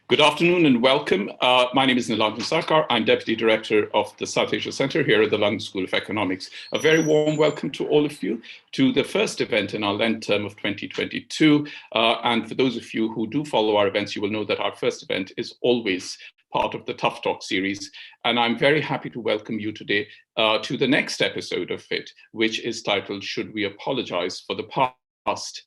Good afternoon and welcome. My name is Nilanjan Sarkar. I'm Deputy Director of the South Asia Centre here at the London School of Economics. A very warm welcome to all of you to the first event in our Lent term of 2022. And for those of you who do follow our events, you will know that our first event is always part of the Tough Talk series. And I'm very happy to welcome you today to the next episode of it, which is titled, Should We Apologise for the Past?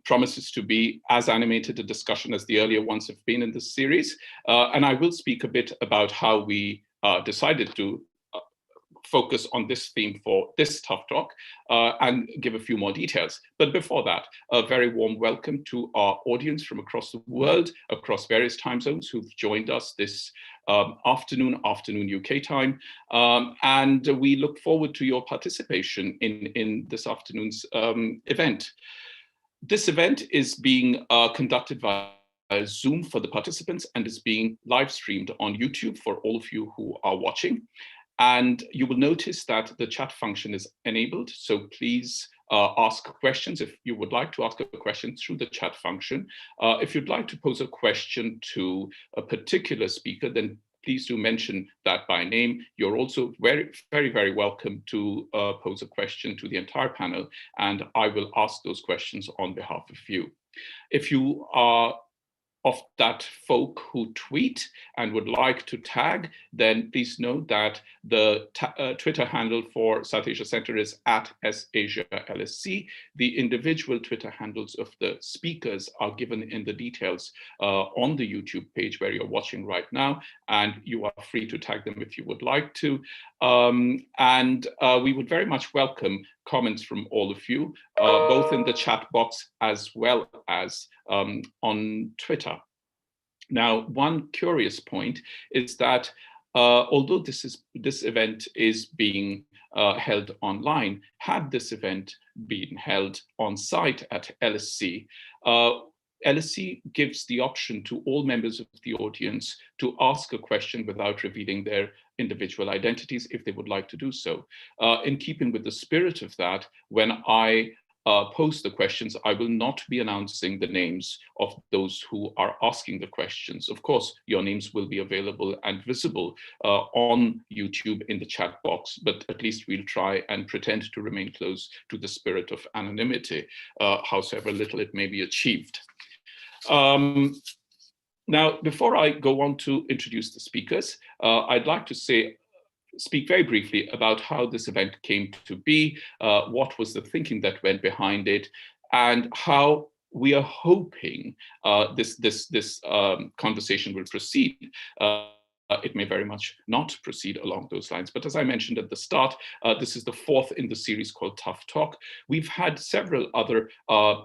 Promises to be as animated a discussion as the earlier ones have been in this series. And I will speak a bit about how we decided to focus on this theme for this Tough Talk and give a few more details. But before that, a very warm welcome to our audience from across the world, across various time zones who've joined us this afternoon UK time. And we look forward to your participation in this afternoon's event. This event is being conducted via Zoom for the participants and is being live streamed on YouTube for all of you who are watching. And you will notice that the chat function is enabled. So please ask questions if you would like to ask a question through the chat function. If you'd like to pose a question to a particular speaker, then please do mention that by name. You're also very welcome to pose a question to the entire panel, and I will ask those questions on behalf of you. If you are of that folk who tweet and would like to tag, then please note that the Twitter handle for South Asia Centre is @SAsiaLSC. The individual Twitter handles of the speakers are given in the details on the YouTube page where you're watching right now, and you are free to tag them if you would like to. We would very much welcome comments from all of you, both in the chat box as well as on Twitter. Now, one curious point is that although this event is being held online, had this event been held on site at LSC, LSC gives the option to all members of the audience to ask a question without revealing their individual identities if they would like to do so. In keeping with the spirit of that, when I pose the questions, I will not be announcing the names of those who are asking the questions. Of course, your names will be available and visible on YouTube in the chat box, but at least we'll try and pretend to remain close to the spirit of anonymity, however little it may be achieved. Now, before I go on to introduce the speakers, I'd like to speak very briefly about how this event came to be, what was the thinking that went behind it, and how we are hoping this conversation will proceed. It may very much not proceed along those lines. But as I mentioned at the start, this is the fourth in the series called Tough Talk. We've had several other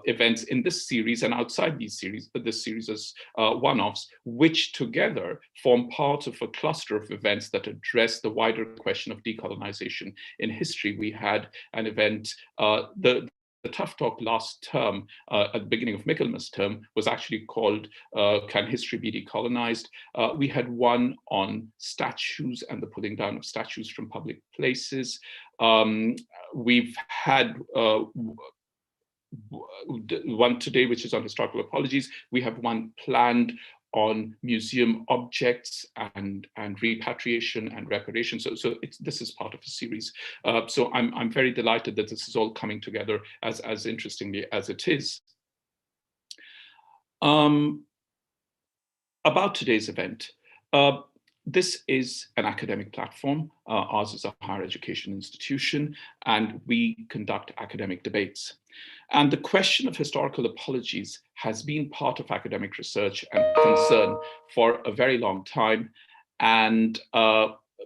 events in this series and outside this series as one-offs, which together form part of a cluster of events that address the wider question of decolonization in history. We had an event, the Tough Talk last term, at the beginning of Michaelmas term, was actually called Can History Be Decolonized? We had one on statues and the pulling down of statues from public places. We've had one today, which is on historical apologies. We have one planned on museum objects and repatriation and reparation. So this is part of a series. So I'm very delighted that this is all coming together as interestingly as it is. About today's event. This is an academic platform. Ours is a higher education institution, and we conduct academic debates. And the question of historical apologies has been part of academic research and concern for a very long time, and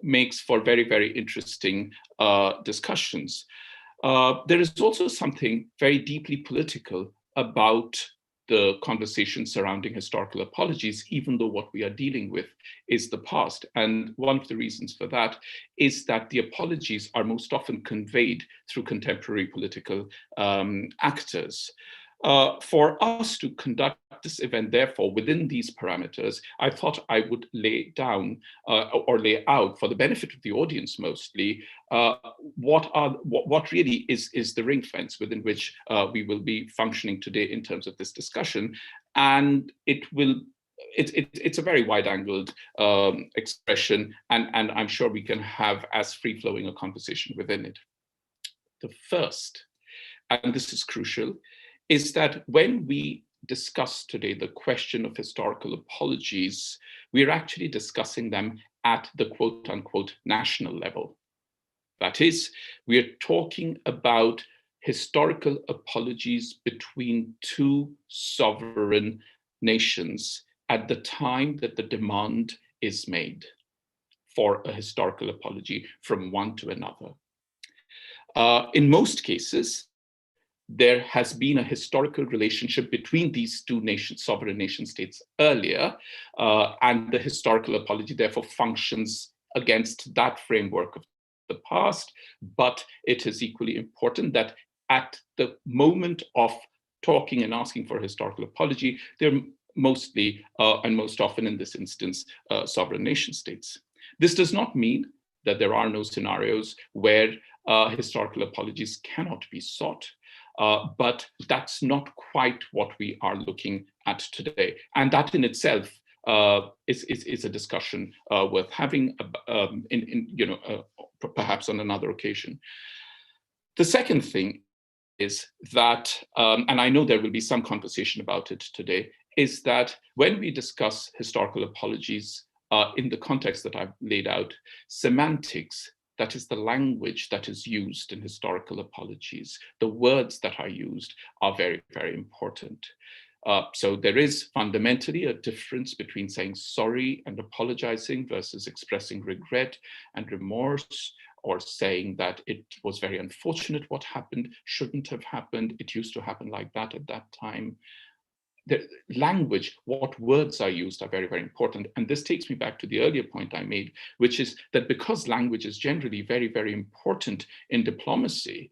makes for very interesting discussions. There is also something very deeply political about the conversation surrounding historical apologies, even though what we are dealing with is the past. And one of the reasons for that is that the apologies are most often conveyed through contemporary political actors. For us to conduct this event, therefore, within these parameters, I thought I would lay down or lay out, for the benefit of the audience mostly, what really is the ring fence within which we will be functioning today in terms of this discussion. And it will it's a very wide-angled expression, and I'm sure we can have as free-flowing a conversation within it. The first, and this is crucial, is that when we discuss today the question of historical apologies, we're actually discussing them at the quote-unquote national level. That is, we're talking about historical apologies between two sovereign nations at the time that the demand is made for a historical apology from one to another. In most cases, there has been a historical relationship between these two nations, sovereign nation states earlier, and the historical apology therefore functions against that framework of the past. But it is equally important that at the moment of talking and asking for a historical apology, they're mostly and most often in this instance, sovereign nation states. This does not mean that there are no scenarios where historical apologies cannot be sought. But that's not quite what we are looking at today. And that in itself is a discussion worth having perhaps on another occasion. The second thing is that, and I know there will be some conversation about it today, is that when we discuss historical apologies in the context that I've laid out, semantics, that is the language that is used in historical apologies, the words that are used are very, very important. So there is fundamentally a difference between saying sorry and apologizing versus expressing regret and remorse, or saying that it was very unfortunate what happened, shouldn't have happened, it used to happen like that at that time. The language, what words are used, are very, very important. And this takes me back to the earlier point I made, which is that because language is generally very, very important in diplomacy,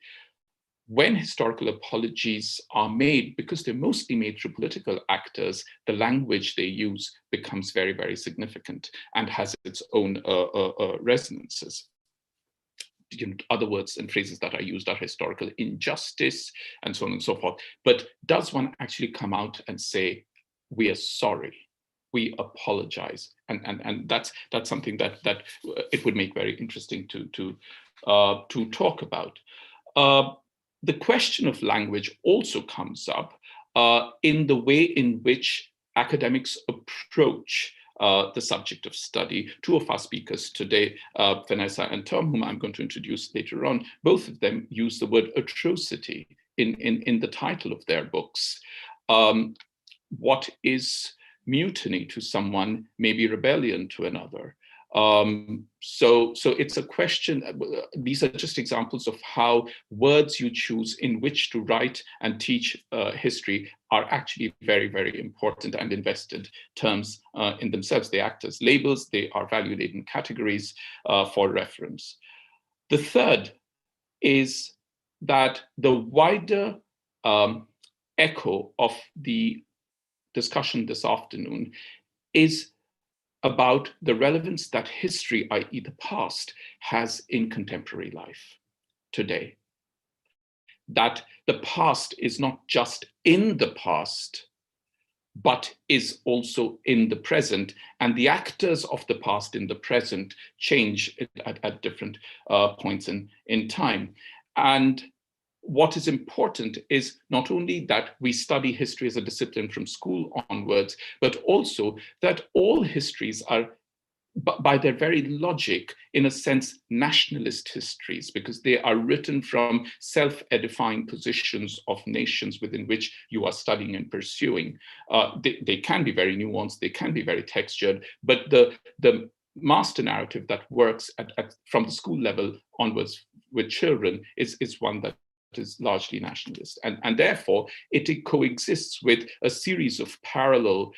when historical apologies are made, because they're mostly made through political actors, the language they use becomes very, very significant and has its own resonances. Other words and phrases that are used are historical injustice and so on and so forth. But does one actually come out and say, we are sorry, we apologize? And that's something that it would make very interesting to talk about. The question of language also comes up in the way in which academics approach the subject of study. Two of our speakers today, Vanessa and Tom, whom I'm going to introduce later on, both of them use the word atrocity in the title of their books. What is mutiny to someone may be rebellion to another. So it's a question. These are just examples of how words you choose in which to write and teach history are actually very, very important and invested terms in themselves. They act as labels, they are value-laden categories for reference. The third is that the wider echo of the discussion this afternoon is about the relevance that history, i.e. the past, has in contemporary life today. That the past is not just in the past, but is also in the present, and the actors of the past in the present change at different points in time. And what is important is not only that we study history as a discipline from school onwards, but also that all histories are, by their very logic, in a sense, nationalist histories, because they are written from self-edifying positions of nations within which you are studying and pursuing. They can be very nuanced, they can be very textured, but the master narrative that works from the school level onwards with children is one that is largely nationalist, and therefore it coexists with a series of parallel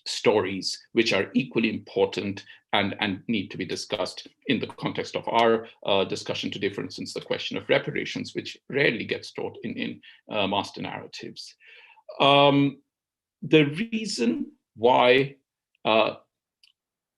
stories which are equally important and need to be discussed in the context of our discussion today. For instance, the question of reparations, which rarely gets taught in master narratives. The reason why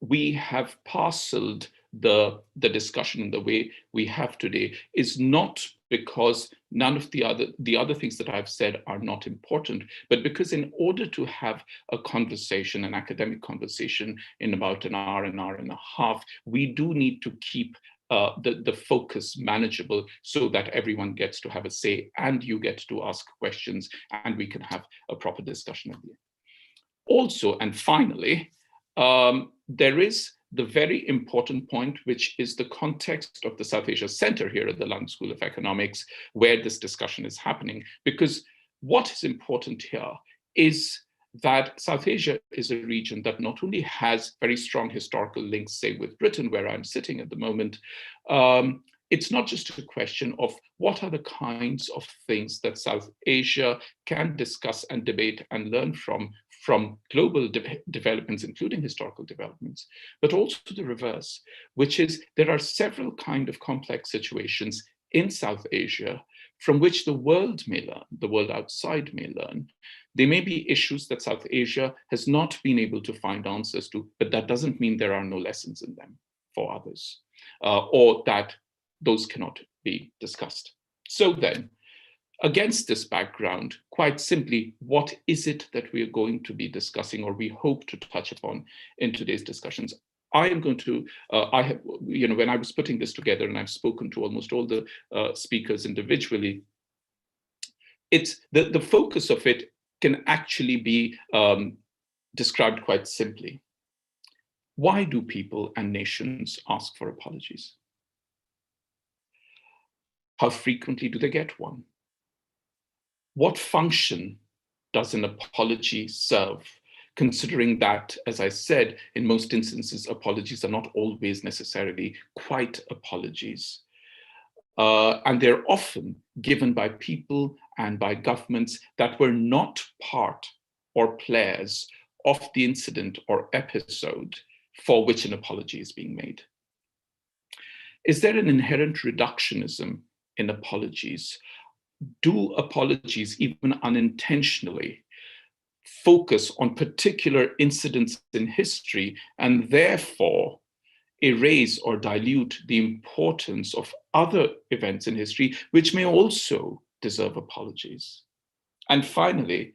we have parceled the discussion in the way we have today is not because none of the other things that I've said are not important, but because in order to have a conversation, an academic conversation in about an hour and a half, we do need to keep the focus manageable so that everyone gets to have a say and you get to ask questions and we can have a proper discussion at the end. Also, and finally, there is the very important point, which is the context of the South Asia Center here at the London School of Economics, where this discussion is happening. Because what is important here is that South Asia is a region that not only has very strong historical links, say with Britain, where I'm sitting at the moment, it's not just a question of what are the kinds of things that South Asia can discuss and debate and learn from global developments, including historical developments, but also the reverse, which is there are several kind of complex situations in South Asia from which the world may learn, the world outside may learn. There may be issues that South Asia has not been able to find answers to, but that doesn't mean there are no lessons in them for others, or that those cannot be discussed. So then, against this background, quite simply, what is it that we are going to be discussing, or we hope to touch upon in today's discussions? I am going to, when I was putting this together, and I've spoken to almost all the speakers individually, it's the focus of it can actually be described quite simply. Why do people and nations ask for apologies? How frequently do they get one? What function does an apology serve? Considering that, as I said, in most instances, apologies are not always necessarily quite apologies. And they're often given by people and by governments that were not part or players of the incident or episode for which an apology is being made. Is there an inherent reductionism in apologies? Do apologies, even unintentionally, focus on particular incidents in history and therefore erase or dilute the importance of other events in history, which may also deserve apologies? And finally,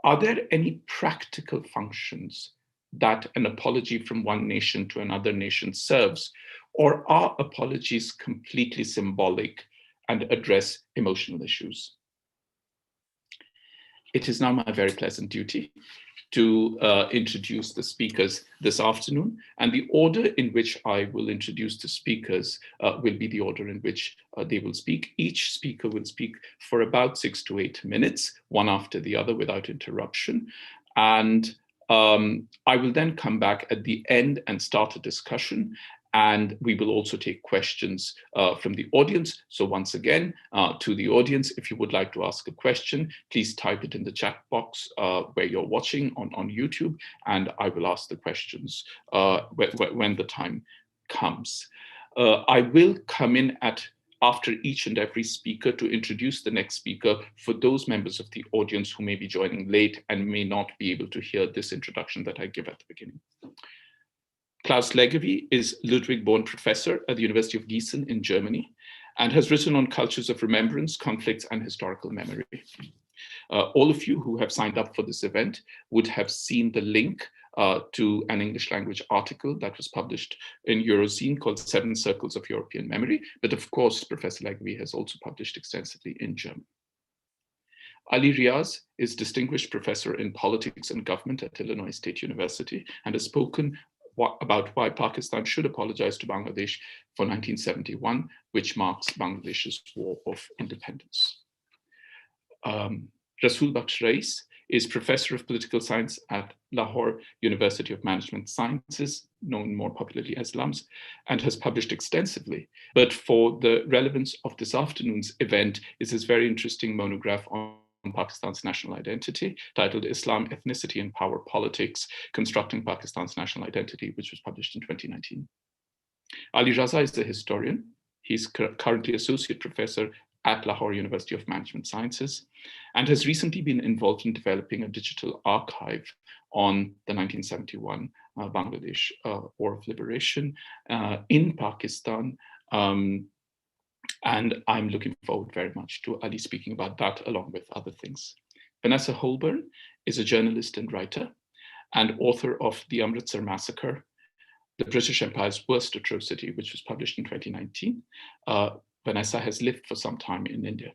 are there any practical functions that an apology from one nation to another nation serves, or are apologies completely symbolic and address emotional issues? It is now my very pleasant duty to introduce the speakers this afternoon, and the order in which I will introduce the speakers will be the order in which they will speak. Each speaker will speak for about 6 to 8 minutes, one after the other without interruption. And I will then come back at the end and start a discussion. And we will also take questions from the audience. So once again, to the audience, if you would like to ask a question, please type it in the chat box where you're watching on YouTube, and I will ask the questions when the time comes. I will come in after each and every speaker to introduce the next speaker for those members of the audience who may be joining late and may not be able to hear this introduction that I give at the beginning. Claus Leggewie is Ludwig Börne Professor at the University of Giessen in Germany and has written on cultures of remembrance, conflicts, and historical memory. All of you who have signed up for this event would have seen the link to an English language article that was published in Eurozine called 7 Circles of European Memory. But of course, Professor Leggewie has also published extensively in German. Ali Riaz is Distinguished Professor in Politics and Government at Illinois State University and has spoken about why Pakistan should apologize to Bangladesh for 1971, which marks Bangladesh's War of Independence. Rasul Bakhsh Rais is Professor of Political Science at Lahore University of Management Sciences, known more popularly as LUMS, and has published extensively. But for the relevance of this afternoon's event is his very interesting monograph on Pakistan's national identity, titled Islam, Ethnicity and Power Politics, Constructing Pakistan's National Identity, which was published in 2019. Ali Raza is a historian. He's currently Associate Professor at Lahore University of Management Sciences and has recently been involved in developing a digital archive on the 1971 Bangladesh War of Liberation in Pakistan, And I'm looking forward very much to Ali speaking about that along with other things. Vanessa Holburn is a journalist and writer and author of The Amritsar Massacre, the British Empire's Worst Atrocity, which was published in 2019. Vanessa has lived for some time in India.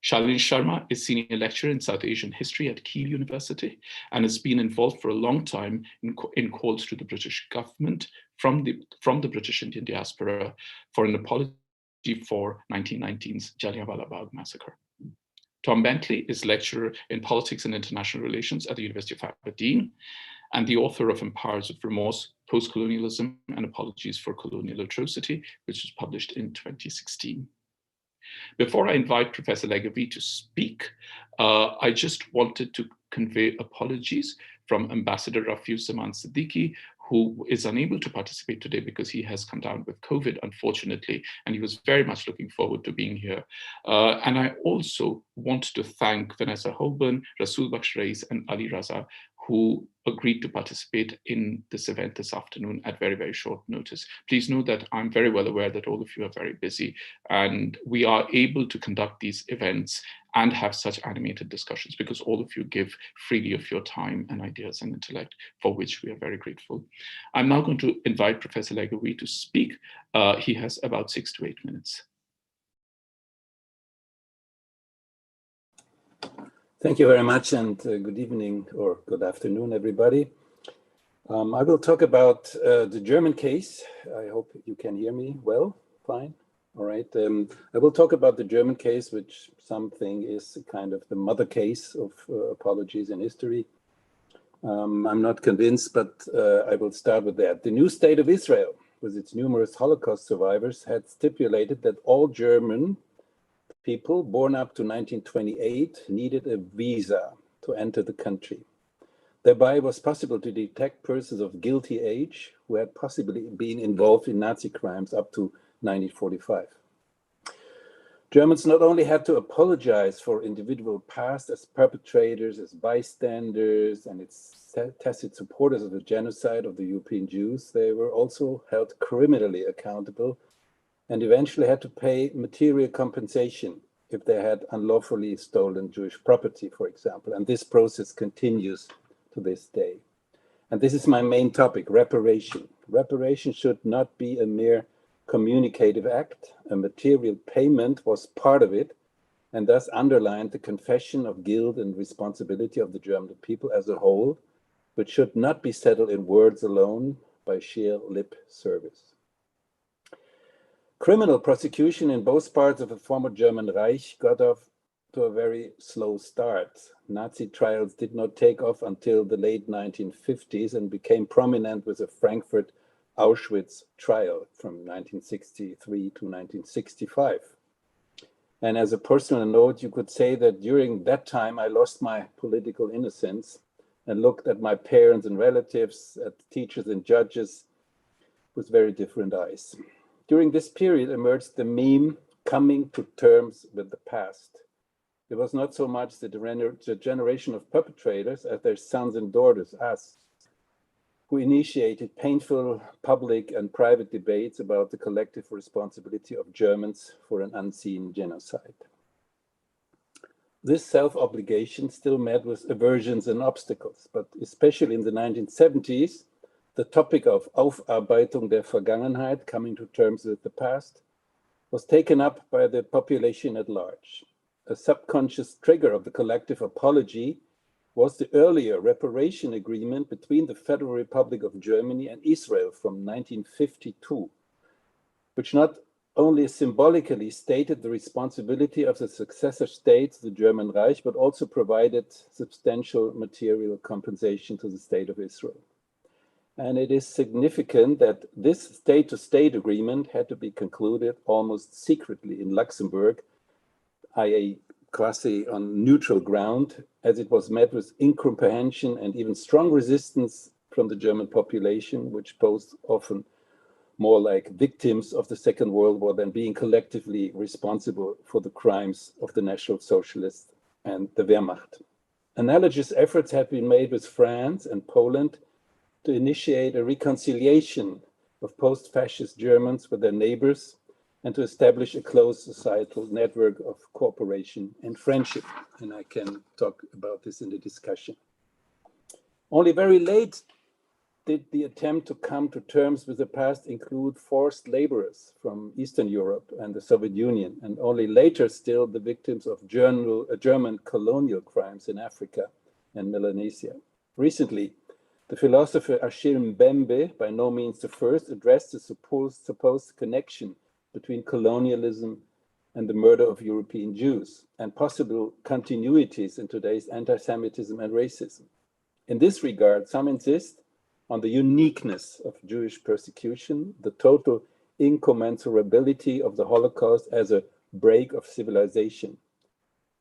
Shalini Sharma is senior lecturer in South Asian history at Keele University and has been involved for a long time in calls to the British government from the British Indian diaspora for an apology for 1919's Jallianwala Bagh massacre. Tom Bentley is lecturer in politics and international relations at the University of Aberdeen and the author of Empires of Remorse, Postcolonialism and Apologies for Colonial Atrocity, which was published in 2016. Before I invite Professor Leggewie to speak, I just wanted to convey apologies from Ambassador Rafiuzzahman Siddiqui, who is unable to participate today because he has come down with COVID, unfortunately, and he was very much looking forward to being here. And I also want to thank Vanessa Holburn, Rasul Bakhsh Rais, and Ali Raza, who agreed to participate in this event this afternoon at very, very short notice. Please know that I'm very well aware that all of you are very busy, and we are able to conduct these events and have such animated discussions because all of you give freely of your time and ideas and intellect, for which we are very grateful. I'm now going to invite Professor Leggewie to speak. He has about 6 to 8 minutes. Thank you very much, and good evening or good afternoon, everybody. I will talk about the German case. I hope you can hear me well, fine. All right. I will talk about the German case, which something is kind of the mother case of apologies in history. I'm not convinced, but I will start with that. The new state of Israel, with its numerous Holocaust survivors, had stipulated that all German people born up to 1928 needed a visa to enter the country. Thereby, it was possible to detect persons of guilty age who had possibly been involved in Nazi crimes up to 1945. Germans not only had to apologize for individual past as perpetrators, as bystanders, and its tacit supporters of the genocide of the European Jews, they were also held criminally accountable and eventually had to pay material compensation if they had unlawfully stolen Jewish property, for example. And this process continues to this day. And this is my main topic, reparation. Reparation should not be a mere communicative act. A material payment was part of it, and thus underlined the confession of guilt and responsibility of the German people as a whole, which should not be settled in words alone by sheer lip service. Criminal prosecution in both parts of the former German Reich got off to a very slow start. Nazi trials did not take off until the late 1950s and became prominent with the Frankfurt Auschwitz trial from 1963 to 1965. And as a personal note, you could say that during that time, I lost my political innocence and looked at my parents and relatives, at teachers and judges with very different eyes. During this period emerged the meme, coming to terms with the past. It was not so much the generation of perpetrators as their sons and daughters, us, who initiated painful public and private debates about the collective responsibility of Germans for an unseen genocide. This self-obligation still met with aversions and obstacles, but especially in the 1970s, the topic of Aufarbeitung der Vergangenheit, coming to terms with the past, was taken up by the population at large. A subconscious trigger of the collective apology was the earlier Reparation Agreement between the Federal Republic of Germany and Israel from 1952, which not only symbolically stated the responsibility of the successor states, the German Reich, but also provided substantial material compensation to the State of Israel. And it is significant that this state-to-state agreement had to be concluded almost secretly in Luxembourg, i.e. quasi on neutral ground, as it was met with incomprehension and even strong resistance from the German population, which posed often more like victims of the Second World War than being collectively responsible for the crimes of the National Socialists and the Wehrmacht. Analogous efforts have been made with France and Poland to initiate a reconciliation of post-fascist Germans with their neighbors and to establish a close societal network of cooperation and friendship. And I can talk about this in the discussion. Only very late did the attempt to come to terms with the past include forced laborers from Eastern Europe and the Soviet Union, and only later still the victims of German colonial crimes in Africa and Melanesia. Recently, the philosopher Achille Mbembe, by no means the first, addressed the supposed connection between colonialism and the murder of European Jews, and possible continuities in today's anti-Semitism and racism. In this regard, some insist on the uniqueness of Jewish persecution, the total incommensurability of the Holocaust as a break of civilization.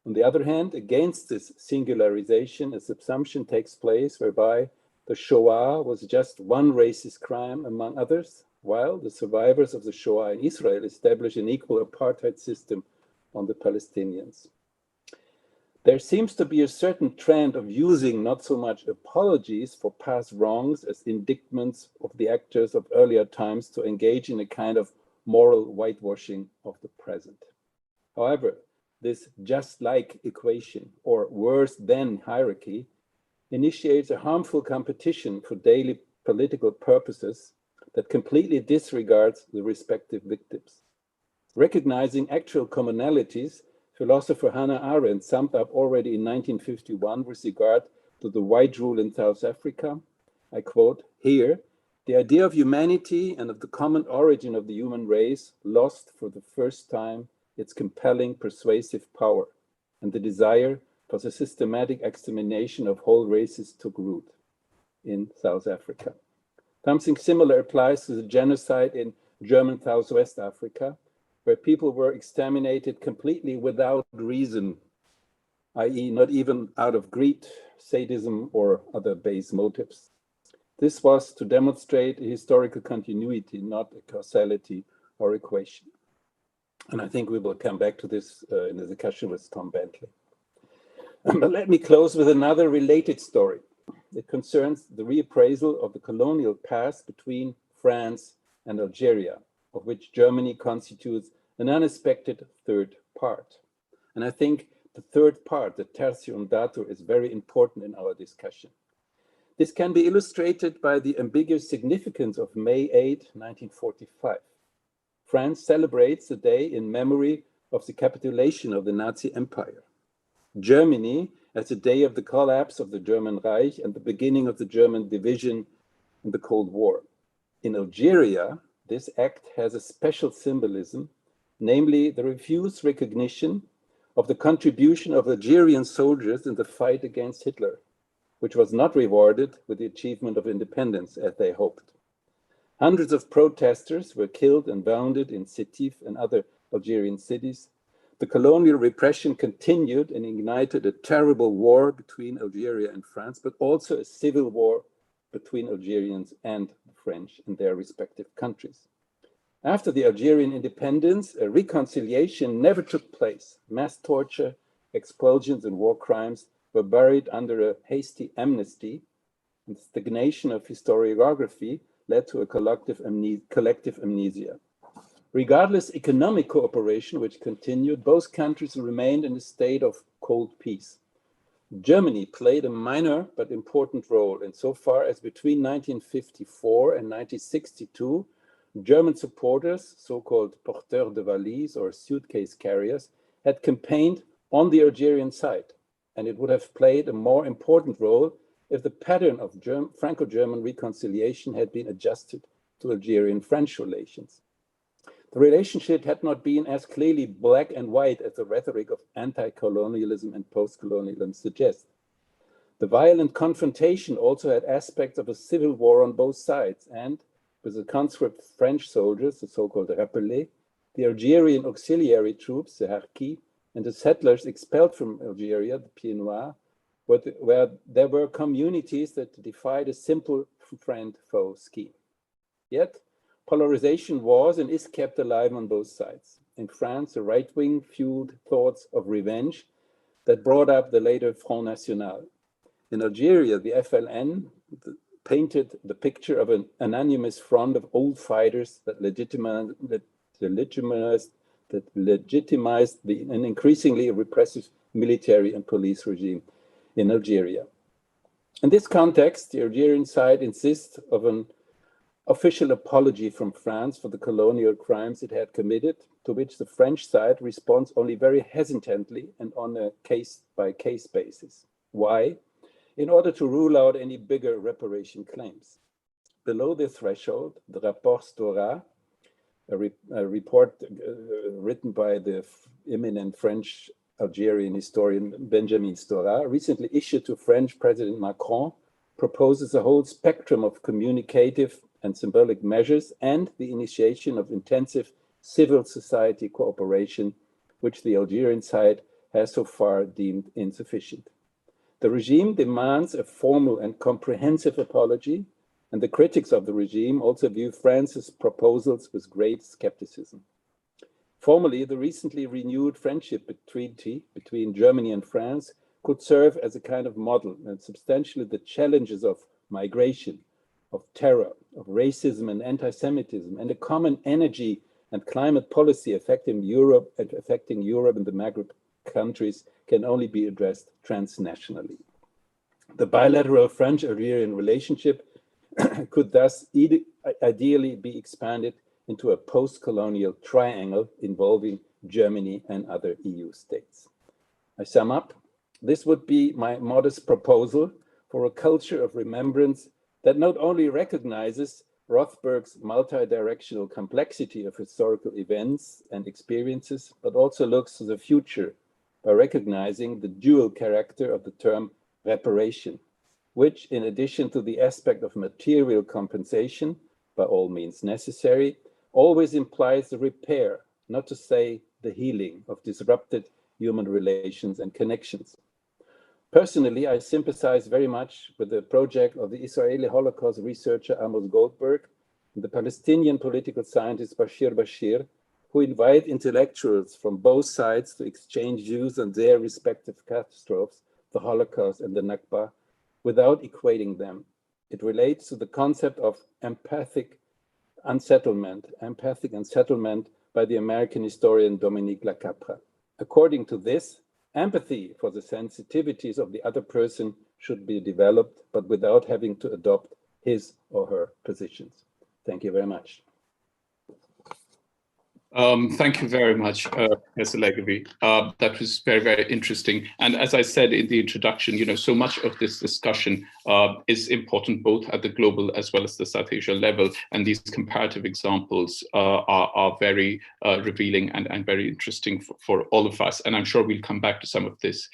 On the other hand, against this singularization, a subsumption takes place whereby the Shoah was just one racist crime among others, while the survivors of the Shoah in Israel establish an equal apartheid system on the Palestinians. There seems to be a certain trend of using not so much apologies for past wrongs as indictments of the actors of earlier times to engage in a kind of moral whitewashing of the present. However, this just like equation, or worse than hierarchy, initiates a harmful competition for daily political purposes that completely disregards the respective victims. Recognizing actual commonalities, philosopher Hannah Arendt summed up already in 1951 with regard to the white rule in South Africa. I quote, "Here, the idea of humanity and of the common origin of the human race lost for the first time its compelling persuasive power, and the desire for the systematic extermination of whole races took root in South Africa." Something similar applies to the genocide in German Southwest Africa, where people were exterminated completely without reason, i.e. not even out of greed, sadism, or other base motives. This was to demonstrate a historical continuity, not a causality or equation. And I think we will come back to this in the discussion with Tom Bentley. But let me close with another related story. It concerns the reappraisal of the colonial past between France and Algeria, of which Germany constitutes an unexpected third part. And I think the third part, the tertium datur, is very important in our discussion. This can be illustrated by the ambiguous significance of May 8, 1945. France celebrates the day in memory of the capitulation of the Nazi Empire. Germany as the day of the collapse of the German Reich and the beginning of the German division in the Cold War. In Algeria, this act has a special symbolism, namely the refused recognition of the contribution of Algerian soldiers in the fight against Hitler, which was not rewarded with the achievement of independence as they hoped. Hundreds of protesters were killed and wounded in Sétif and other Algerian cities. The colonial repression continued and ignited a terrible war between Algeria and France, but also a civil war between Algerians and the French in their respective countries. After the Algerian independence, a reconciliation never took place. Mass torture, expulsions, and war crimes were buried under a hasty amnesty, and stagnation of historiography led to a collective amnesia. Regardless economic cooperation, which continued, both countries remained in a state of cold peace. Germany played a minor but important role insofar as between 1954 and 1962, German supporters, so-called porteurs de valises or suitcase carriers, had campaigned on the Algerian side, and it would have played a more important role if the pattern of Franco-German reconciliation had been adjusted to Algerian-French relations. The relationship had not been as clearly black and white as the rhetoric of anti-colonialism and post-colonialism suggests. The violent confrontation also had aspects of a civil war on both sides, and with the conscript French soldiers, the so-called Repelés, the Algerian auxiliary troops, the Harkis, and the settlers expelled from Algeria, the Pieds Noirs, where there were communities that defied a simple friend-foe scheme. Yet, polarization was and is kept alive on both sides. In France, the right wing fueled thoughts of revenge that brought up the later Front National. In Algeria, the FLN painted the picture of an anonymous front of old fighters that legitimized an increasingly repressive military and police regime in Algeria. In this context, the Algerian side insists of an official apology from France for the colonial crimes it had committed, to which the French side responds only very hesitantly and on a case-by-case basis. Why? In order to rule out any bigger reparation claims. Below the threshold, the Rapport Stora, a report written by the eminent French Algerian historian Benjamin Stora, recently issued to French President Macron, proposes a whole spectrum of communicative and symbolic measures and the initiation of intensive civil society cooperation, which the Algerian side has so far deemed insufficient. The regime demands a formal and comprehensive apology, and the critics of the regime also view France's proposals with great skepticism. Formally, the recently renewed friendship treaty between Germany and France could serve as a kind of model, and substantially the challenges of migration, of terror, of racism and anti-Semitism, and a common energy and climate policy affecting Europe and the Maghreb countries can only be addressed transnationally. The bilateral French-Algerian relationship could thus ideally be expanded into a post-colonial triangle involving Germany and other EU states. I sum up. This would be my modest proposal for a culture of remembrance that not only recognizes Rothberg's multi-directional complexity of historical events and experiences, but also looks to the future by recognizing the dual character of the term reparation, which, in addition to the aspect of material compensation, by all means necessary, always implies the repair, not to say the healing, of disrupted human relations and connections. Personally, I sympathize very much with the project of the Israeli Holocaust researcher Amos Goldberg and the Palestinian political scientist Bashir Bashir, who invite intellectuals from both sides to exchange views on their respective catastrophes, the Holocaust and the Nakba, without equating them. It relates to the concept of empathic unsettlement by the American historian Dominique Lacapra. According to this, empathy for the sensitivities of the other person should be developed, but without having to adopt his or her positions. Thank you very much. Thank you very much, Professor Leggewie. That was very, very interesting. And as I said in the introduction, so much of this discussion is important both at the global as well as the South Asia level. And these comparative examples are very revealing and very interesting for all of us. And I'm sure we'll come back to some of this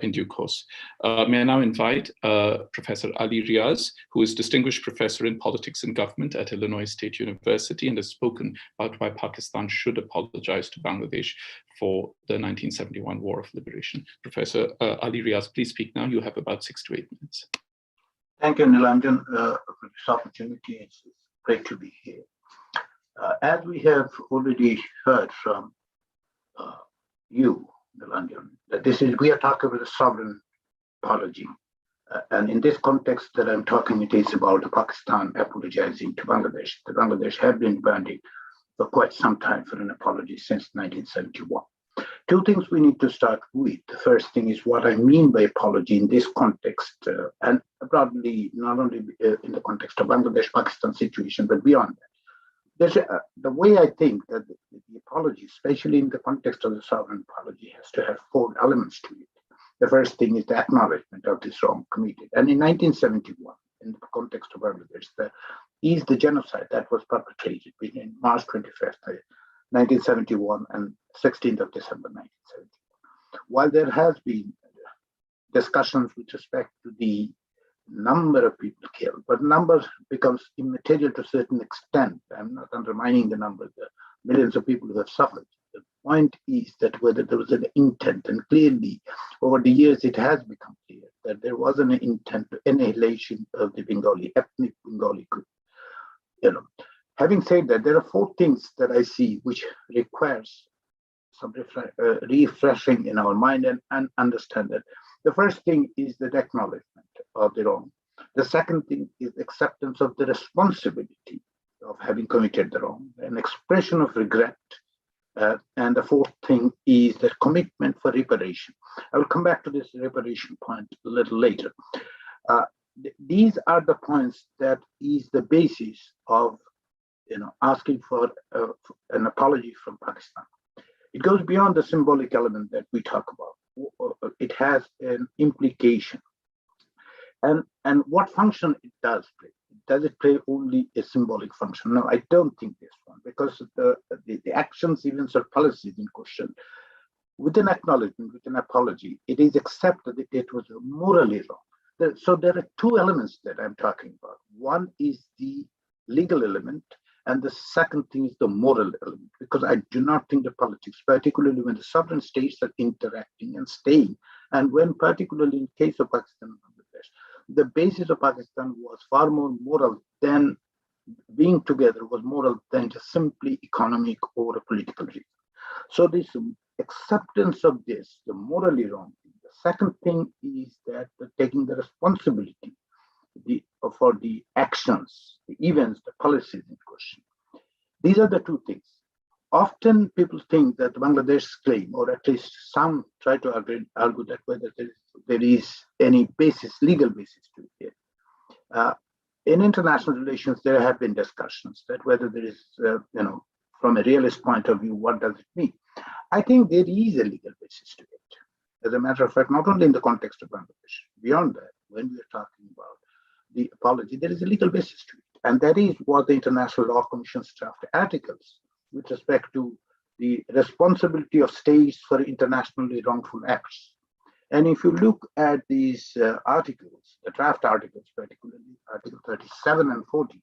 in due course. May I now invite Professor Ali Riaz, who is Distinguished Professor in Politics and Government at Illinois State University and has spoken about why Pakistan should apologize to Bangladesh for the 1971 War of Liberation. Professor Ali Riaz, please speak now. You have about 6 to 8 minutes. Thank you, Nilanjan, for this opportunity. It's great to be here. As we have already heard from you, Nilanjan, that we are talking about a sovereign apology. And in this context that I'm talking, it is about Pakistan apologizing to Bangladesh. The Bangladesh have been demanding for quite some time for an apology since 1971. 2 things we need to start with. The first thing is what I mean by apology in this context, and broadly, not only in the context of Bangladesh-Pakistan situation, but beyond that. The way I think that the apology, especially in the context of the sovereign apology, has to have 4 elements to it. The first thing is the acknowledgement of this wrong committed. And in 1971, in the context of Bangladesh, the genocide that was perpetrated between March 25th, 1971 and 16th of December, 1971. While there has been discussions with respect to the number of people killed, but number becomes immaterial to a certain extent. I'm not undermining the number, the millions of people who have suffered. The point is that whether there was an intent, and clearly over the years it has become clear that there was an intent to annihilation of the Bengali, ethnic Bengali group. Having said that, there are 4 things that I see which requires some refreshing in our mind and understand that. The first thing is the acknowledgement of the wrong. The second thing is acceptance of the responsibility of having committed the wrong, an expression of regret, and the fourth thing is the commitment for reparation. I will come back to this reparation point a little later. These are the points that is the basis of asking for an apology from Pakistan. It goes beyond the symbolic element that we talk about. It has an implication. And what function it does play. Does it play only a symbolic function? No, I don't think this one, because the actions, events, or policies in question, with an acknowledgement, with an apology, it is accepted that it was morally wrong. So there are two elements that I'm talking about. One is the legal element, and the second thing is the moral element, because I do not think the politics, particularly when the sovereign states are interacting and staying, and when particularly in case of Pakistan and Bangladesh, the basis of Pakistan was far more moral than being together, was moral than just simply economic or a political reason. So this acceptance of this, the morally wrong thing. The second thing is that taking the responsibility for the actions, the events, the policies in question. These are the two things. Often people think that Bangladesh's claim, or at least some try to argue that whether there is any basis, legal basis to it. In international relations, there have been discussions that whether there is, from a realist point of view, what does it mean? I think there is a legal basis to it. As a matter of fact, not only in the context of Bangladesh, beyond that, when we are talking about the apology, there is a legal basis to it. And that is what the International Law Commission's draft articles with respect to the responsibility of states for internationally wrongful acts. And if you look at these articles, the draft articles, particularly Article 37 and 40,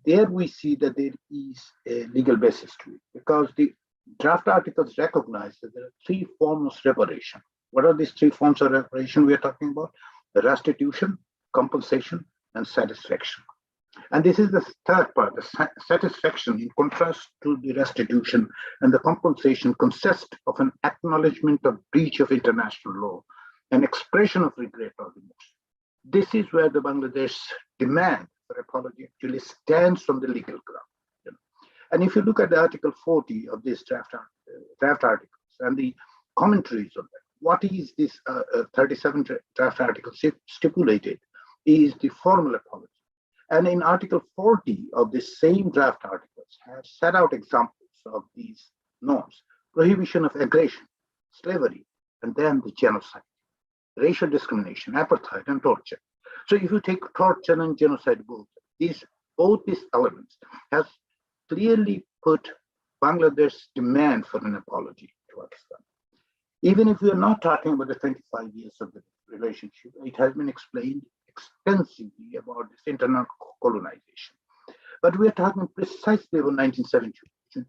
there we see that there is a legal basis to it, because the draft articles recognize that there are three forms of reparation. What are these three forms of reparation we are talking about? The restitution, compensation, and satisfaction. And this is the third part, the satisfaction, in contrast to the restitution and the compensation, consists of an acknowledgement of breach of international law, an expression of regret or remorse. This is where the Bangladesh demand for apology actually stands on the legal ground. And if you look at the Article 40 of this draft articles and the commentaries on that, what is this 37 draft article stipulated is the formal apology. And in Article 40 of the same draft articles have set out examples of these norms: prohibition of aggression, slavery, and then the genocide, racial discrimination, apartheid, and torture. So if you take torture and genocide, both these elements has clearly put Bangladesh's demand for an apology to Pakistan. Even if we are not talking about the 25 years of the relationship, it has been explained extensively about this internal colonization. But we are talking precisely about 1972,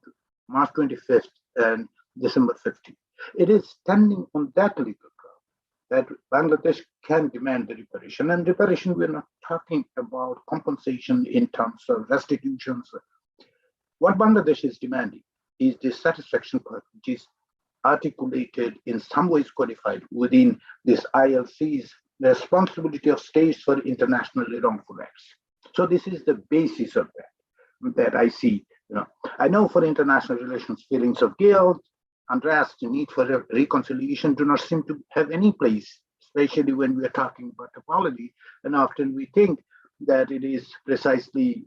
March 25th and December 15th. It is standing on that legal ground that Bangladesh can demand the reparation. And reparation, we are not talking about compensation in terms of restitutions. What Bangladesh is demanding is the satisfaction part, which is articulated in some ways codified within this ILC's the responsibility of states for internationally wrongful acts. So this is the basis of that I see. I know for international relations, feelings of guilt, unrest, the need for reconciliation do not seem to have any place, especially when we are talking about apology. And often we think that it is precisely,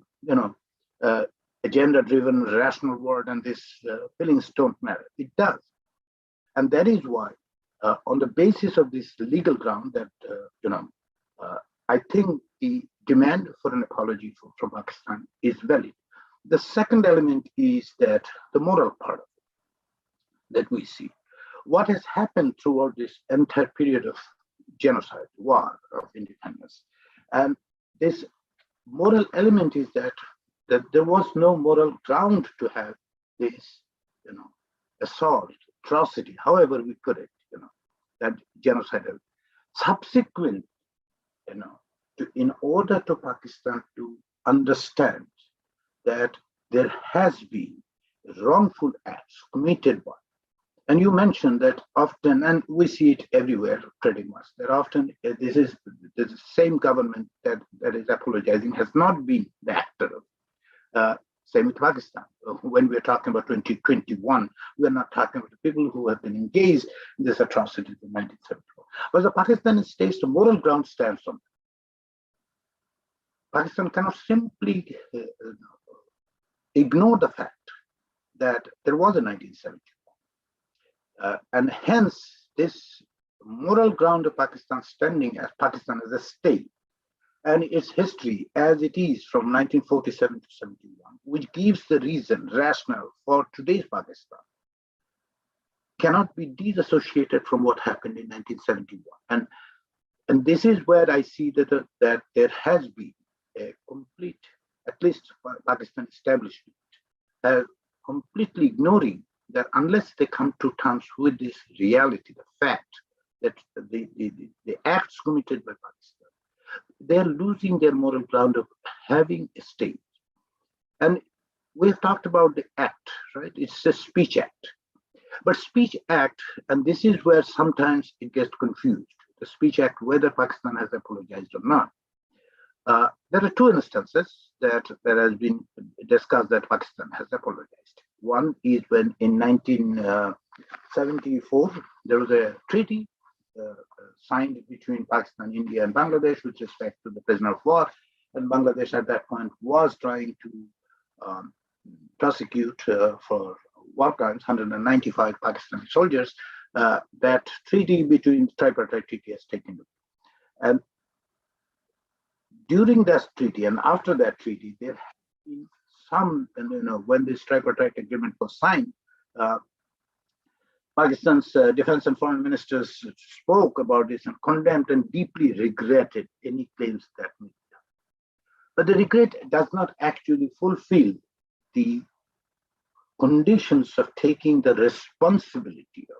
a gender-driven, rational word, and these feelings don't matter. It does, and that is why. On the basis of this legal ground that, I think the demand for an apology from Pakistan is valid. The second element is that the moral part of it that we see. What has happened throughout this entire period of genocide, war, of independence, and this moral element is that there was no moral ground to have this, assault, atrocity, however we put it. That genocidal. Subsequent, in order to Pakistan to understand that there has been wrongful acts committed by, and you mentioned that often, and we see it everywhere pretty much, that often this is the same government that is apologizing has not been the actor of. Same with Pakistan. When we're talking about 2021, we're not talking about the people who have been engaged in this atrocity in 1974. But the Pakistani state's moral ground stands on. Pakistan cannot simply ignore the fact that there was a 1971. And hence, this moral ground of Pakistan standing as Pakistan as a state and its history as it is from 1947 to 71, which gives the reason, rationale for today's Pakistan, cannot be disassociated from what happened in 1971. And this is where I see that there has been a complete, at least Pakistan establishment, completely ignoring that unless they come to terms with this reality, the fact that the acts committed by Pakistan, they're losing their moral ground of having a state. And we've talked about the act, right? It's a speech act. But speech act, and this is where sometimes it gets confused, the speech act, whether Pakistan has apologized or not. There are two instances that has been discussed that Pakistan has apologized. One is when in 1974, there was a treaty signed between Pakistan, India, and Bangladesh with respect to the prisoner of war. And Bangladesh at that point was trying to prosecute for war crimes 195 Pakistani soldiers. That treaty between tripartite treaty has taken. And during that treaty and after that treaty, there have been some, when this tripartite agreement was signed, Pakistan's defense and foreign ministers spoke about this and condemned and deeply regretted any claims that made. But the regret does not actually fulfill the conditions of taking the responsibility of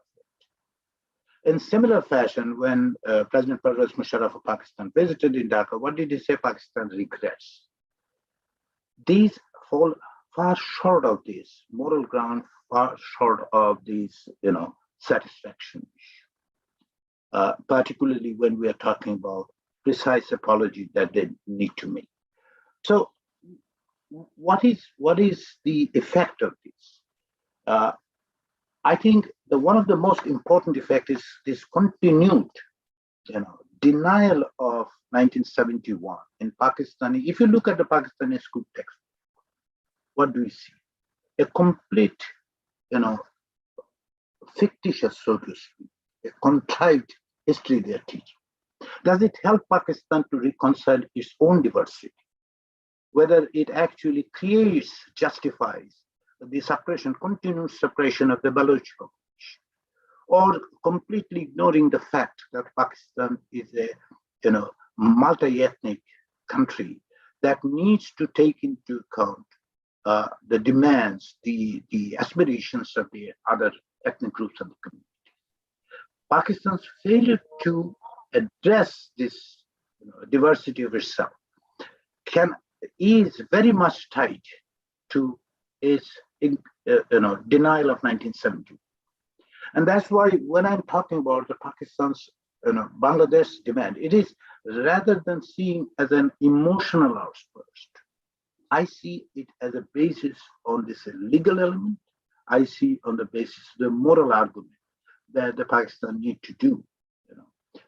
it. In similar fashion, when President Pervez Musharraf of Pakistan visited in Dhaka, what did he say Pakistan regrets? These fall far short of this moral ground, far short of this, satisfaction, particularly when we are talking about precise apology that they need to make. So, what is the effect of this? I think one of the most important effect is this continued, denial of 1971 in Pakistani. If you look at the Pakistani school text, what do we see? A complete, fictitious, so to speak, a contrived history they are teaching. Does it help Pakistan to reconcile its own diversity? Whether it actually creates, justifies the suppression, continued suppression of the Baloch population, or completely ignoring the fact that Pakistan is a, multi-ethnic country that needs to take into account the demands, the aspirations of the other ethnic groups of the community. Pakistan's failure to address this diversity of itself is very much tied to its denial of 1970. And that's why when I'm talking about the Pakistan's Bangladesh demand, it is rather than seeing as an emotional outburst, I see it as a basis on this legal element. I see on the basis of the moral argument that the Pakistan need to do.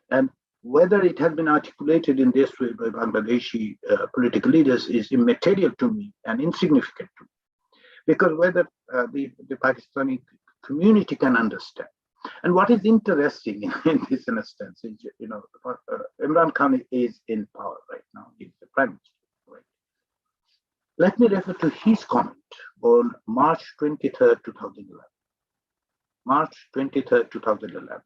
And whether it has been articulated in this way by Bangladeshi political leaders is immaterial to me and insignificant to me. Because whether the Pakistani community can understand. And what is interesting in this instance is, Imran Khan is in power right now. He's the prime minister. Right? Let me refer to his comment on March 23rd, 2011. March 23rd, 2011.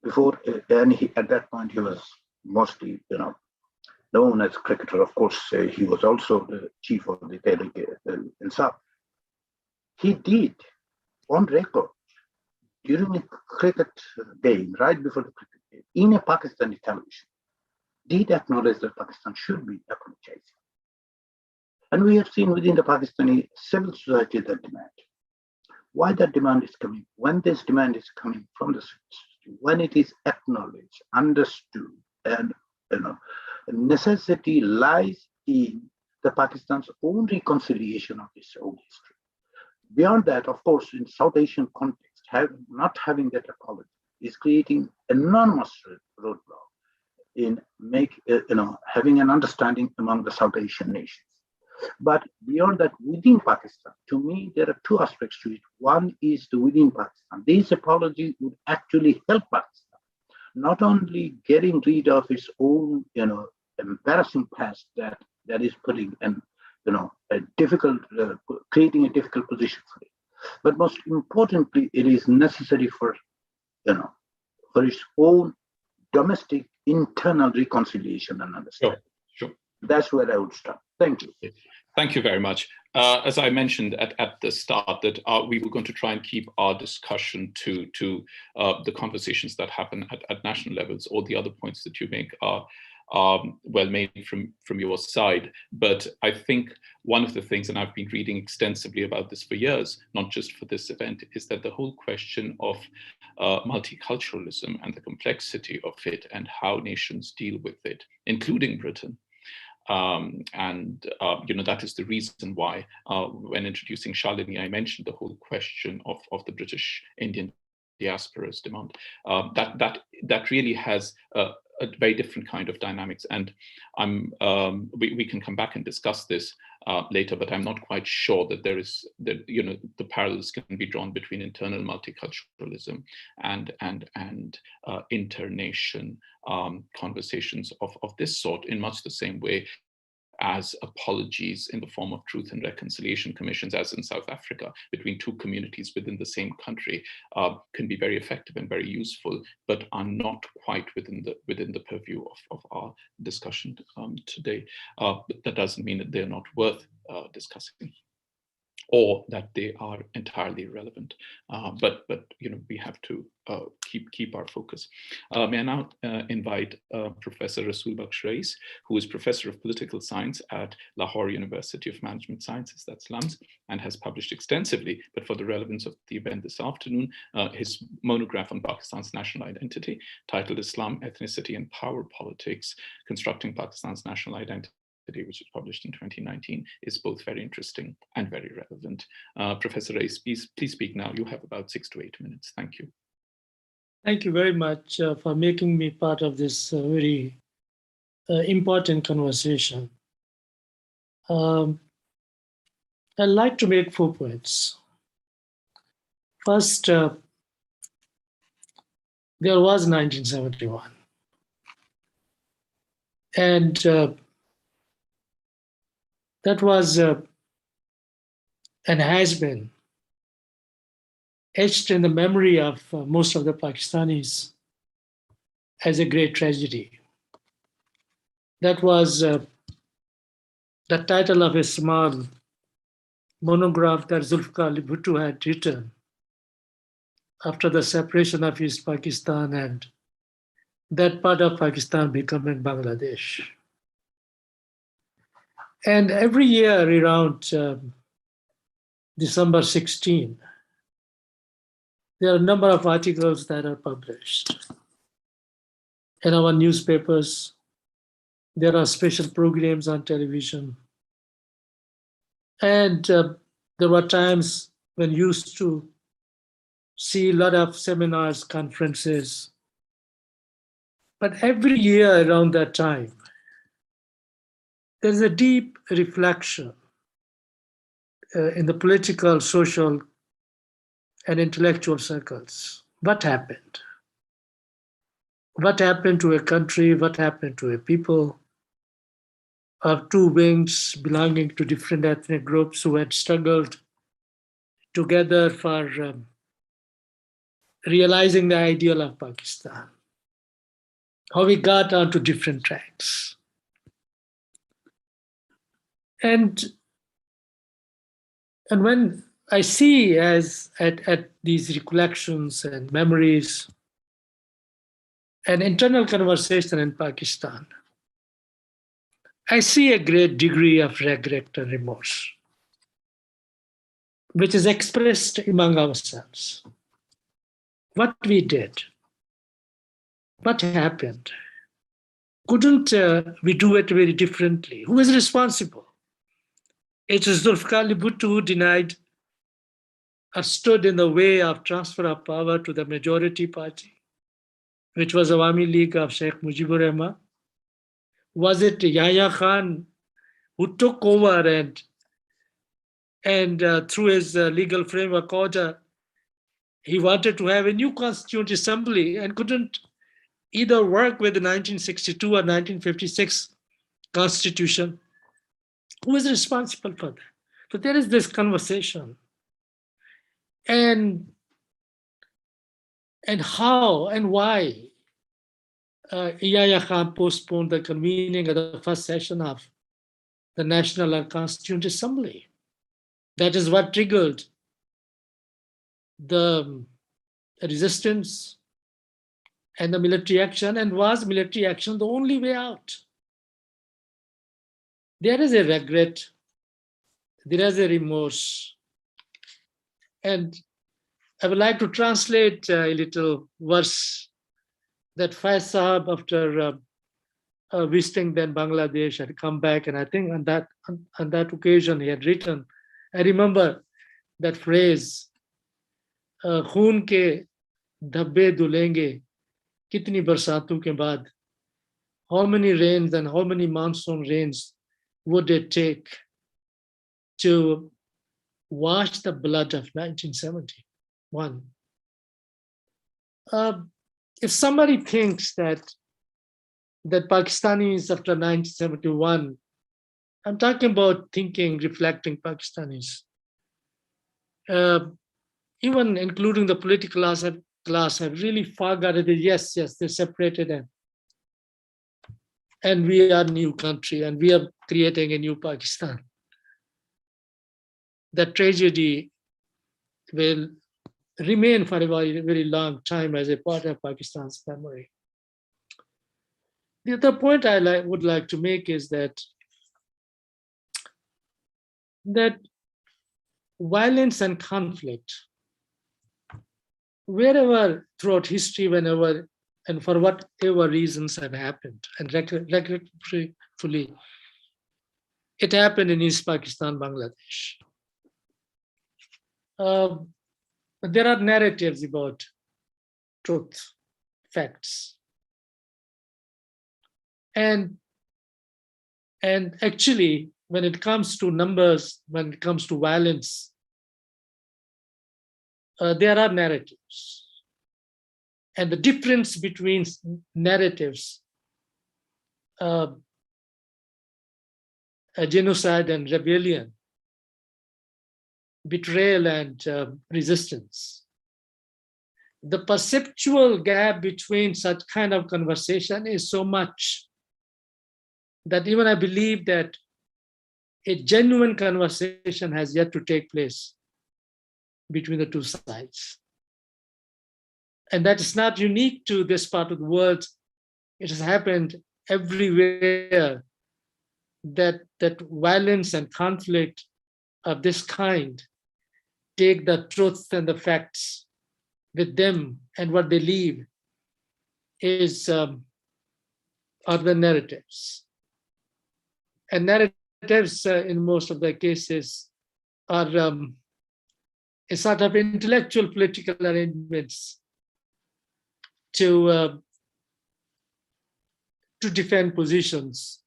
Before, and at that point, he was mostly, known as cricketer. Of course, he was also the chief of the Tehreek-e-Insaf. He did, on record, during a cricket game, right before the cricket game, in a Pakistani television, did acknowledge that Pakistan should be apologizing. And we have seen within the Pakistani civil society that demand. Why that demand is coming? When this demand is coming from the civil society, when it is acknowledged, understood, and necessity lies in the Pakistan's own reconciliation of its own history. Beyond that, of course, in South Asian context, not having that apology is creating enormous roadblock in having an understanding among the South Asian nations. But beyond that, within Pakistan, to me, there are two aspects to it. One is the within Pakistan. This apology would actually help Pakistan, not only getting rid of its own, embarrassing past that is putting creating a difficult position for it. But most importantly, it is necessary for its own domestic internal reconciliation and understanding. Sure. That's where I would start. Thank you. Thank you very much. As I mentioned at the start, that we were going to try and keep our discussion to the conversations that happen at national levels. All the other points that you make are well made from your side. But I think one of the things, and I've been reading extensively about this for years, not just for this event, is that the whole question of multiculturalism and the complexity of it and how nations deal with it, including Britain. That is the reason why when introducing Shalini, I mentioned the whole question of the British Indian diaspora's demand. That really has a very different kind of dynamics, and we can come back and discuss this later, but I'm not quite sure that there is the parallels can be drawn between internal multiculturalism and inter-nation conversations of this sort, in much the same way as apologies in the form of truth and reconciliation commissions, as in South Africa, between two communities within the same country, can be very effective and very useful, but are not quite within the purview of our discussion today. But that doesn't mean that they're not worth discussing, or that they are entirely relevant. But we have to keep our focus. May I now invite Professor Rasool Bakhsh Rais, who is Professor of Political Science at Lahore University of Management Sciences, that's LUMS, and has published extensively, but for the relevance of the event this afternoon, his monograph on Pakistan's national identity, titled Islam, Ethnicity and Power Politics, Constructing Pakistan's National Identity, which was published in 2019, is both very interesting and very relevant. Professor Rais, please speak now. You have about 6 to 8 minutes. Thank you. Thank you very much for making me part of this very important conversation. I'd like to make 4 points. First, there was 1971. And that was and has been etched in the memory of most of the Pakistanis as a great tragedy. That was the title of a small monograph that Zulfikar Ali Bhutto had written after the separation of East Pakistan and that part of Pakistan becoming Bangladesh. And every year around December 16, there are a number of articles that are published in our newspapers. There are special programs on television. And there were times when you used to see a lot of seminars, conferences. But every year around that time, there's a deep reflection in the political, social, and intellectual circles. What happened? What happened to a country? What happened to a people of two wings belonging to different ethnic groups who had struggled together for realizing the ideal of Pakistan? How we got onto different tracks. And when I see at these recollections and memories and internal conversation in Pakistan, I see a great degree of regret and remorse, which is expressed among ourselves. What we did, what happened? Couldn't we do it very differently? Who is responsible? It is Zulfikar Ali Bhutto who denied or stood in the way of transfer of power to the majority party, which was Awami League of Sheikh Mujibur Rahman? Was it Yahya Khan who took over and through his legal framework order, he wanted to have a new constituent assembly and couldn't either work with the 1962 or 1956 constitution? Who is responsible for that? So there is this conversation. And how and why Yahya Khan postponed the convening of the first session of the National and Constituent Assembly. That is what triggered the resistance and the military action, and was military action the only way out? There is a regret, there is a remorse. And I would like to translate a little verse that Faiz Sahab, after visiting then Bangladesh, had come back, and I think on that occasion he had written, I remember that phrase, खून के धब्बे धुलेंगे कितनी बरसातों के बाद. How many rains and how many monsoon rains would it take to wash the blood of 1971? If somebody thinks that Pakistanis after 1971, I'm talking about thinking, reflecting Pakistanis, even including the political class, have really forgotten that yes, they're separated, and we are a new country and we are creating a new Pakistan. That tragedy will remain for a very, very long time as a part of Pakistan's memory. The other point I would like to make is that violence and conflict, wherever throughout history, whenever and for whatever reasons have happened, and regretfully, it happened in East Pakistan, Bangladesh. There are narratives about truth, facts. And actually, when it comes to numbers, when it comes to violence, there are narratives. And the difference between narratives, genocide and rebellion, betrayal and resistance, the perceptual gap between such kind of conversation is so much that even I believe that a genuine conversation has yet to take place between the two sides. And that is not unique to this part of the world. It has happened everywhere, that violence and conflict of this kind take the truth and the facts with them, and what they leave is are the narratives. And narratives in most of the cases are a sort of intellectual political arrangements to defend positions.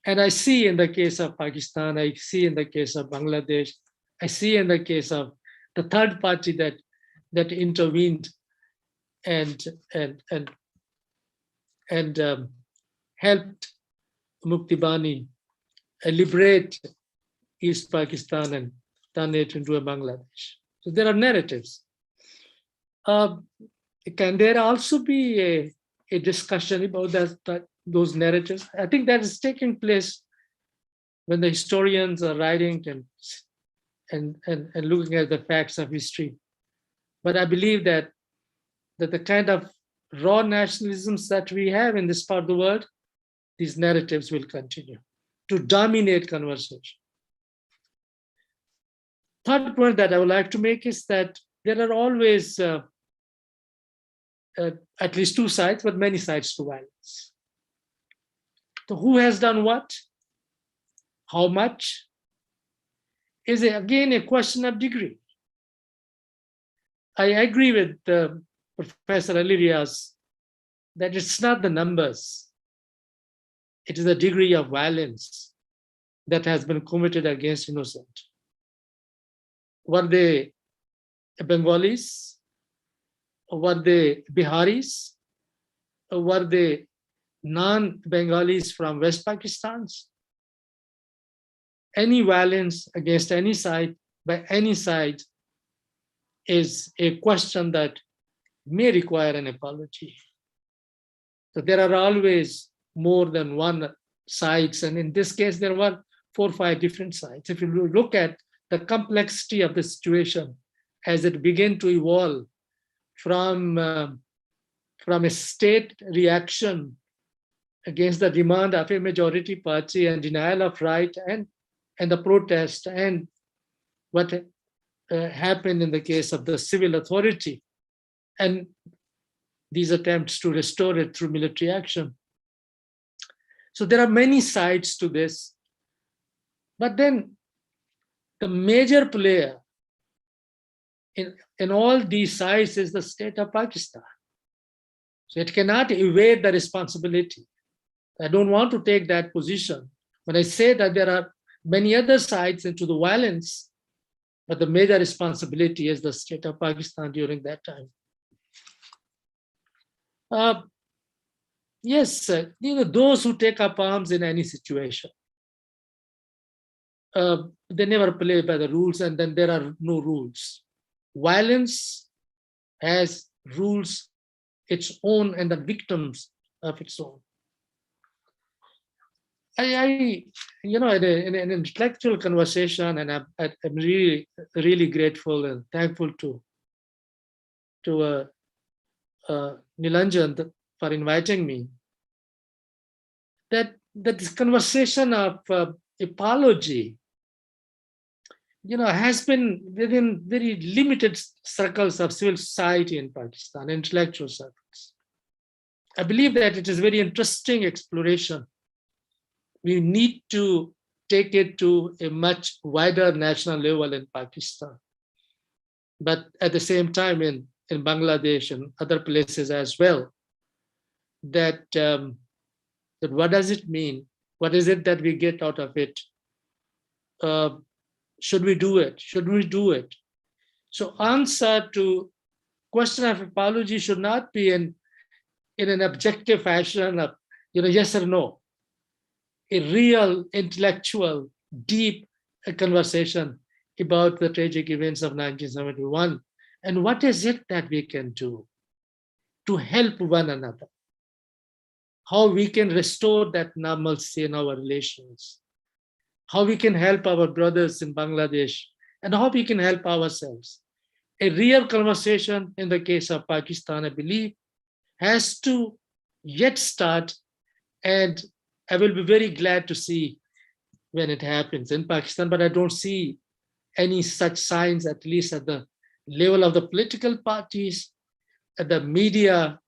And I see in the case of Pakistan, I see in the case of Bangladesh, I see in the case of the third party that intervened and helped Mukti Bani liberate East Pakistan and turn it into a Bangladesh. So there are narratives. Can there also be a discussion about those narratives? I think that is taking place when the historians are writing and looking at the facts of history. But I believe that the kind of raw nationalisms that we have in this part of the world, these narratives will continue to dominate conversation. Third point that I would like to make is that there are always at least two sides, but many sides to violence. So who has done what? How much? is again a question of degree. I agree with Professor Alivias that it's not the numbers, it is the degree of violence that has been committed against innocent. Were they Bengalis? Were they Biharis? Were they non-Bengalis from West Pakistan? Any violence against any side, by any side, is a question that may require an apology. So there are always more than one sides, and in this case, there were 4 or 5 different sides. If you look at the complexity of the situation as it began to evolve from a state reaction against the demand of a majority party and denial of right and the protest and what happened in the case of the civil authority and these attempts to restore it through military action. So there are many sides to this, but then the major player in all these sides is the state of Pakistan. So it cannot evade the responsibility. I don't want to take that position when I say that there are many other sides into the violence, but the major responsibility is the state of Pakistan during that time. Yes, those who take up arms in any situation, they never play by the rules, and then there are no rules. Violence has rules its own and the victims of its own. In an intellectual conversation, and I'm really, really grateful and thankful to Nilanjan for inviting me, that this conversation of apology, has been within very limited circles of civil society in Pakistan, intellectual circles. I believe that it is a very interesting exploration. We need to take it to a much wider national level in Pakistan. But at the same time, in Bangladesh and other places as well, that what does it mean? What is it that we get out of it? Should we do it? Should we do it? So answer to question of apology should not be in an objective fashion of yes or no. A real intellectual, deep conversation about the tragic events of 1971 and what is it that we can do to help one another, how we can restore that normalcy in our relations, how we can help our brothers in Bangladesh, and how we can help ourselves. A real conversation in the case of Pakistan, I believe, has to yet start, and I will be very glad to see when it happens in Pakistan, but I don't see any such signs, at least at the level of the political parties, at the media,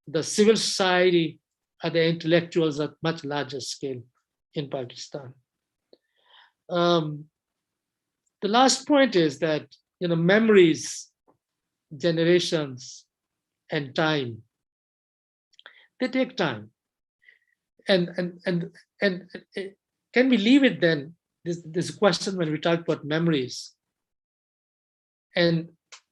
the civil society, at the intellectuals at much larger scale in Pakistan. The last point is that memories, generations, and time, they take time. And can we leave it then, this question when we talk about memories and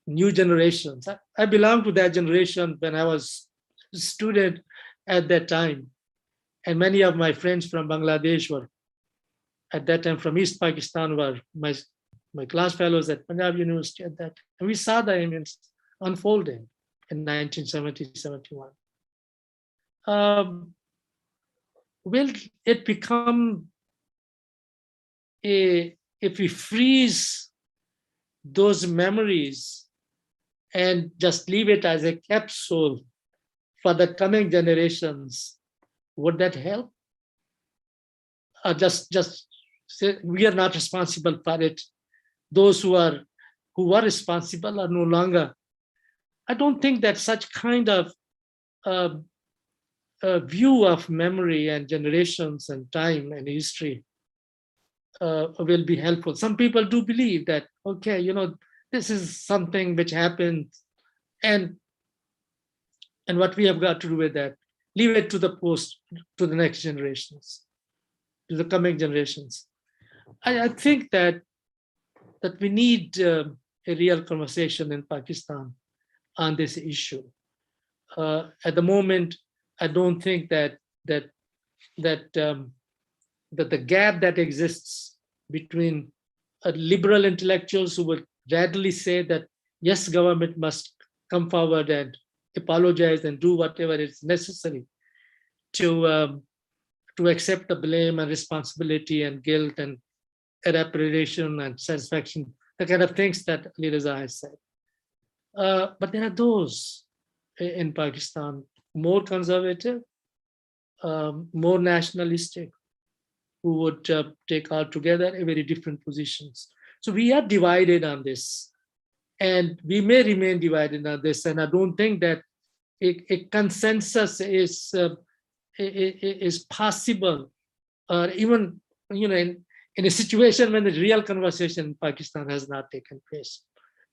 new generations? I belong to that generation when I was a student at that time, and many of my friends from Bangladesh were at that time from East Pakistan were my class fellows at Punjab University at that time. And we saw the events unfolding in 1970-71. Will it become if we freeze those memories and just leave it as a capsule for the coming generations, would that help? Just say we are not responsible for it. Those who are responsible are no longer. I don't think that such kind of view of memory and generations and time and history will be helpful. Some people do believe that, okay, this is something which happened, and what we have got to do with that, leave it to the next generations, to the coming generations. I think that we need a real conversation in Pakistan on this issue. At the moment, I don't think that the gap that exists between liberal intellectuals who will readily say that yes, government must come forward and apologize and do whatever is necessary to accept the blame and responsibility and guilt and reparation and satisfaction, the kind of things that Ali Raza has said. But there are those in Pakistan, more conservative, more nationalistic, who would take altogether a very different positions. So we are divided on this, and we may remain divided on this. And I don't think that a consensus is possible, or even in a situation when the real conversation in Pakistan has not taken place.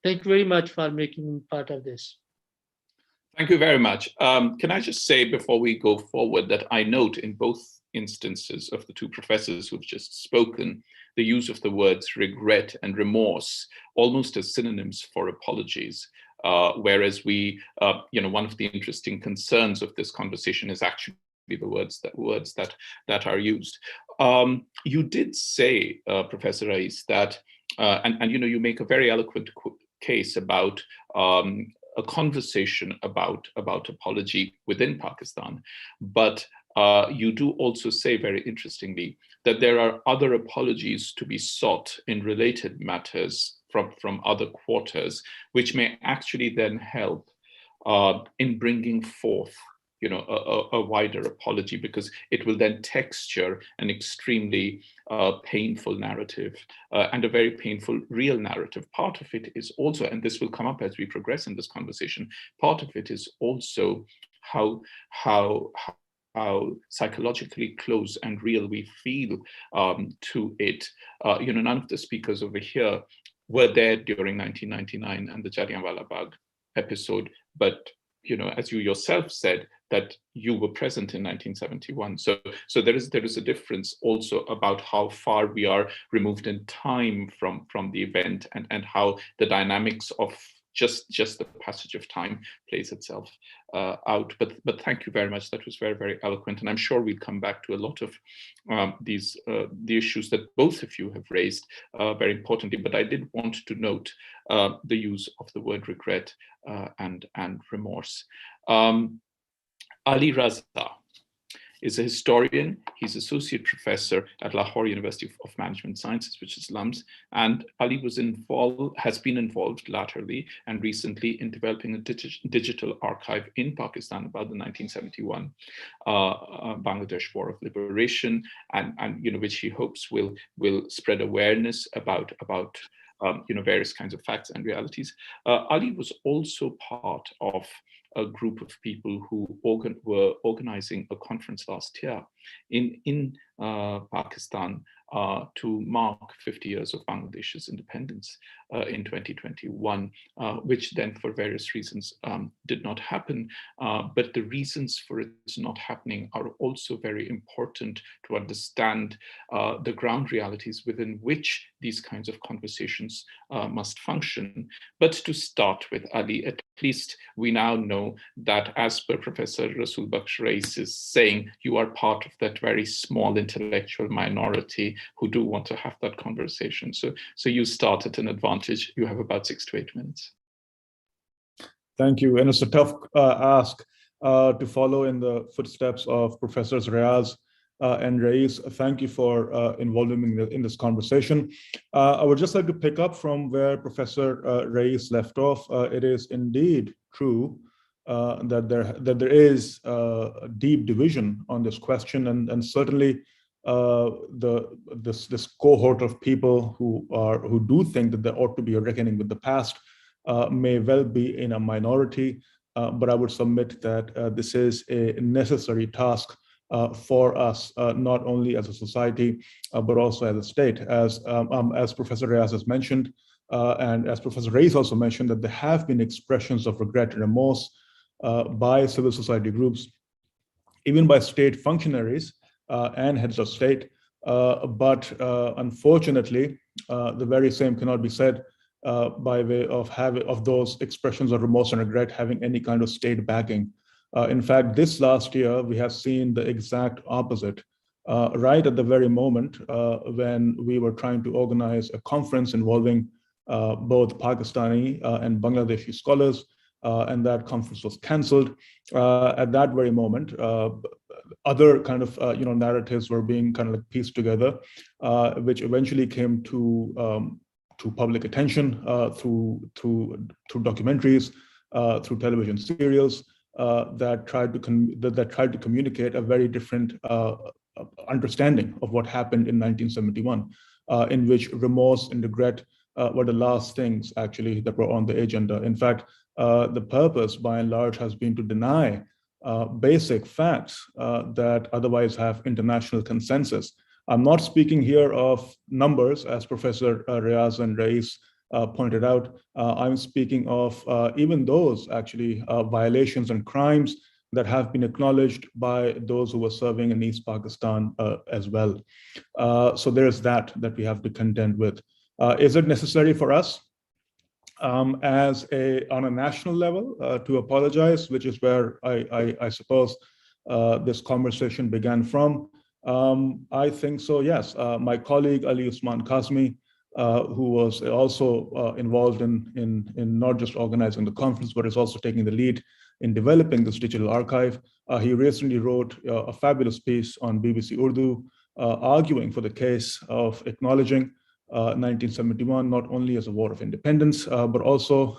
Thank you very much for making me part of this. Thank you very much. Can I just say before we go forward that I note in both instances of the two professors who've just spoken the use of the words regret and remorse almost as synonyms for apologies, whereas we, one of the interesting concerns of this conversation is actually the words that are used. You did say, Professor Rais, that and you make a very eloquent case about a conversation about apology within Pakistan, but you do also say very interestingly that there are other apologies to be sought in related matters from other quarters, which may actually then help in bringing forth a wider apology, because it will then texture an extremely painful narrative and a very painful real narrative. Part of it is also, and this will come up as we progress in this conversation, part of it is also how psychologically close and real we feel to it. None of the speakers over here were there during 1999 and the Jallianwala Bagh episode, but as you yourself said, that you were present in 1971. So there is a difference also about how far we are removed in time from the event, and how the dynamics of just the passage of time plays itself out. But thank you very much. That was very, very eloquent. And I'm sure we'll come back to a lot of the issues that both of you have raised very importantly. But I did want to note the use of the word regret and remorse. Ali Raza is a historian. He's associate professor at Lahore University of Management Sciences, which is LUMS. And Ali has been involved latterly and recently in developing a digital archive in Pakistan about the 1971 Bangladesh War of Liberation, and which he hopes will spread awareness about various kinds of facts and realities. Ali was also part of a group of people who were organizing a conference last year in Pakistan to mark 50 years of Bangladesh's independence in 2021, which then for various reasons did not happen. But the reasons for its not happening are also very important to understand the ground realities within which these kinds of conversations must function. But to start with, Ali, at least we now know that, as per Professor Rasul Baksh Rais is saying, you are part of that very small intellectual minority who do want to have that conversation. So you start at an advantage. You have about 6 to 8 minutes. Thank you. And it's a tough ask to follow in the footsteps of Professors Riaz and Rais. Thank you for involving me in this conversation. I would just like to pick up from where Professor Rais left off. It is indeed true that there is a deep division on this question, and certainly this cohort of people who do think that there ought to be a reckoning with the past may well be in a minority, but I would submit that this is a necessary task for us, not only as a society, but also as a state. As Professor Reyes has mentioned, and as Professor Reyes also mentioned, that there have been expressions of regret and remorse by civil society groups, even by state functionaries and heads of state. But unfortunately, the very same cannot be said by way of those expressions of remorse and regret having any kind of state backing. In fact, this last year, we have seen the exact opposite. Right at the very moment when we were trying to organize a conference involving both Pakistani and Bangladeshi scholars, and that conference was canceled. At that very moment, other kind of narratives were being kind of like pieced together, which eventually came to public attention through documentaries, through television serials that tried to communicate a very different understanding of what happened in 1971, in which remorse and regret were the last things actually that were on the agenda. In fact, the purpose by and large has been to deny basic facts that otherwise have international consensus. I'm not speaking here of numbers, as Professor Reyes and Reyes pointed out. I'm speaking of even those actually violations and crimes that have been acknowledged by those who were serving in East Pakistan as well. So there's that we have to contend with. Is it necessary for us on a national level to apologize, which is where I suppose this conversation began from? I think so, yes. My colleague Ali Usman Kazmi, who was also involved in not just organizing the conference, but is also taking the lead in developing this digital archive. He recently wrote a fabulous piece on BBC Urdu, arguing for the case of acknowledging 1971 not only as a war of independence, but also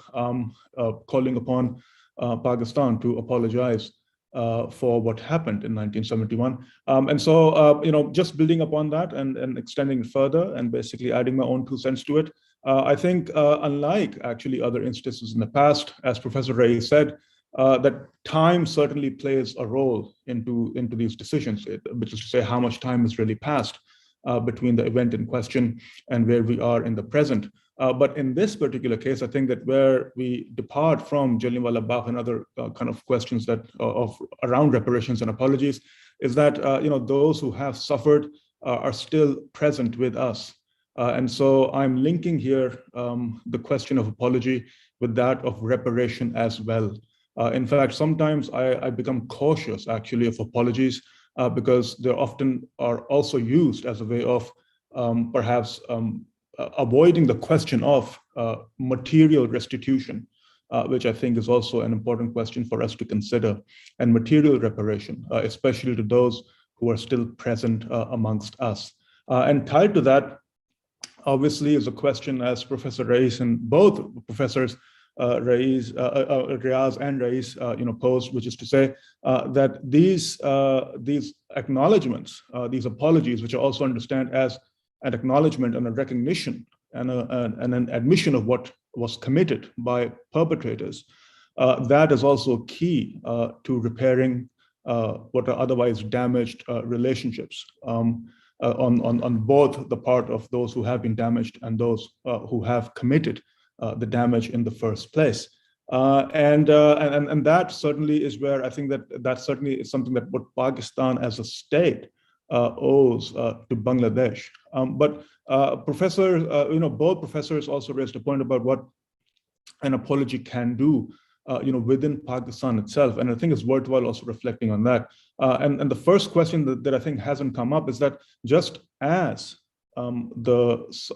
calling upon Pakistan to apologize for what happened in 1971. And so, just building upon that and extending it further and basically adding my own 2 cents to it, I think unlike actually other instances in the past, as Professor Ray said, that time certainly plays a role into these decisions, which is to say how much time has really passed between the event in question and where we are in the present. But in this particular case, I think that where we depart from Jallianwala Bagh and other kind of questions that around reparations and apologies is that those who have suffered are still present with us. And so I'm linking here the question of apology with that of reparation as well. In fact, sometimes I become cautious actually of apologies because they often are also used as a way of perhaps avoiding the question of material restitution, which I think is also an important question for us to consider, and material reparation, especially to those who are still present amongst us. And tied to that, obviously, is a question, as Professor Reyes and both Professors Reyes and Reyes posed, which is to say that these acknowledgements, these apologies, which I also understand as an acknowledgement and a recognition and an admission of what was committed by perpetrators, that is also key to repairing what are otherwise damaged relationships on both the part of those who have been damaged and those who have committed the damage in the first place. And that certainly is where I think that certainly is something that what Pakistan as a state owes to Bangladesh. But professors, both professors also raised a point about what an apology can do, within Pakistan itself, and I think it's worthwhile also reflecting on that. And the first question that I think hasn't come up is that just as those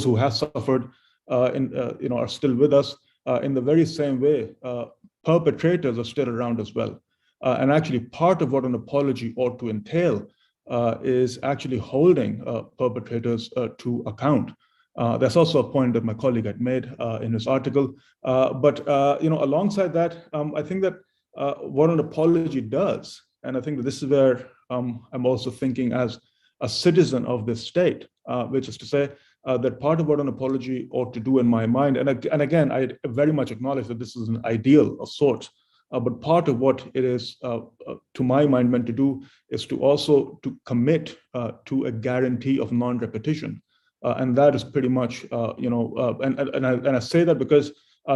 who have suffered are still with us, in the very same way, perpetrators are still around as well. And actually part of what an apology ought to entail is actually holding perpetrators to account. That's also a point that my colleague had made in his article. But alongside that, I think that what an apology does, and I think that this is where I'm also thinking as a citizen of this state, which is to say that part of what an apology ought to do in my mind, and again, I very much acknowledge that this is an ideal of sorts, But part of what it is, to my mind, meant to do is to also to commit to a guarantee of non-repetition. And that is pretty much, and I say that because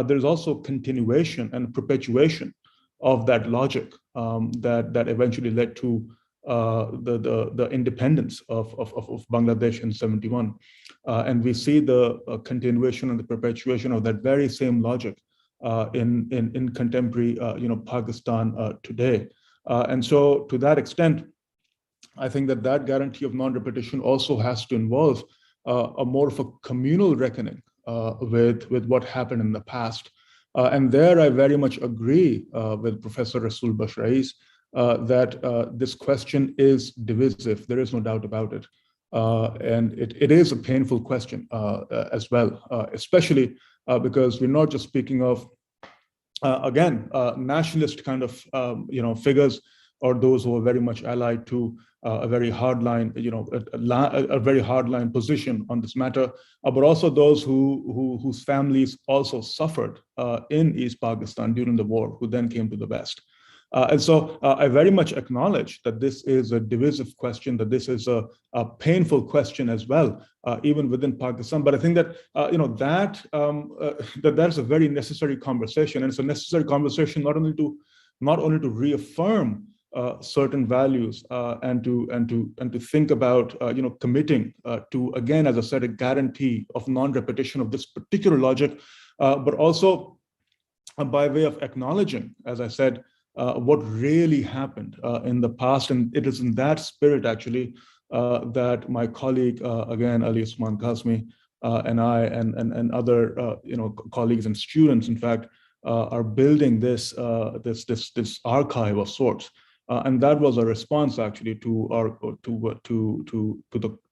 there's also continuation and perpetuation of that logic that eventually led to the independence of Bangladesh in 71. And we see the continuation and the perpetuation of that very same logic in contemporary Pakistan today. And so to that extent, I think that guarantee of non-repetition also has to involve a more of a communal reckoning with what happened in the past. And there I very much agree with Professor Rasul Bashrais that this question is divisive. There is no doubt about it. And it is a painful question as well, especially because we're not just speaking of, again, nationalist kind of figures, or those who are very much allied to a very hardline, a very hardline position on this matter, but also those whose families also suffered in East Pakistan during the war, who then came to the West. And so I very much acknowledge that this is a divisive question, that this is a painful question as well, even within Pakistan. But I think that that's a very necessary conversation, and it's a necessary conversation not only to reaffirm certain values and to think about committing to, again, as I said, a guarantee of non-repetition of this particular logic, but also by way of acknowledging, as I said, what really happened in the past. And it is in that spirit, actually, that my colleague, again, Ali Usman Kazmi, and I and other colleagues and students, in fact, are building this archive of sorts. And that was a response, actually, to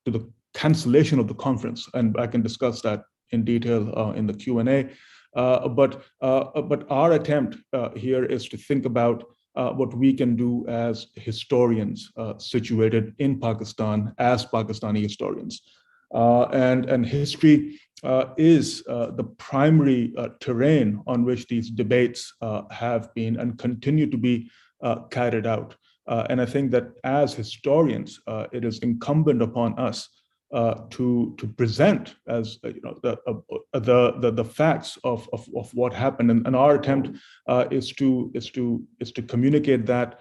the cancellation of the conference, and I can discuss that in detail in the Q&A. But our attempt here is to think about what we can do as historians situated in Pakistan, as Pakistani historians. And history is the primary terrain on which these debates have been and continue to be carried out. And I think that as historians, it is incumbent upon us to present as the facts of what happened, and our attempt is to communicate that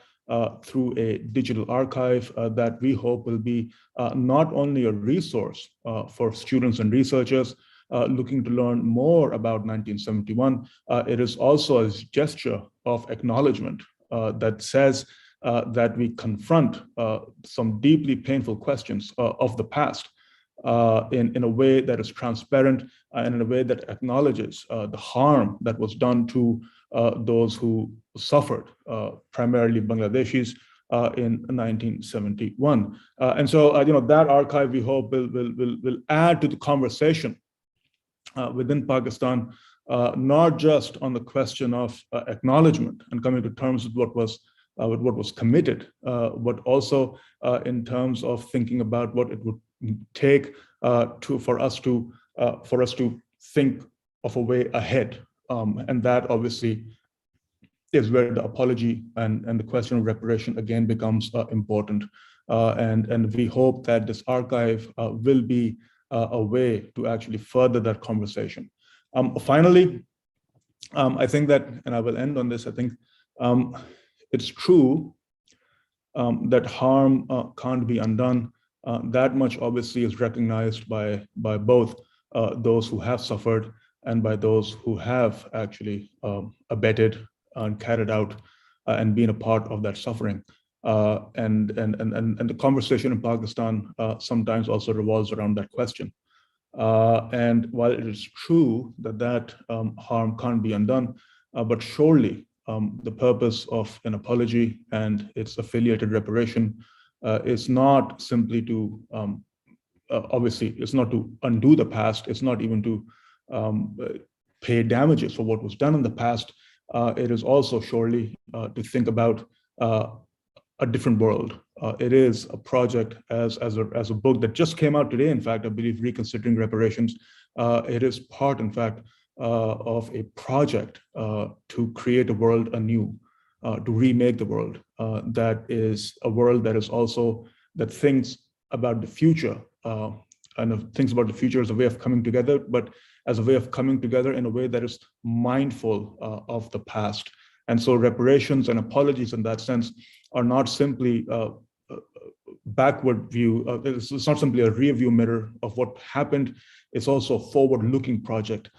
through a digital archive that we hope will be not only a resource for students and researchers looking to learn more about 1971, it is also a gesture of acknowledgement that says that we confront some deeply painful questions of the past in a way that is transparent and in a way that acknowledges the harm that was done to those who suffered, primarily Bangladeshis, in 1971. And so, that archive, we hope, will add to the conversation within Pakistan, not just on the question of acknowledgement and coming to terms with what was committed, but also in terms of thinking about what it would take for us to think of a way ahead, and that obviously is where the apology and the question of reparation again becomes important, and we hope that this archive will be a way to actually further that conversation. Finally, I think that, and I will end on this, I think it's true that harm can't be undone. That much obviously is recognized by both those who have suffered and by those who have actually abetted and carried out and been a part of that suffering. And the conversation in Pakistan sometimes also revolves around that question. And while it is true that harm can't be undone, but surely the purpose of an apology and its affiliated reparation is not simply to, obviously, it's not to undo the past, it's not even to pay damages for what was done in the past. It is also surely to think about a different world. It is a project as a book that just came out today, in fact, I believe, Reconsidering Reparations. It is part, in fact, of a project to create a world anew. to remake the world. That is a world that is also, that thinks about the future, and thinks about the future as a way of coming together, but as a way of coming together in a way that is mindful of the past. And so reparations and apologies in that sense are not simply backward view. It's not simply a rear view mirror of what happened. It's also a forward-looking project,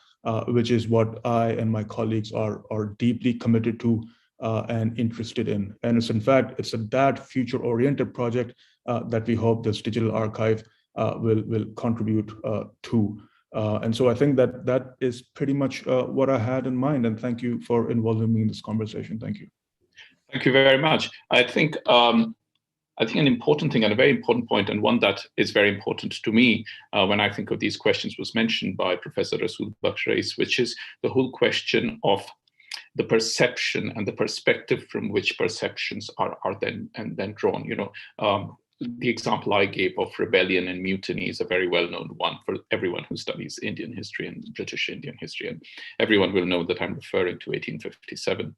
which is what I and my colleagues are deeply committed to and interested in. And it's in fact, it's that future-oriented project that we hope this digital archive will contribute to. And so I think that is pretty much what I had in mind. And thank you for involving me in this conversation. Thank you. Thank you very much. I think an important thing and a very important point, and one that is very important to me when I think of these questions, was mentioned by Professor Rasool Baksh, which is the whole question of the perception and the perspective from which perceptions are then drawn. You know, the example I gave of rebellion and mutiny is a very well-known one for everyone who studies Indian history and British Indian history, and everyone will know that I'm referring to 1857.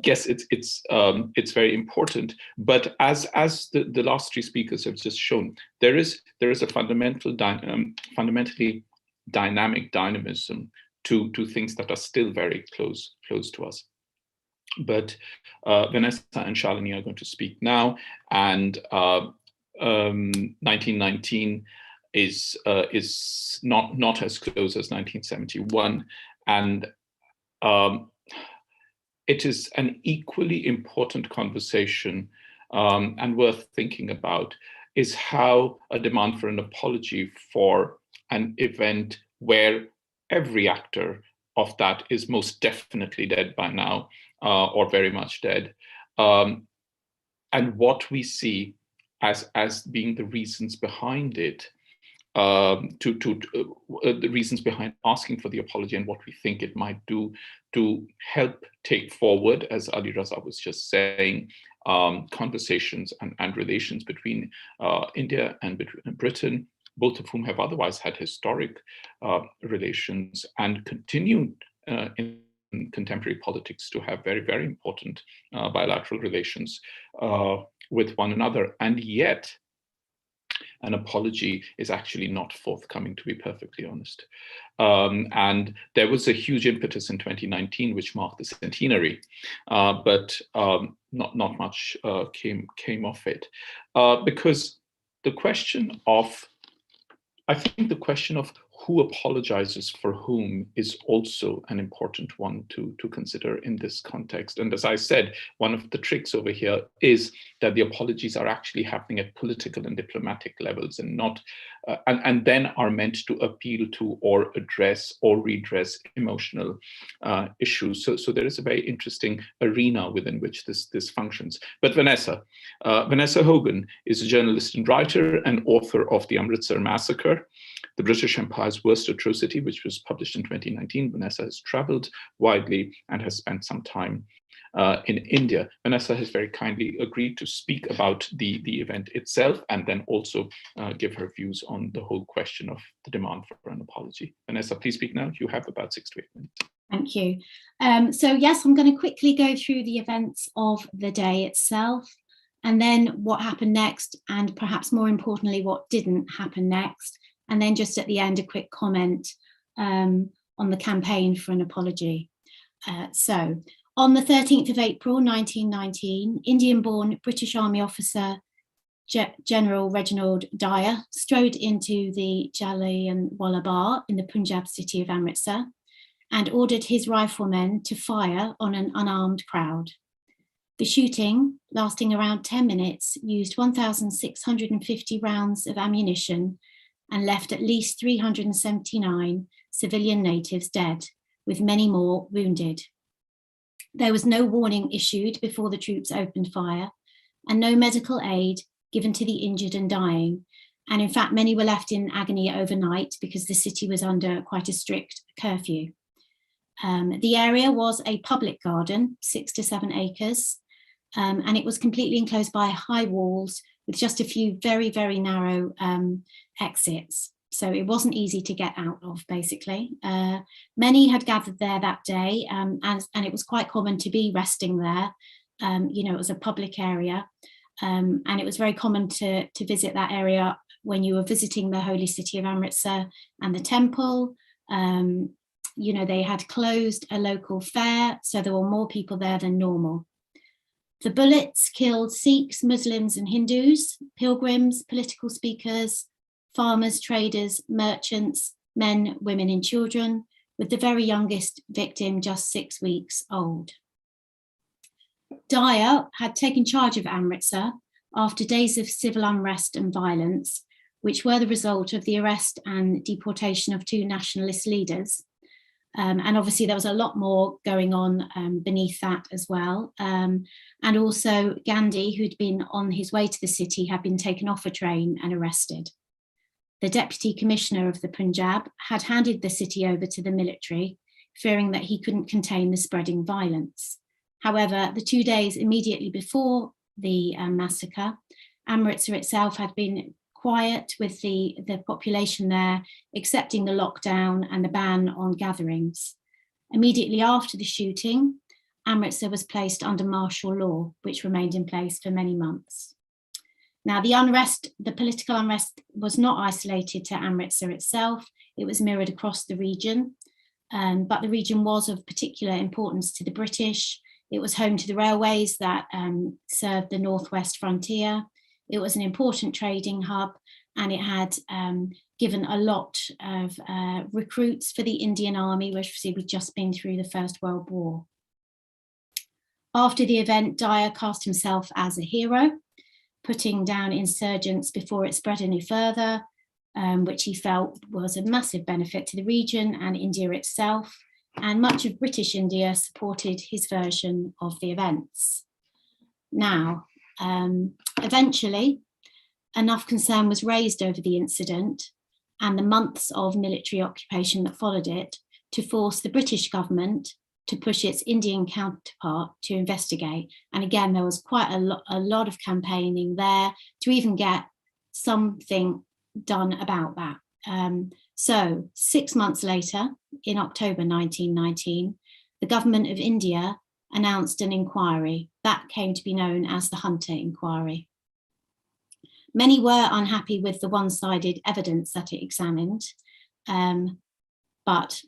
Yes, it's very important. But as the last three speakers have just shown, there is a fundamentally dynamic dynamism to things that are still very close to us. But Vanessa and Shalini are going to speak now, and 1919 is not as close as 1971, and it is an equally important conversation and worth thinking about, is how a demand for an apology for an event where every actor of that is most definitely dead by now, or very much dead, and what we see as being the reasons behind it, the reasons behind asking for the apology, and what we think it might do to help take forward, as Ali Raza was just saying, conversations and relations between India and Britain, both of whom have otherwise had historic relations and continued in contemporary politics to have very, very important bilateral relations with one another. And yet, an apology is actually not forthcoming, to be perfectly honest. And there was a huge impetus in 2019, which marked the centenary, but not much came of it. Because the question of, I think the question of who apologizes for whom is also an important one to consider in this context. And as I said, one of the tricks over here is that the apologies are actually happening at political and diplomatic levels, and not, and then are meant to appeal to or address or redress emotional issues. So there is a very interesting arena within which this functions. But Vanessa Hogan is a journalist and writer and author of The Amritsar Massacre, The British Empire's Worst Atrocity, which was published in 2019. Vanessa has traveled widely and has spent some time in India. Vanessa has very kindly agreed to speak about the event itself, and then also give her views on the whole question of the demand for an apology. Vanessa, please speak now. You have about 6 to 8 minutes. Thank you. So yes, I'm going to quickly go through the events of the day itself, and then what happened next, and perhaps more importantly, what didn't happen next. And then just at the end, a quick comment on the campaign for an apology. So on the 13th of April, 1919, Indian-born British Army officer General Reginald Dyer strode into the Jallianwala Bagh in the Punjab city of Amritsar and ordered his riflemen to fire on an unarmed crowd. The shooting, lasting around 10 minutes, used 1,650 rounds of ammunition and left at least 379 civilian natives dead, with many more wounded. There was no warning issued before the troops opened fire, and no medical aid given to the injured and dying. And in fact, many were left in agony overnight because the city was under quite a strict curfew. The area was a public garden, 6 to 7 acres, and it was completely enclosed by high walls with just a few very, very narrow exits. So it wasn't easy to get out of, basically. Many had gathered there that day, and it was quite common to be resting there. It was a public area, and it was very common to visit that area when you were visiting the holy city of Amritsar and the temple. They had closed a local fair, so there were more people there than normal. The bullets killed Sikhs, Muslims and Hindus, pilgrims, political speakers, farmers, traders, merchants, men, women and children, with the very youngest victim just 6 weeks old. Dyer had taken charge of Amritsar after days of civil unrest and violence, which were the result of the arrest and deportation of 2 nationalist leaders. And obviously there was a lot more going on beneath that as well. And also Gandhi, who'd been on his way to the city, had been taken off a train and arrested. The Deputy Commissioner of the Punjab had handed the city over to the military, fearing that he couldn't contain the spreading violence. However, the 2 days immediately before the massacre, Amritsar itself had been quiet, with the population there accepting the lockdown and the ban on gatherings. Immediately after the shooting, Amritsar was placed under martial law, which remained in place for many months. Now, the political unrest was not isolated to Amritsar itself. It was mirrored across the region, but the region was of particular importance to the British. It was home to the railways that served the northwest frontier. It was an important trading hub, and it had given a lot of recruits for the Indian Army, which we'd just been through the First World War. After the event, Dyer cast himself as a hero, putting down insurgents before it spread any further, which he felt was a massive benefit to the region and India itself. And much of British India supported his version of the events. Now, eventually, enough concern was raised over the incident and the months of military occupation that followed it to force the British government to push its Indian counterpart to investigate. And again, there was quite a lot of campaigning there to even get something done about that. So 6 months later, in October 1919, the government of India announced an inquiry that came to be known as the Hunter Inquiry. Many were unhappy with the one-sided evidence that it examined, but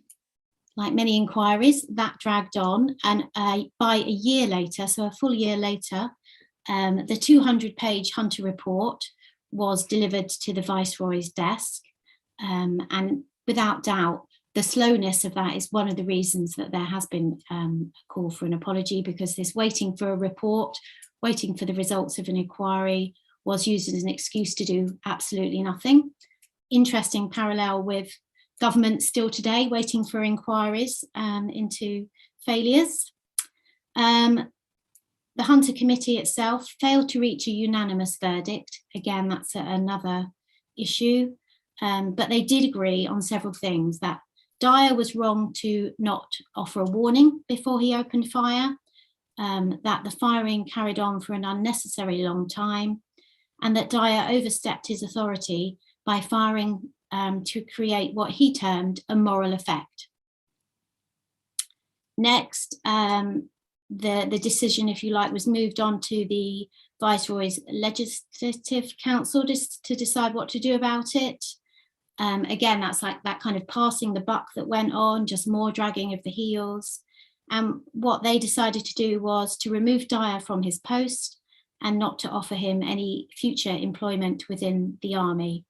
like many inquiries, that dragged on, and by a year later, so a full year later, the 200-page Hunter report was delivered to the Viceroy's desk, and without doubt, the slowness of that is one of the reasons that there has been a call for an apology, because this waiting for a report, waiting for the results of an inquiry was used as an excuse to do absolutely nothing. Interesting parallel with government still today waiting for inquiries into failures. The Hunter Committee itself failed to reach a unanimous verdict. Again, that's another issue, but they did agree on several things: that Dyer was wrong to not offer a warning before he opened fire, that the firing carried on for an unnecessarily long time, and that Dyer overstepped his authority by firing to create what he termed a moral effect. Next, the decision, if you like, was moved on to the Viceroy's Legislative Council to decide what to do about it. Again, that's like that kind of passing the buck that went on, just more dragging of the heels. And what they decided to do was to remove Dyer from his post and not to offer him any future employment within the army.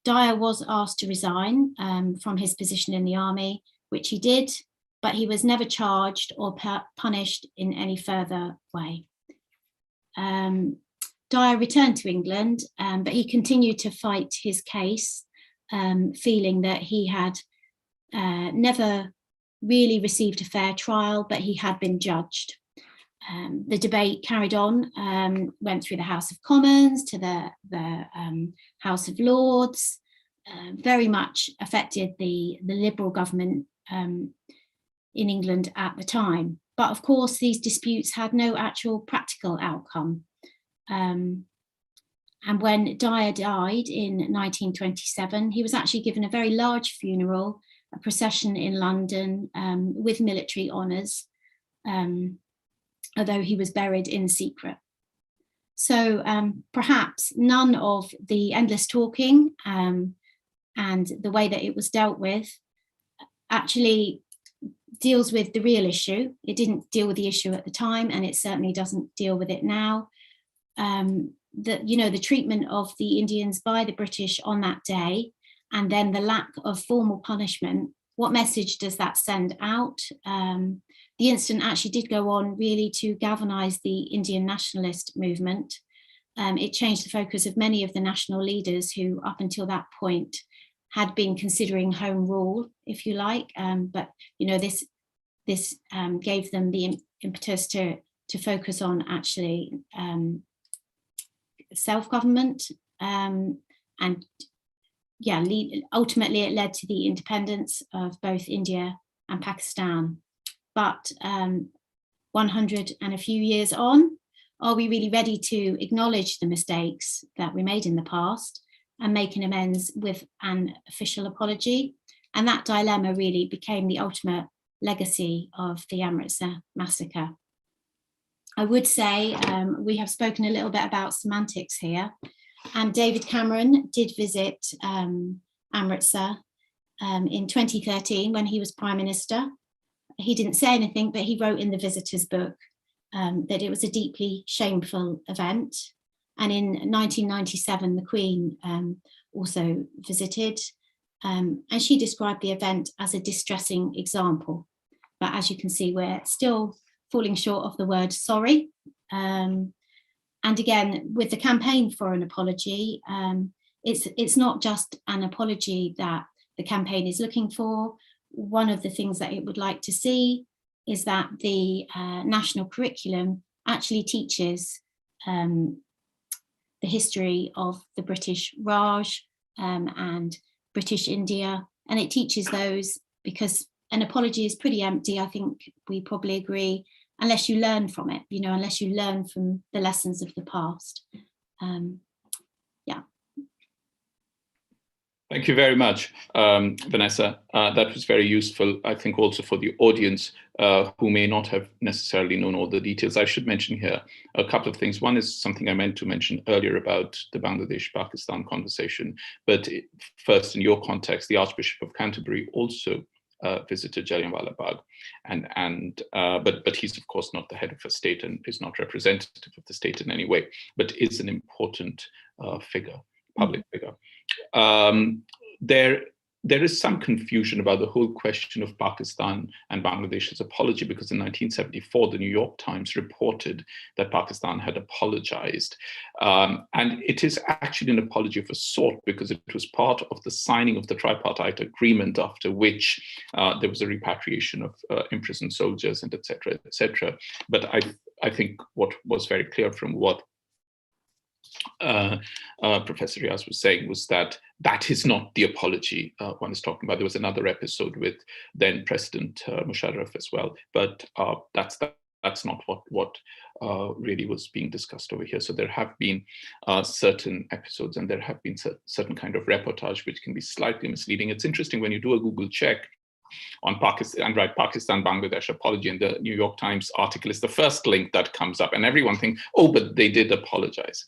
Dyer was asked to resign from his position in the army, which he did, but he was never charged or punished in any further way. Dyer returned to England, but he continued to fight his case, feeling that he had never really received a fair trial, but he had been judged. The debate carried on, went through the House of Commons to the House of Lords, very much affected the Liberal government in England at the time. But of course, these disputes had no actual practical outcome. And when Dyer died in 1927, he was actually given a very large funeral, a procession in London with military honours, although he was buried in secret. So perhaps none of the endless talking and the way that it was dealt with actually deals with the real issue. It didn't deal with the issue at the time, and it certainly doesn't deal with it now. The treatment of the Indians by the British on that day, and then the lack of formal punishment, what message does that send out? The incident actually did go on really to galvanise the Indian nationalist movement. It changed the focus of many of the national leaders who up until that point had been considering home rule, if you like, but this gave them the impetus to focus on actually self-government, and yeah, ultimately it led to the independence of both India and Pakistan. But 100 and a few years on, are we really ready to acknowledge the mistakes that we made in the past and make an amends with an official apology? And that dilemma really became the ultimate legacy of the Amritsar massacre. I would say we have spoken a little bit about semantics here, and David Cameron did visit Amritsar in 2013 when he was Prime Minister. He didn't say anything, but he wrote in the visitor's book that it was a deeply shameful event. And in 1997, the Queen also visited, and she described the event as a distressing example. But as you can see, we're still falling short of the word sorry. And again, with the campaign for an apology, it's not just an apology that the campaign is looking for. One of the things that it would like to see is that the national curriculum actually teaches the history of the British Raj and British India, and it teaches those, because an apology is pretty empty, I think we probably agree, unless you learn from it, unless you learn from the lessons of the past. Yeah. Thank you very much, Vanessa. That was very useful, I think, also for the audience who may not have necessarily known all the details. I should mention here a couple of things. One is something I meant to mention earlier about the Bangladesh-Pakistan conversation, but first, in your context, the Archbishop of Canterbury also visited Jallianwala Bagh, but he's of course not the head of a state and is not representative of the state in any way, but is an important figure, public figure. There is some confusion about the whole question of Pakistan and Bangladesh's apology, because in 1974, the New York Times reported that Pakistan had apologized. And it is actually an apology of a sort, because it was part of the signing of the tripartite agreement, after which there was a repatriation of imprisoned soldiers and et cetera. But I think what was very clear from what Professor Riaz was saying was that is not the apology one is talking about. There was another episode with then President Musharraf as well, but that's not what really was being discussed over here. So there have been certain episodes, and there have been certain kind of reportage which can be slightly misleading. It's interesting when you do a Google check on Pakistan and write Pakistan Bangladesh apology, and the New York Times article is the first link that comes up, and everyone thinks, oh, but they did apologize.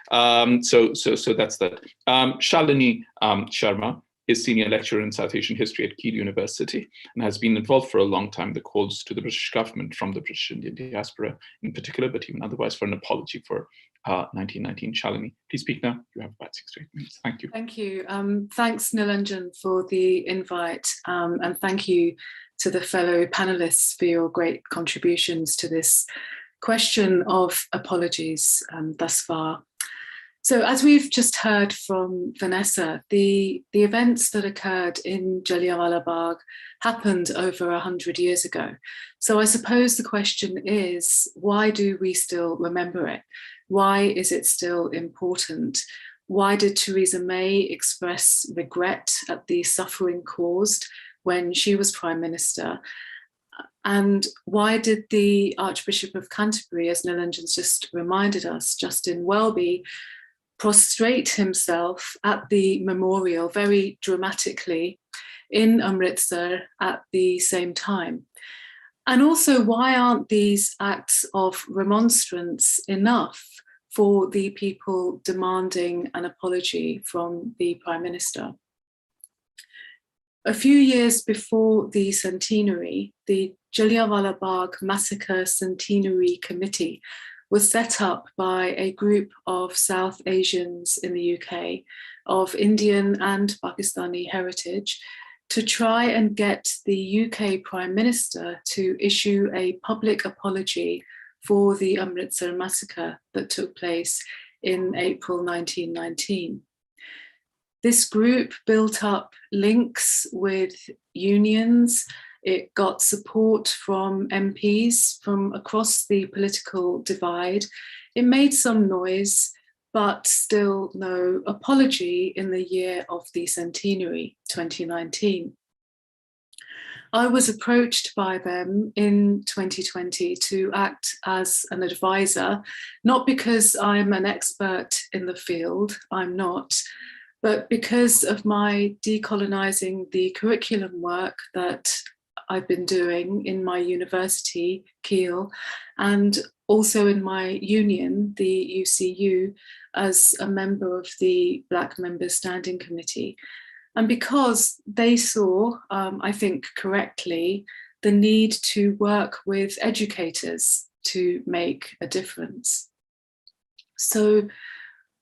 So that's that. Shalini Sharma is senior lecturer in South Asian history at Keele University and has been involved for a long time in the calls to the British government from the British Indian diaspora in particular, but even otherwise, for an apology for 1919. Shalini, please speak now. You have about 6 to 8 minutes. Thank you. Thank you. Thanks, Nilanjan, for the invite, and thank you to the fellow panelists for your great contributions to this question of apologies thus far. So as we've just heard from Vanessa, the events that occurred in Jallianwala Bagh happened over 100 years ago. So I suppose the question is, why do we still remember it? Why is it still important? Why did Theresa May express regret at the suffering caused when she was Prime Minister? And why did the Archbishop of Canterbury, as Nilanjan's just reminded us, Justin Welby, prostrate himself at the memorial very dramatically in Amritsar at the same time? And also, why aren't these acts of remonstrance enough for the people demanding an apology from the Prime Minister? A few years before the centenary, the Jallianwala Bagh Massacre Centenary Committee was set up by a group of South Asians in the UK of Indian and Pakistani heritage to try and get the UK Prime Minister to issue a public apology for the Amritsar massacre that took place in April 1919. This group built up links with unions. It got support from MPs from across the political divide. It made some noise, but still no apology in the year of the centenary, 2019. I was approached by them in 2020 to act as an advisor, not because I'm an expert in the field, I'm not, but because of my decolonising the curriculum work that I've been doing in my university, Kiel, and also in my union, the UCU, as a member of the Black Members Standing Committee. And because they saw, I think correctly, the need to work with educators to make a difference. So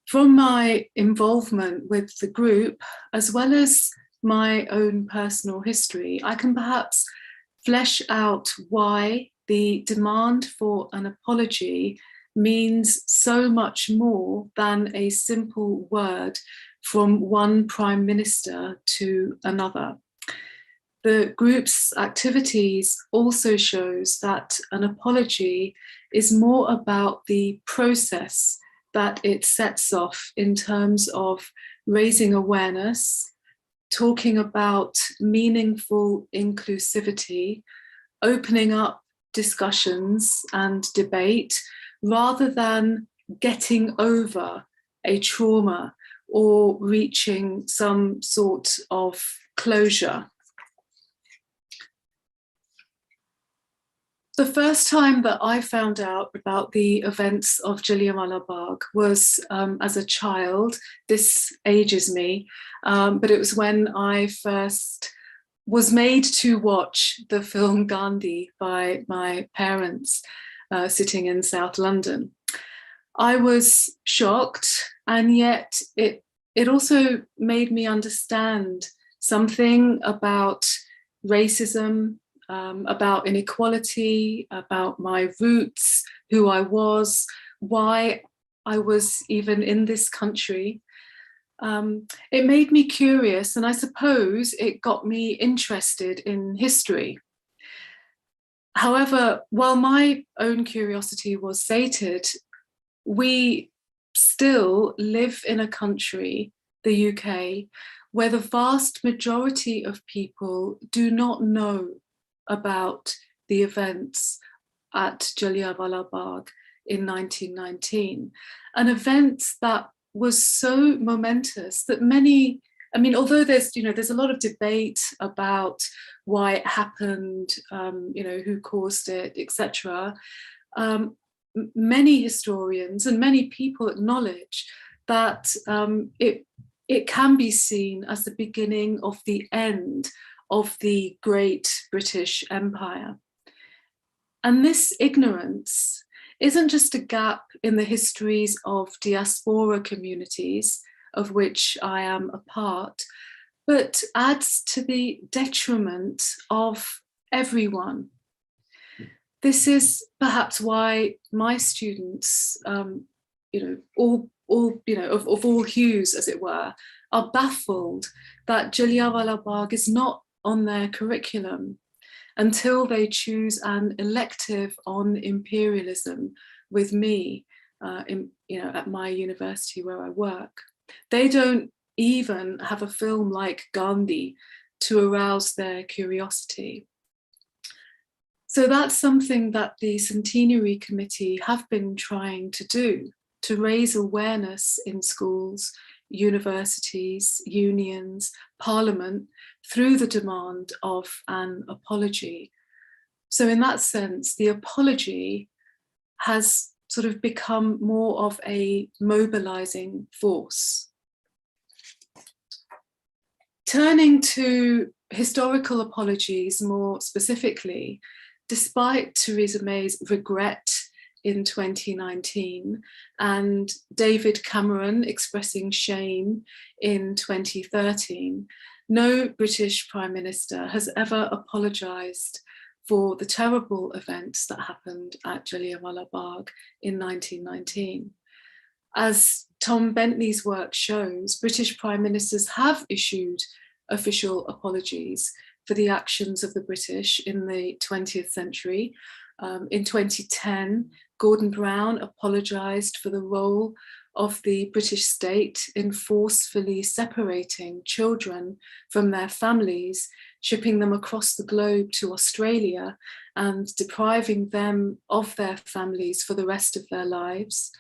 from my involvement with the group, as well as my own personal history, I can perhaps flesh out why the demand for an apology means so much more than a simple word from one prime minister to another. The group's activities also shows that an apology is more about the process that it sets off in terms of raising awareness, talking about meaningful inclusivity, opening up discussions and debate, rather than getting over a trauma or reaching some sort of closure. The first time that I found out about the events of Jallianwala Bagh was as a child. This ages me, but it was when I first was made to watch the film Gandhi by my parents sitting in South London. I was shocked, and yet it also made me understand something about racism, about inequality, about my roots, who I was, why I was even in this country. It made me curious, and I suppose it got me interested in history. However, while my own curiosity was sated, we still live in a country, the UK, where the vast majority of people do not know about the events at Jallianwala Bagh in 1919, an event that was so momentous that many, I mean, although there's a lot of debate about why it happened, who caused it, etc. Many historians and many people acknowledge that it can be seen as the beginning of the end of the great British Empire. And this ignorance isn't just a gap in the histories of diaspora communities, of which I am a part, but adds to the detriment of everyone. This is perhaps why my students, of all hues, as it were, are baffled that Jallianwala Bagh is not on their curriculum until they choose an elective on imperialism with me, at my university where I work. They don't even have a film like Gandhi to arouse their curiosity. So that's something that the Centenary Committee have been trying to do. to raise awareness in schools, universities, unions, parliament, through the demand of an apology. So in that sense, the apology has sort of become more of a mobilizing force. Turning to historical apologies more specifically, despite Theresa May's regret in 2019 and David Cameron expressing shame in 2013, no British Prime Minister has ever apologised for the terrible events that happened at Jallianwala Bagh in 1919. As Tom Bentley's work shows, British Prime Ministers have issued official apologies for the actions of the British in the 20th century. In 2010, Gordon Brown apologised for the role of the British state in forcefully separating children from their families, shipping them across the globe to Australia and depriving them of their families for the rest of their lives.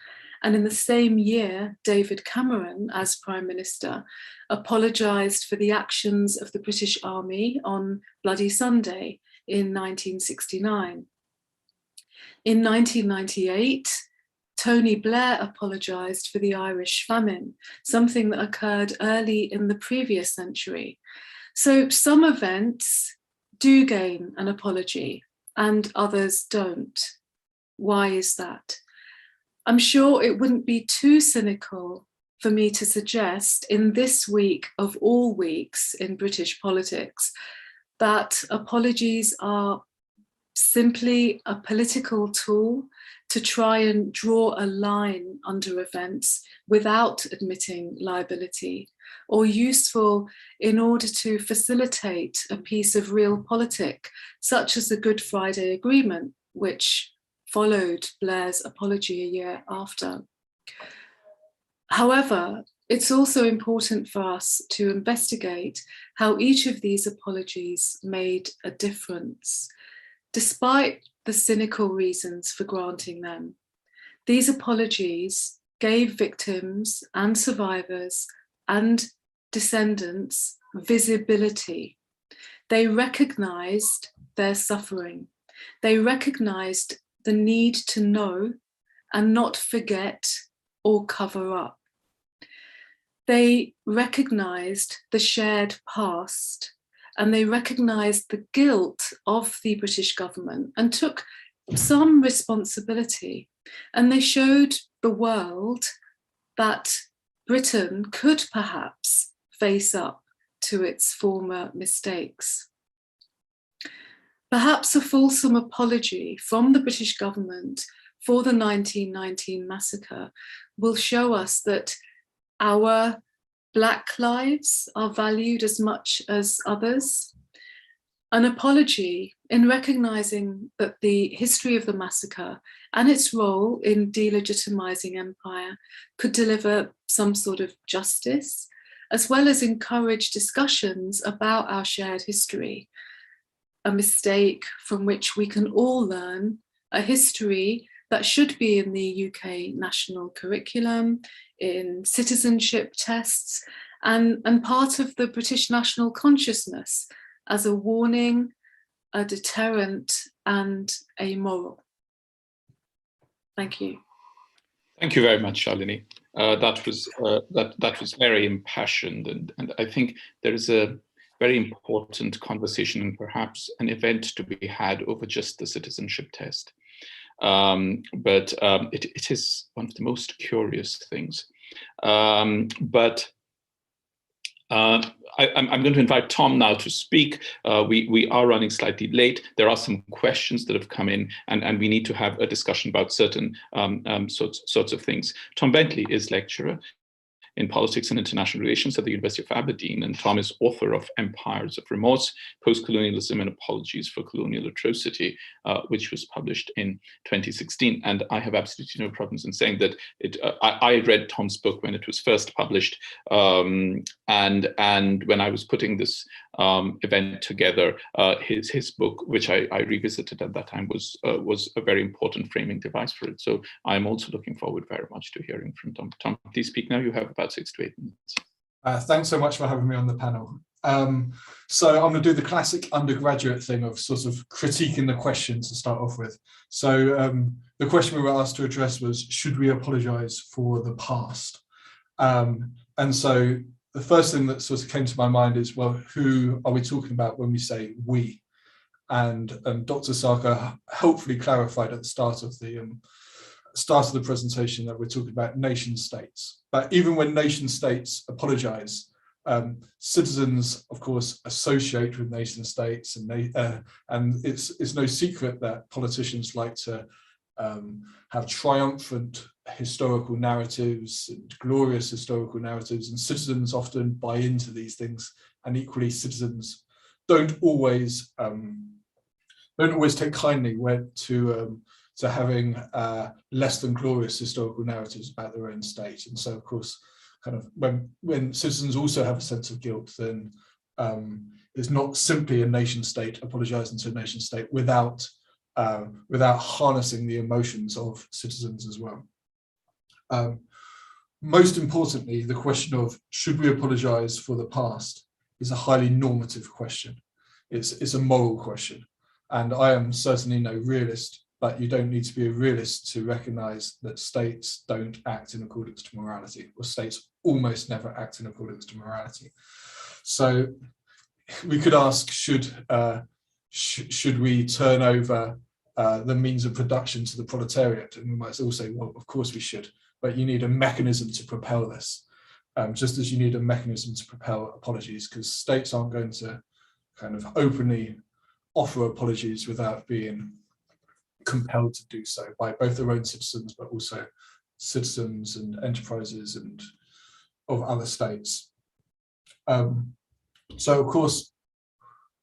And in the same year, David Cameron, as Prime Minister, apologised for the actions of the British Army on Bloody Sunday in 1969. In 1998, Tony Blair apologised for the Irish famine, something that occurred early in the previous century. So some events do gain an apology and others don't. Why is that? I'm sure it wouldn't be too cynical for me to suggest in this week of all weeks in British politics that apologies are simply a political tool to try and draw a line under events without admitting liability, or useful in order to facilitate a piece of realpolitik, such as the Good Friday Agreement, which followed Blair's apology a year after. However, it's also important for us to investigate how each of these apologies made a difference, despite the cynical reasons for granting them. These apologies gave victims and survivors and descendants visibility. They recognised their suffering. They recognised the need to know and not forget or cover up. They recognised the shared past, and they recognised the guilt of the British government and took some responsibility. And they showed the world that Britain could perhaps face up to its former mistakes. Perhaps a fulsome apology from the British government for the 1919 massacre will show us that our Black lives are valued as much as others. An apology in recognising that the history of the massacre and its role in delegitimizing empire could deliver some sort of justice, as well as encourage discussions about our shared history, a mistake from which we can all learn, a history that should be in the UK national curriculum, in citizenship tests, and part of the British national consciousness as a warning, a deterrent, and a moral. Thank you. Thank you very much, Shalini. That was very impassioned, and I think there is a very important conversation and perhaps an event to be had over just the citizenship test. But it is one of the most curious things. I'm going to invite Tom now to speak. We are running slightly late. There are some questions that have come in, and we need to have a discussion about certain sorts of things. Tom Bentley is lecturer in Politics and International Relations at the University of Aberdeen, and Tom is author of Empires of Remorse, Postcolonialism and Apologies for Colonial Atrocity, which was published in 2016. And I have absolutely no problems in saying that I read Tom's book when it was first published, and when I was putting this event together, his book, which I revisited at that time, was a very important framing device for it. So I'm also looking forward very much to hearing from Tom. Tom, please speak now. You have about 6 to 8 minutes. Thanks so much for having me on the panel. So I'm going to do the classic undergraduate thing of sort of critiquing the question to start off with. So the question we were asked to address was, should we apologise for the past? And so the first thing that sort of came to my mind is, well, who are we talking about when we say we? And Dr. Sarkar helpfully clarified at the start of the presentation that we're talking about nation states. But even when nation states apologise, citizens, of course, associate with nation states, and it's no secret that politicians like to have triumphant historical narratives and glorious historical narratives, and citizens often buy into these things, and equally citizens don't always take kindly to having less than glorious historical narratives about their own state. And so, of course, kind of when citizens also have a sense of guilt, then it's not simply a nation state apologising to a nation state without harnessing the emotions of citizens as well. Most importantly, the question of should we apologise for the past is a highly normative question. It's a moral question. And I am certainly no realist, but you don't need to be a realist to recognise that states don't act in accordance to morality, or states almost never act in accordance to morality. So we could ask, should we turn over the means of production to the proletariat? And we might all say, well, of course we should, but you need a mechanism to propel this, just as you need a mechanism to propel apologies, because states aren't going to kind of openly offer apologies without being compelled to do so by both their own citizens, but also citizens and enterprises and of other states. So, of course,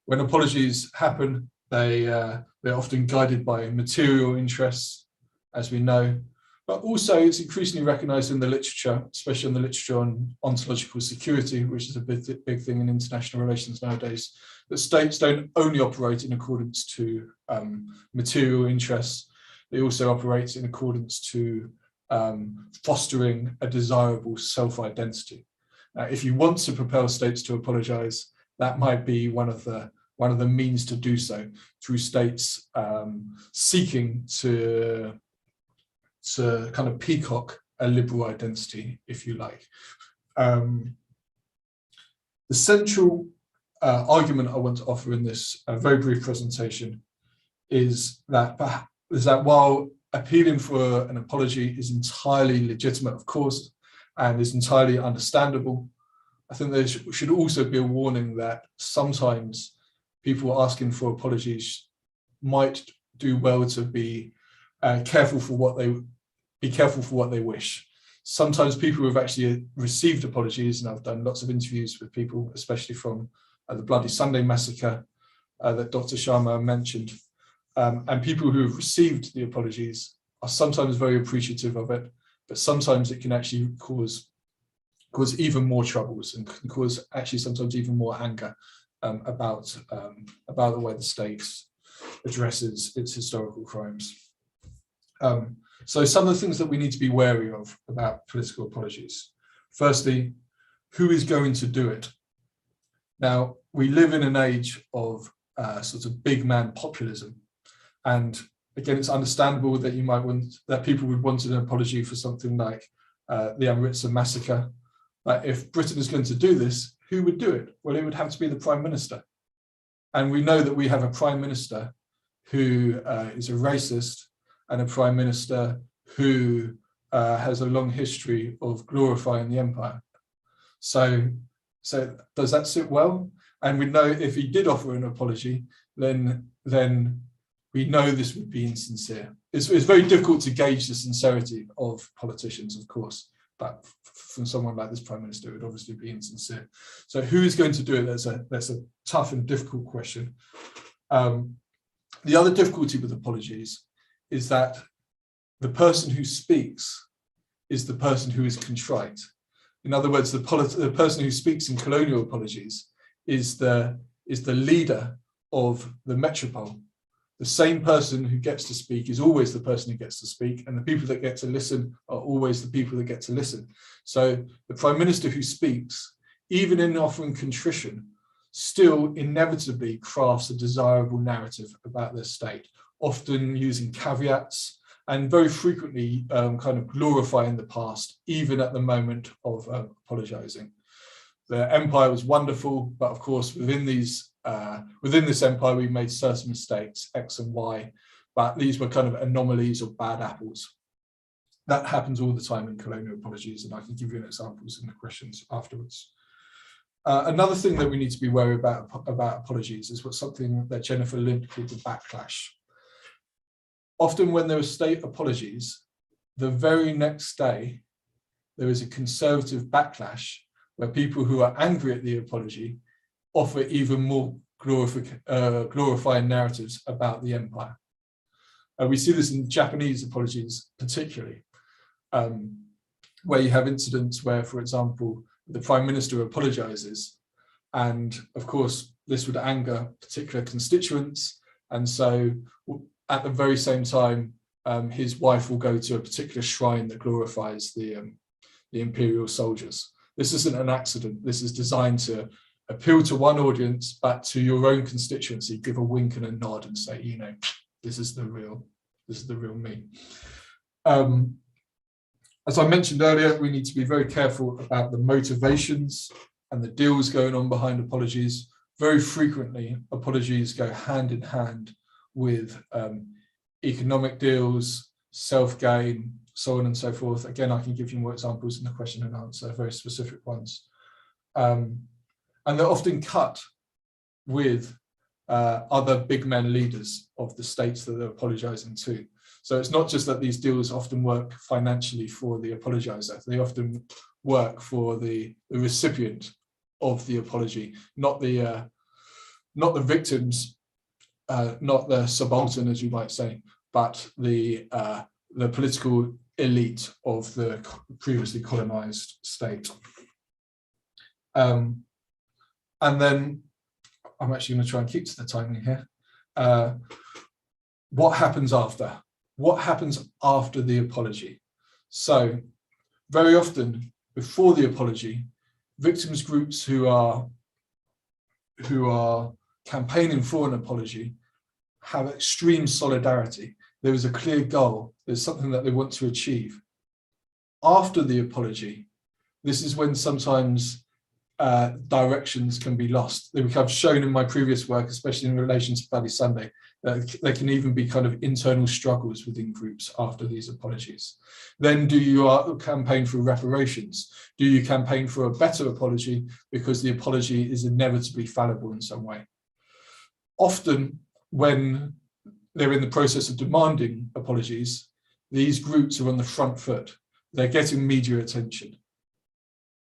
when apologies happen, they're often guided by material interests, as we know, but also it's increasingly recognised in the literature, especially in the literature on ontological security, which is a big thing in international relations nowadays, that states don't only operate in accordance to material interests, they also operate in accordance to fostering a desirable self-identity. If you want to propel states to apologise, that might be one of the means to do so, through states seeking to kind of peacock a liberal identity, if you like. The central argument I want to offer in this very brief presentation is that while appealing for an apology is entirely legitimate, of course, and is entirely understandable, I think there should also be a warning that sometimes people asking for apologies might do well to be careful for what they wish. Sometimes people who have actually received apologies, and I've done lots of interviews with people, especially from the Bloody Sunday Massacre that Dr. Sharma mentioned, and people who have received the apologies are sometimes very appreciative of it, but sometimes it can actually cause even more troubles and can cause actually sometimes even more anger about the way the state addresses its historical crimes. So some of the things that we need to be wary of about political apologies. Firstly, who is going to do it? Now, we live in an age of sort of big man populism. And again, it's understandable that people would want an apology for something like the Amritsar massacre. But if Britain is going to do this, who would do it? Well, it would have to be the Prime Minister. And we know that we have a Prime Minister who is a racist, and a Prime Minister who has a long history of glorifying the empire. So does that sit well? And we know if he did offer an apology, then we know this would be insincere. It's very difficult to gauge the sincerity of politicians, of course, but from someone like this Prime Minister, it would obviously be insincere. So who is going to do it? That's a tough and difficult question. The other difficulty with apologies is that the person who speaks is the person who is contrite. In other words, the person who speaks in colonial apologies is the leader of the metropole. The same person who gets to speak is always the person who gets to speak, and the people that get to listen are always the people that get to listen. So the Prime Minister who speaks, even in offering contrition, still inevitably crafts a desirable narrative about their state, often using caveats and very frequently kind of glorifying the past, even at the moment of apologizing. The empire was wonderful, but of course within this empire we made certain mistakes, X and Y, but these were kind of anomalies or bad apples. That happens all the time in colonial apologies, and I can give you examples in the questions afterwards. Another thing that we need to be wary about apologies is something that Jennifer Lind called the backlash. Often when there are state apologies, the very next day, there is a conservative backlash where people who are angry at the apology offer even more glorifying narratives about the empire. We see this in Japanese apologies particularly, where you have incidents where, for example, the Prime Minister apologizes, and of course this would anger particular constituents, and so at the very same time his wife will go to a particular shrine that glorifies the imperial soldiers. This isn't an accident. This is designed to appeal to one audience, but to your own constituency, give a wink and a nod and say, you know, this is the real me. As I mentioned earlier, we need to be very careful about the motivations and the deals going on behind apologies. Very frequently, apologies go hand in hand with economic deals, self-gain, so on and so forth. Again, I can give you more examples in the question and answer, very specific ones. And they're often cut with other big men leaders of the states that they're apologizing to. So it's not just that these deals often work financially for the apologizer, they often work for the recipient of the apology, not the victims, not the subaltern, as you might say, but the political elite of the previously colonized state. And then I'm actually going to try and keep to the timing here. What happens after? What happens after the apology? So very often before the apology, victims groups who are campaigning for an apology have extreme solidarity. There is a clear goal. There's something that they want to achieve. After the apology, this is when sometimes directions can be lost. I've shown in my previous work, especially in relation to Bloody Sunday, that there can even be kind of internal struggles within groups after these apologies. Then do you campaign for reparations? Do you campaign for a better apology because the apology is inevitably fallible in some way? Often when they're in the process of demanding apologies, these groups are on the front foot. They're getting media attention.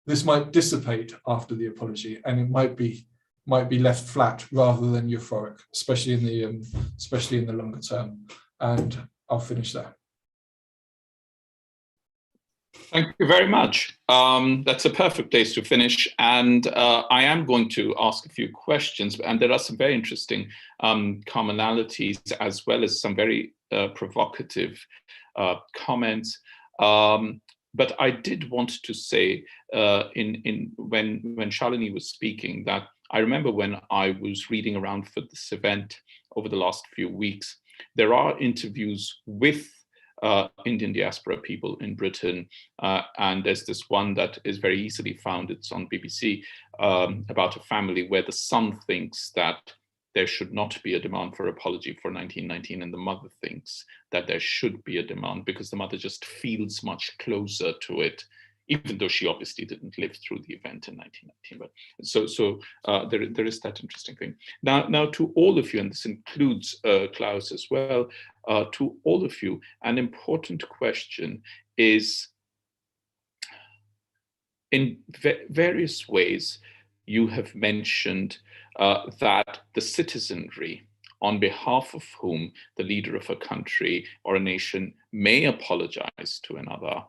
This might dissipate after the apology, and it might be left flat rather than euphoric, especially in the longer term. And I'll finish there. Thank you very much. That's a perfect place to finish. And I am going to ask a few questions, and there are some very interesting commonalities as well as some very provocative comments. But I did want to say when Shalini was speaking that I remember when I was reading around for this event over the last few weeks, there are interviews with Indian diaspora people in Britain, and there's this one that is very easily found. It's on BBC about a family where the son thinks that there should not be a demand for apology for 1919, and the mother thinks that there should be a demand because the mother just feels much closer to it, even though she obviously didn't live through the event in 1919. But there is that interesting thing. Now to all of you, and this includes Claus as well, to all of you, an important question is, in various ways, you have mentioned that the citizenry, on behalf of whom the leader of a country or a nation may apologize to another,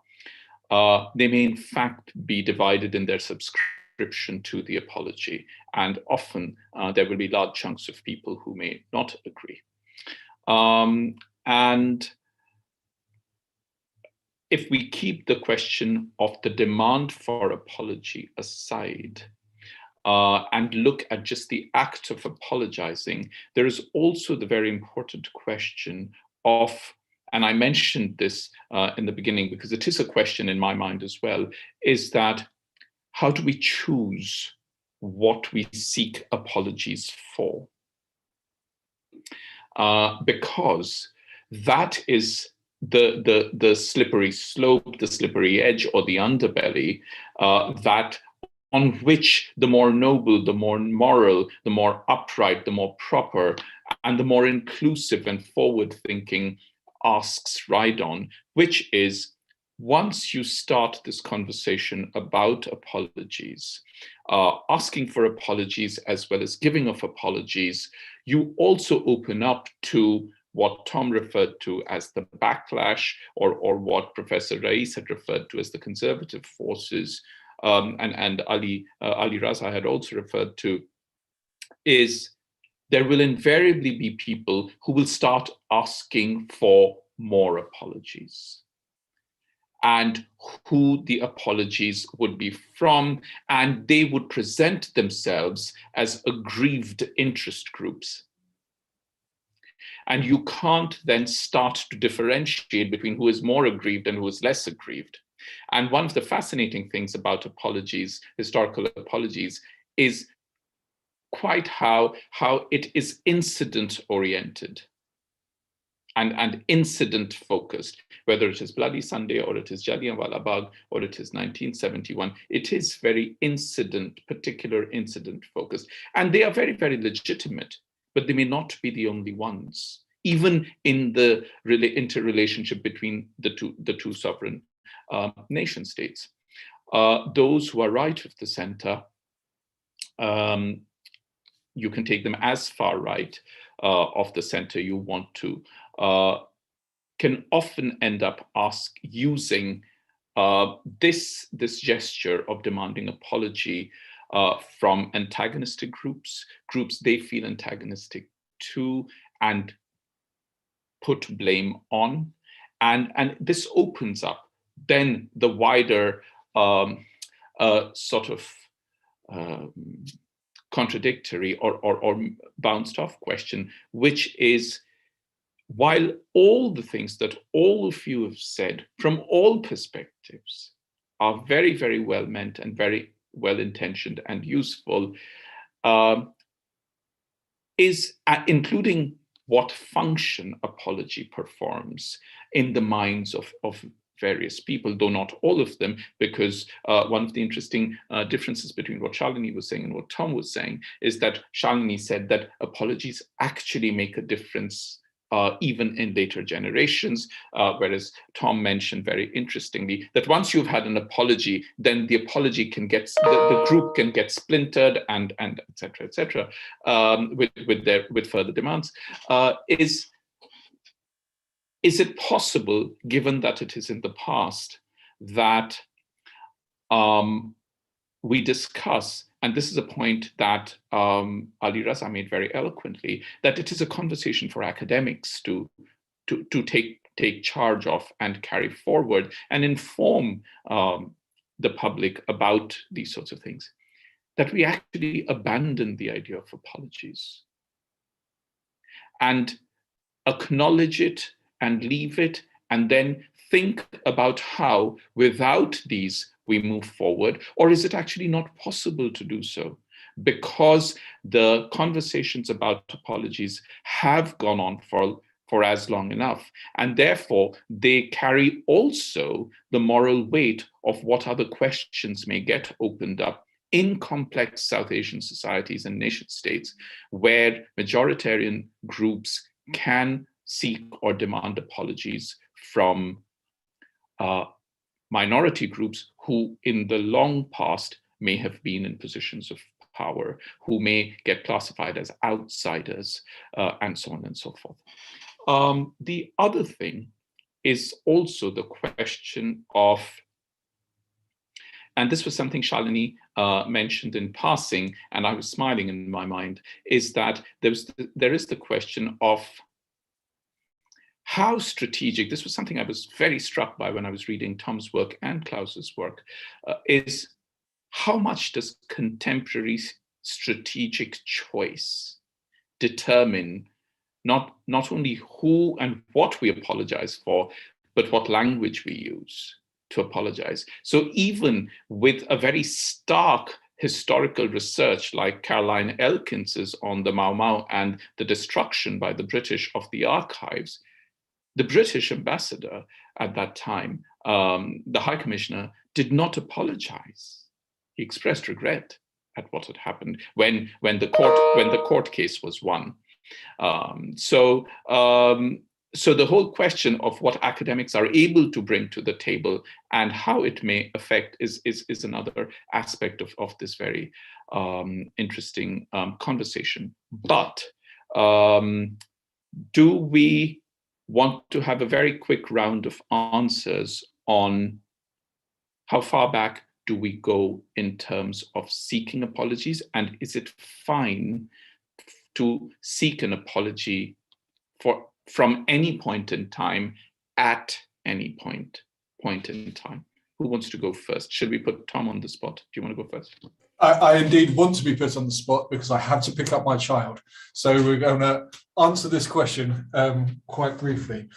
they may in fact be divided in their subscription to the apology. And often there will be large chunks of people who may not agree. And if we keep the question of the demand for apology aside, and look at just the act of apologizing, there is also the very important question of, and I mentioned this in the beginning because it is a question in my mind as well, is that how do we choose what we seek apologies for? Because that is the slippery slope, the slippery edge, or the underbelly that on which the more noble, the more moral, the more upright, the more proper, and the more inclusive and forward-thinking asks ride on, which is, once you start this conversation about apologies, asking for apologies as well as giving of apologies, you also open up to what Tom referred to as the backlash, or what Professor Rais had referred to as the conservative forces, and Ali Raza had also referred to, is there will invariably be people who will start asking for more apologies, and who the apologies would be from, and they would present themselves as aggrieved interest groups. And you can't then start to differentiate between who is more aggrieved and who is less aggrieved. And one of the fascinating things about apologies, historical apologies, is quite how it is incident oriented and incident focused, whether it is Bloody Sunday or it is Jallianwala Bagh or it is 1971, it is very particular incident focused. And they are very, very legitimate, but they may not be the only ones, even in the interrelationship between the two sovereign nation states. Those who are right of the center, you can take them as far right of the center you want to, can often end up using this gesture of demanding apology from antagonistic groups they feel antagonistic to, and put blame on. And this opens up then the wider sort of contradictory or bounced off question, which is, while all the things that all of you have said from all perspectives are very, very well meant and very well intentioned and useful, is including what function apology performs in the minds of various people, though not all of them, because one of the interesting differences between what Shalini was saying and what Tom was saying is that Shalini said that apologies actually make a difference even in later generations, whereas Tom mentioned very interestingly that once you've had an apology, then the apology can get, the group can get splintered and et cetera, with further demands. Is it possible, given that it is in the past, that we discuss, and this is a point that Ali Raza made very eloquently, that it is a conversation for academics to take charge of and carry forward and inform the public about these sorts of things, that we actually abandon the idea of apologies and acknowledge it and leave it, and then think about how, without these, we move forward? Or is it actually not possible to do so? Because the conversations about apologies have gone on for as long enough, and therefore they carry also the moral weight of what other questions may get opened up in complex South Asian societies and nation states, where majoritarian groups can seek or demand apologies from minority groups who in the long past may have been in positions of power, who may get classified as outsiders, and so on and so forth. The other thing is also the question of, and this was something Shalini mentioned in passing, and I was smiling in my mind, is that there is the question of how strategic, this was something I was very struck by when I was reading Tom's work and Klaus's work, is how much does contemporary strategic choice determine not only who and what we apologize for, but what language we use to apologize. So even with a very stark historical research like Caroline Elkins's on the Mau Mau and the destruction by the British of the archives, the British ambassador at that time, the High Commissioner, did not apologize. He expressed regret at what had happened when the court case was won. So the whole question of what academics are able to bring to the table and how it may affect is another aspect of this very interesting conversation. But do we want to have a very quick round of answers on how far back do we go in terms of seeking apologies, and is it fine to seek an apology from any point in time at any point in time? Who wants to go first? Should we put Tom on the spot? Do you want to go first? I indeed want to be put on the spot because I had to pick up my child. So we're going to answer this question quite briefly.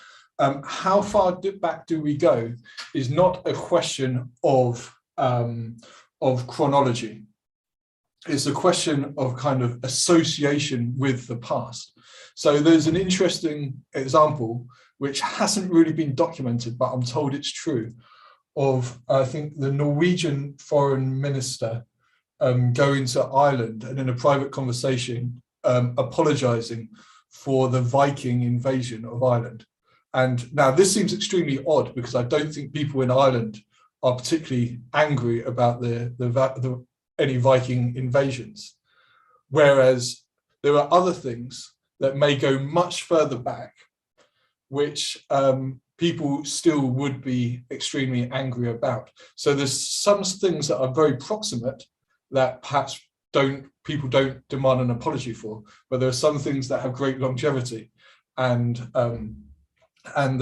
How far back do we go is not a question of chronology. It's a question of kind of association with the past. So there's an interesting example which hasn't really been documented, but I'm told it's true, of I think the Norwegian foreign minister going to Ireland and in a private conversation apologizing for the Viking invasion of Ireland. And now this seems extremely odd because I don't think people in Ireland are particularly angry about any Viking invasions. Whereas there are other things that may go much further back, which people still would be extremely angry about. So there's some things that are very proximate that perhaps people don't demand an apology for, but there are some things that have great longevity and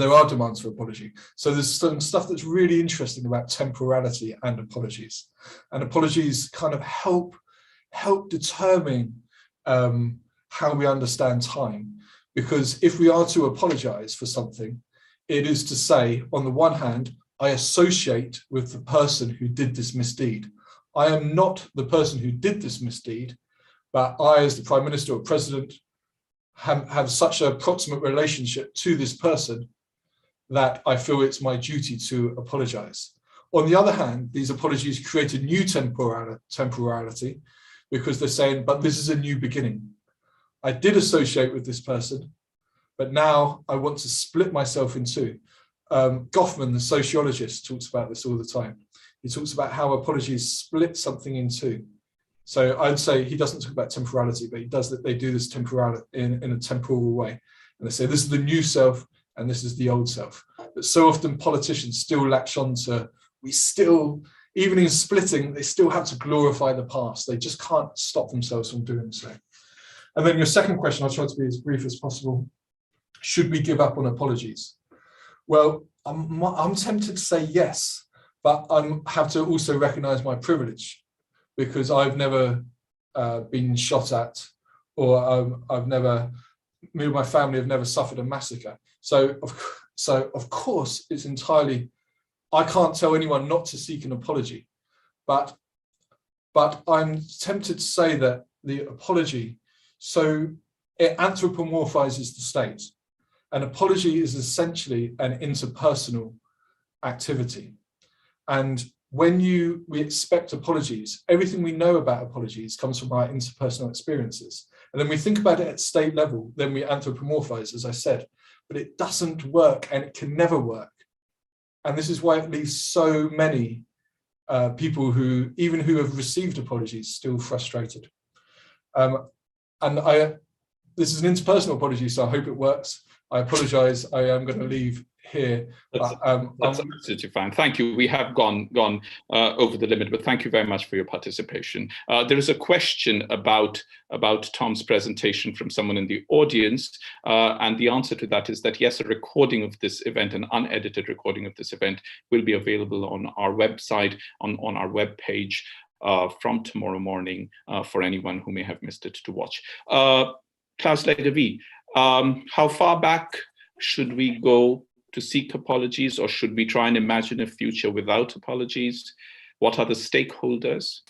there are demands for apology. So there's some stuff that's really interesting about temporality and apologies. And apologies kind of help determine how we understand time. Because if we are to apologize for something, it is to say, on the one hand, I associate with the person who did this misdeed. I am not the person who did this misdeed, but I, as the Prime Minister or President, have such a proximate relationship to this person that I feel it's my duty to apologize. On the other hand, these apologies create a new temporality because they're saying, but this is a new beginning. I did associate with this person, but now I want to split myself in two. Goffman, the sociologist, talks about this all the time. He talks about how apologies split something in two. So I'd say he doesn't talk about temporality, but he does that. They do this in a temporal way. And they say, this is the new self and this is the old self. But so often politicians still latch on to, even in splitting, they still have to glorify the past. They just can't stop themselves from doing so. And then your second question, I'll try to be as brief as possible. Should we give up on apologies? Well, I'm tempted to say yes, but I have to also recognize my privilege because I've never been shot at, or me and my family have never suffered a massacre. So of course, it's entirely, I can't tell anyone not to seek an apology, but I'm tempted to say that the apology, so it anthropomorphizes the state. An apology is essentially an interpersonal activity. And when we expect apologies, everything we know about apologies comes from our interpersonal experiences. And then we think about it at state level, then we anthropomorphize, as I said, but it doesn't work and it can never work. And this is why it leaves so many people who, even who have received apologies, still frustrated. This is an interpersonal apology, so I hope it works. I apologize. I am going to leave here. That's absolutely fine. Thank you. We have gone over the limit, but thank you very much for your participation. There is a question about Tom's presentation from someone in the audience, and the answer to that is that yes, a recording of this event, an unedited recording of this event, will be available on our website, on our web page from tomorrow morning for anyone who may have missed it to watch. Claus Leggewie, how far back should we go to seek apologies, or should we try and imagine a future without apologies? What are the stakeholders?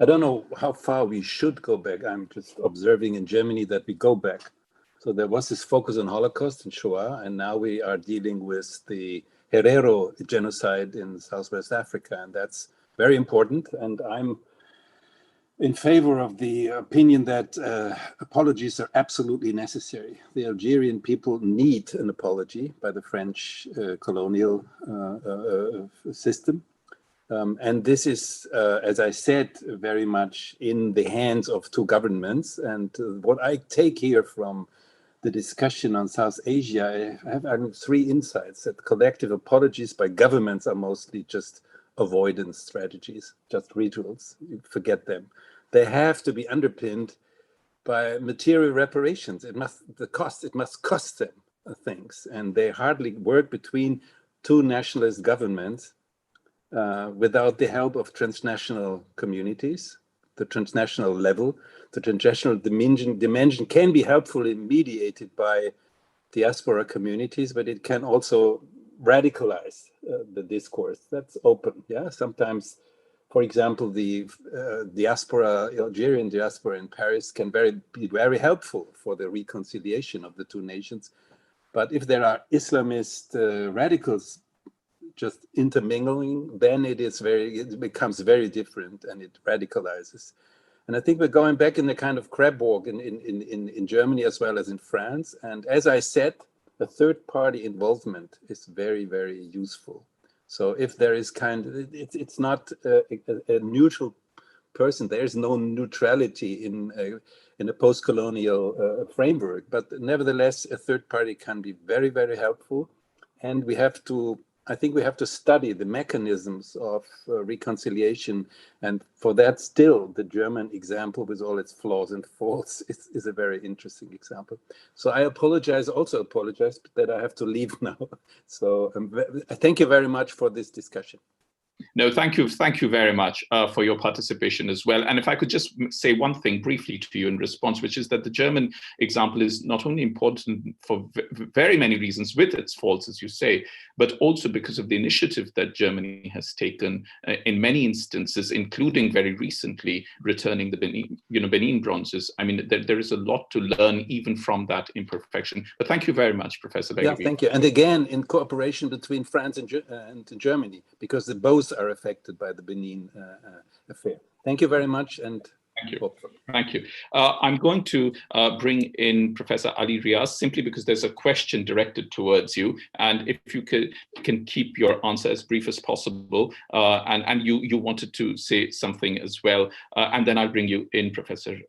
I don't know how far we should go back. I'm just observing in Germany that we go back. So there was this focus on Holocaust and Shoah, and now we are dealing with the Herero genocide in Southwest Africa, and that's very important. And I'm in favor of the opinion that apologies are absolutely necessary. The Algerian people need an apology by the French colonial system. And this is, as I said, very much in the hands of two governments. And what I take here from the discussion on South Asia, I have three insights: that collective apologies by governments are mostly just avoidance strategies, just rituals. You forget them. They have to be underpinned by material reparations. It must cost them things, and they hardly work between two nationalist governments without the help of transnational communities. The transnational level, the transnational dimension can be helpfully mediated by diaspora communities, but it can also radicalize the discourse. That's open. Yeah, sometimes, for example, the Algerian diaspora in Paris can be very helpful for the reconciliation of the two nations. But if there are Islamist radicals just intermingling, then it becomes very different, and it radicalizes. And I think we're going back in the kind of crab walk in Germany as well as in France. And as I said, a third-party involvement is very, very useful. So if there is it's not a neutral person. There is no neutrality in a post-colonial framework. But nevertheless, a third party can be very, very helpful. And I think we have to study the mechanisms of reconciliation. And for that, still, the German example, with all its flaws and faults, is a very interesting example. So I apologize that I have to leave now. So thank you very much for this discussion. No, thank you very much for your participation as well. And if I could just say one thing briefly to you in response, which is that the German example is not only important for very many reasons, with its faults, as you say, but also because of the initiative that Germany has taken in many instances, including very recently returning the Benin bronzes. I mean, there is a lot to learn even from that imperfection. But thank you very much, Professor Leggewie. Yeah, thank you. And again, in cooperation between France and Germany, because both are affected by the Benin affair. Thank you very much, and thank you. Thank you. I'm going to bring in Professor Ali Riaz, simply because there's a question directed towards you, and if you can keep your answer as brief as possible, and you wanted to say something as well, and then I'll bring you in, Professor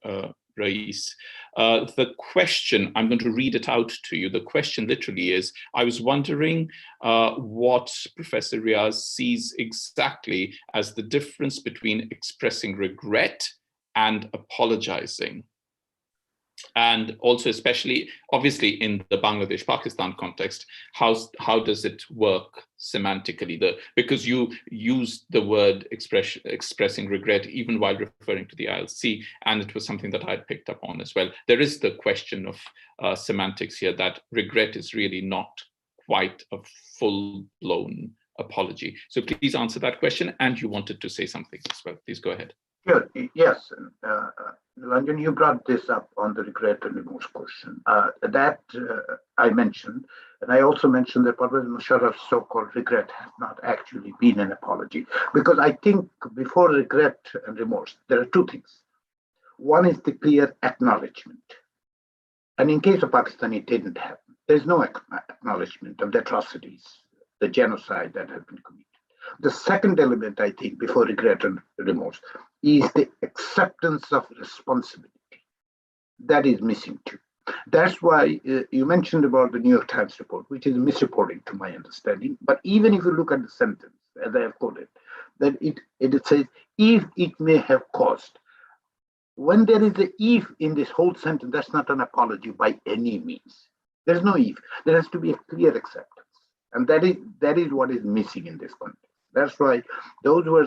Rais. The question, I'm going to read it out to you. The question literally is, I was wondering what Professor Riaz sees exactly as the difference between expressing regret and apologizing. And also, especially, obviously, in the Bangladesh-Pakistan context, how does it work semantically? Because you used the word expressing regret even while referring to the ILC, and it was something that I had picked up on as well. There is the question of semantics here, that regret is really not quite a full-blown apology. So please answer that question, and you wanted to say something as well. Please go ahead. Sure. Yes, Lanjan, you brought this up on the regret and remorse question. That I mentioned, and I also mentioned that Pervez Musharraf's so-called regret has not actually been an apology, because I think before regret and remorse, there are two things. One is the clear acknowledgement, and in case of Pakistan, it didn't happen. There's no acknowledgement of the atrocities, the genocide that has been committed. The second element, I think, before regret and remorse, is the acceptance of responsibility. That is missing too. That's why you mentioned about the New York Times report, which is misreporting to my understanding. But even if you look at the sentence, as I have quoted, that it says, if it may have caused. When there is a if in this whole sentence, that's not an apology by any means. There's no if. There has to be a clear acceptance. And that is what is missing in this context. That's why those were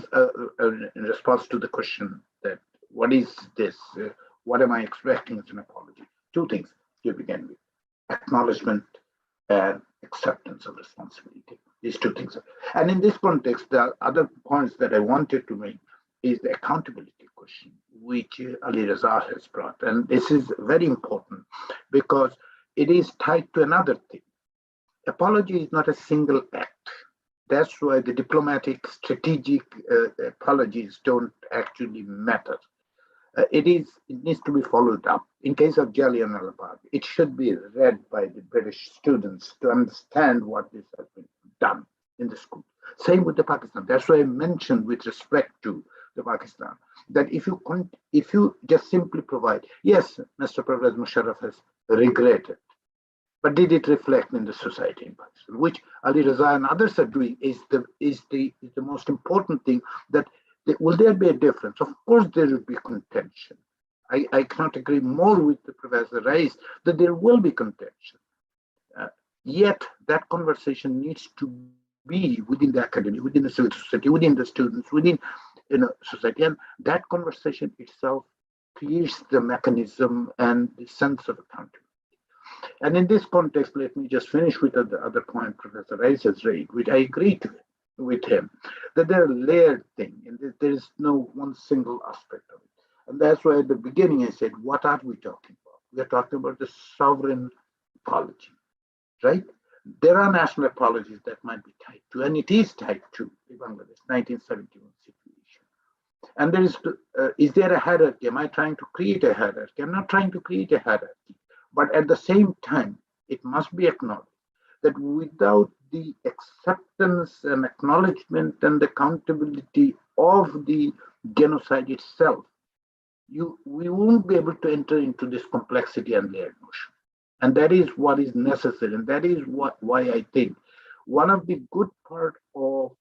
in response to the question that what is this? What am I expecting as an apology? Two things to begin with: acknowledgement and acceptance of responsibility. These two things. And in this context, the other points that I wanted to make is the accountability question, which Ali Raza has brought. And this is very important because it is tied to another thing. Apology is not a single act. That's why the diplomatic, strategic apologies don't actually matter. It needs to be followed up. In case of Jallianwala Bagh, it should be read by the British students to understand what this has been done in the school. Same with the Pakistan. That's why I mentioned with respect to the Pakistan, that if you just simply provide, yes, Mr. Pervez Musharraf has regretted, but did it reflect in the society in Pakistan, which Ali Raza and others are doing is the most important thing. That will there be a difference? Of course, there will be contention. I cannot agree more with the Professor Rais that there will be contention. Yet that conversation needs to be within the academy, within the civil society, within the students, within society, and that conversation itself creates the mechanism and the sense of accountability. And in this context, let me just finish with the other point Professor Rais has raised, which I agree with him, that there are layered things, and there is no one single aspect of it. And that's why at the beginning I said, what are we talking about? We are talking about the sovereign apology, right? There are national apologies that might be tied to, and it is tied to the Bangladesh 1971 situation. And is there a hierarchy? Am I trying to create a hierarchy? I'm not trying to create a hierarchy. But at the same time, it must be acknowledged that without the acceptance and acknowledgement and accountability of the genocide itself, we won't be able to enter into this complexity and layered notion. And that is what is necessary. And that is why I think one of the good part of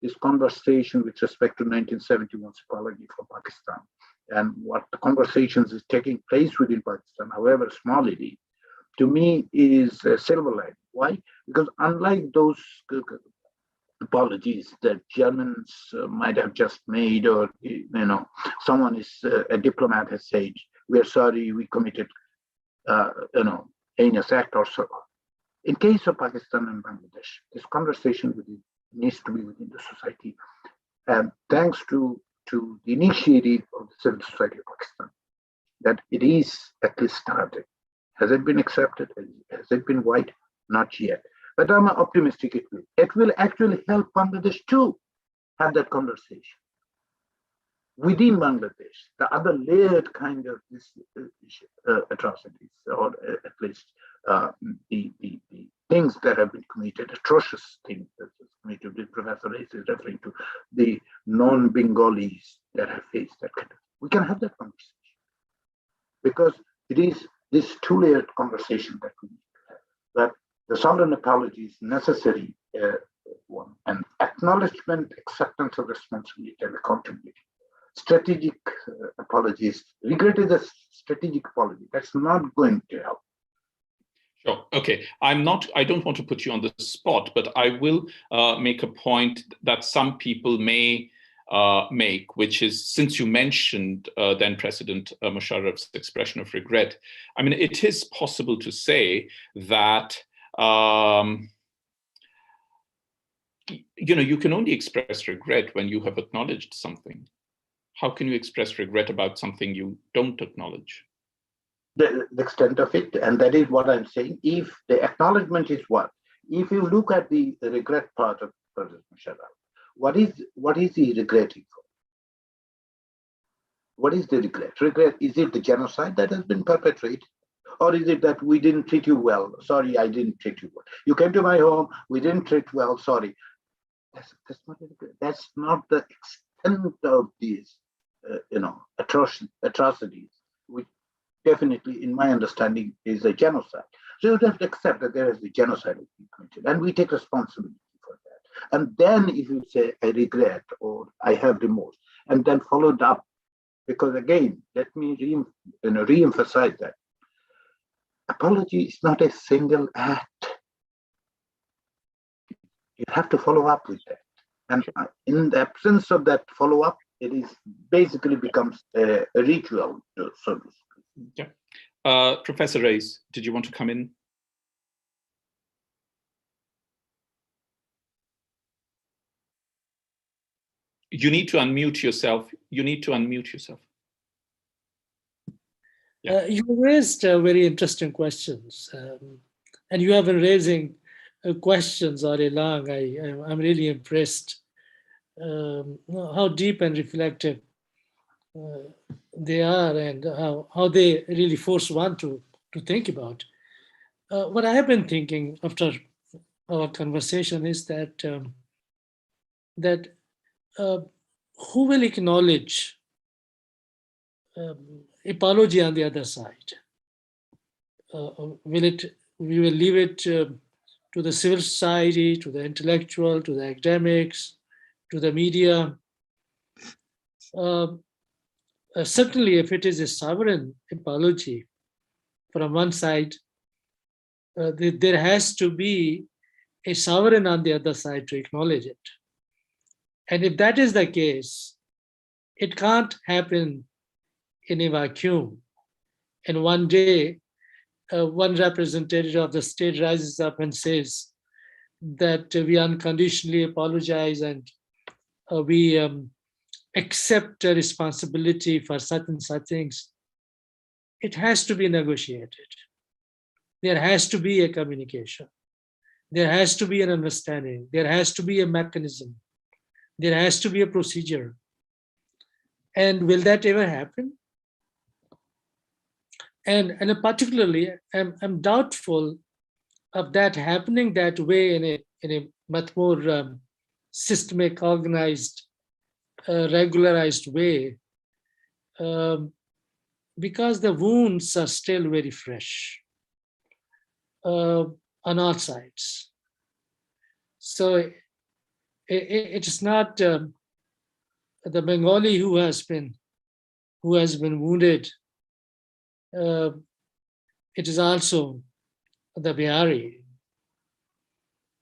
this conversation with respect to 1971's apology for Pakistan and what the conversations is taking place within Pakistan, however small it is, to me is a silver lining. Why? Because unlike those apologies that Germans might have just made, or someone a diplomat has said, "We are sorry, we committed, heinous act," or so. In case of Pakistan and Bangladesh, this conversation needs to be within the society, and thanks to the initiative of the civil society of Pakistan, that it is at least started. Has it been accepted? Has it been white? Not yet. But I'm optimistic it will. It will actually help Bangladesh too have that conversation. Within Bangladesh, the other layered kind of this, atrocities, or at least the things that have been committed, atrocious things that have been committed. The Professor Rais is referring to the non-Bengalis that have faced that kind of. We can have that conversation because it is this two-layered conversation that we need to have. That the sovereign apology is necessary one, and acknowledgement, acceptance of responsibility, and accountability. Strategic apologies. Regret is a strategic apology. That's not going to help. Sure. Okay. I don't want to put you on the spot, but I will make a point that some people may make, which is, since you mentioned then President Musharraf's expression of regret, I mean, it is possible to say that you can only express regret when you have acknowledged something. How can you express regret about something you don't acknowledge? The extent of it, and that is what I'm saying. If the acknowledgement is what, if you look at the regret part of President Musharraf, what is he regretting for? What is the regret? Regret, is it the genocide that has been perpetrated? Or is it that we didn't treat you well? Sorry, I didn't treat you well. You came to my home, we didn't treat well, sorry. That's not the extent of these, atrocities, which definitely, in my understanding, is a genocide. So you have to accept that there is a genocide being committed, and we take responsibility for that. And then if you say, I regret or I have remorse, and then followed up, because again, let me re-emphasize that apology is not a single act. You have to follow up with that. And in the absence of that follow-up, it is basically becomes a ritual, so to speak. Yeah. Professor Reyes, did you want to come in? You need to unmute yourself. You need to unmute yourself. Yeah. You raised very interesting questions, and you have been raising questions all along. I'm really impressed how deep and reflective they are, and how they really force one to think about. What I have been thinking after our conversation is that who will acknowledge apology on the other side? We will leave it to the civil society, to the intellectual, to the academics, to the media. Certainly, if it is a sovereign apology from one side, there has to be a sovereign on the other side to acknowledge it. And if that is the case, it can't happen in a vacuum. And one day, one representative of the state rises up and says that we unconditionally apologize and we accept a responsibility for such and such things. It has to be negotiated. There has to be a communication. There has to be an understanding. There has to be a mechanism. There has to be a procedure. And will that ever happen? And particularly, I'm doubtful of that happening that way in a much more systemic, organized, regularized way, because the wounds are still very fresh on all sides. So it is not the Bengali who has been wounded. It is also the Bihari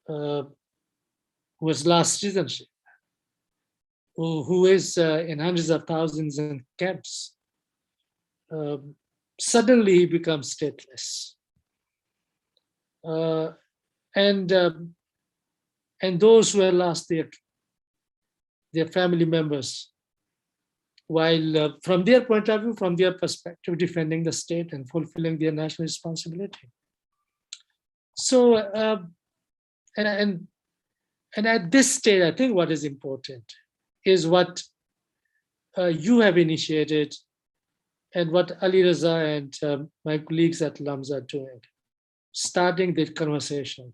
who has lost citizenship, who is in hundreds of thousands in camps. Suddenly he becomes stateless. And those who have lost their family members, while from their point of view, from their perspective, defending the state and fulfilling their national responsibility. So, and at this stage, I think what is important is what you have initiated and what Ali Raza and my colleagues at LUMS are doing, starting the conversation.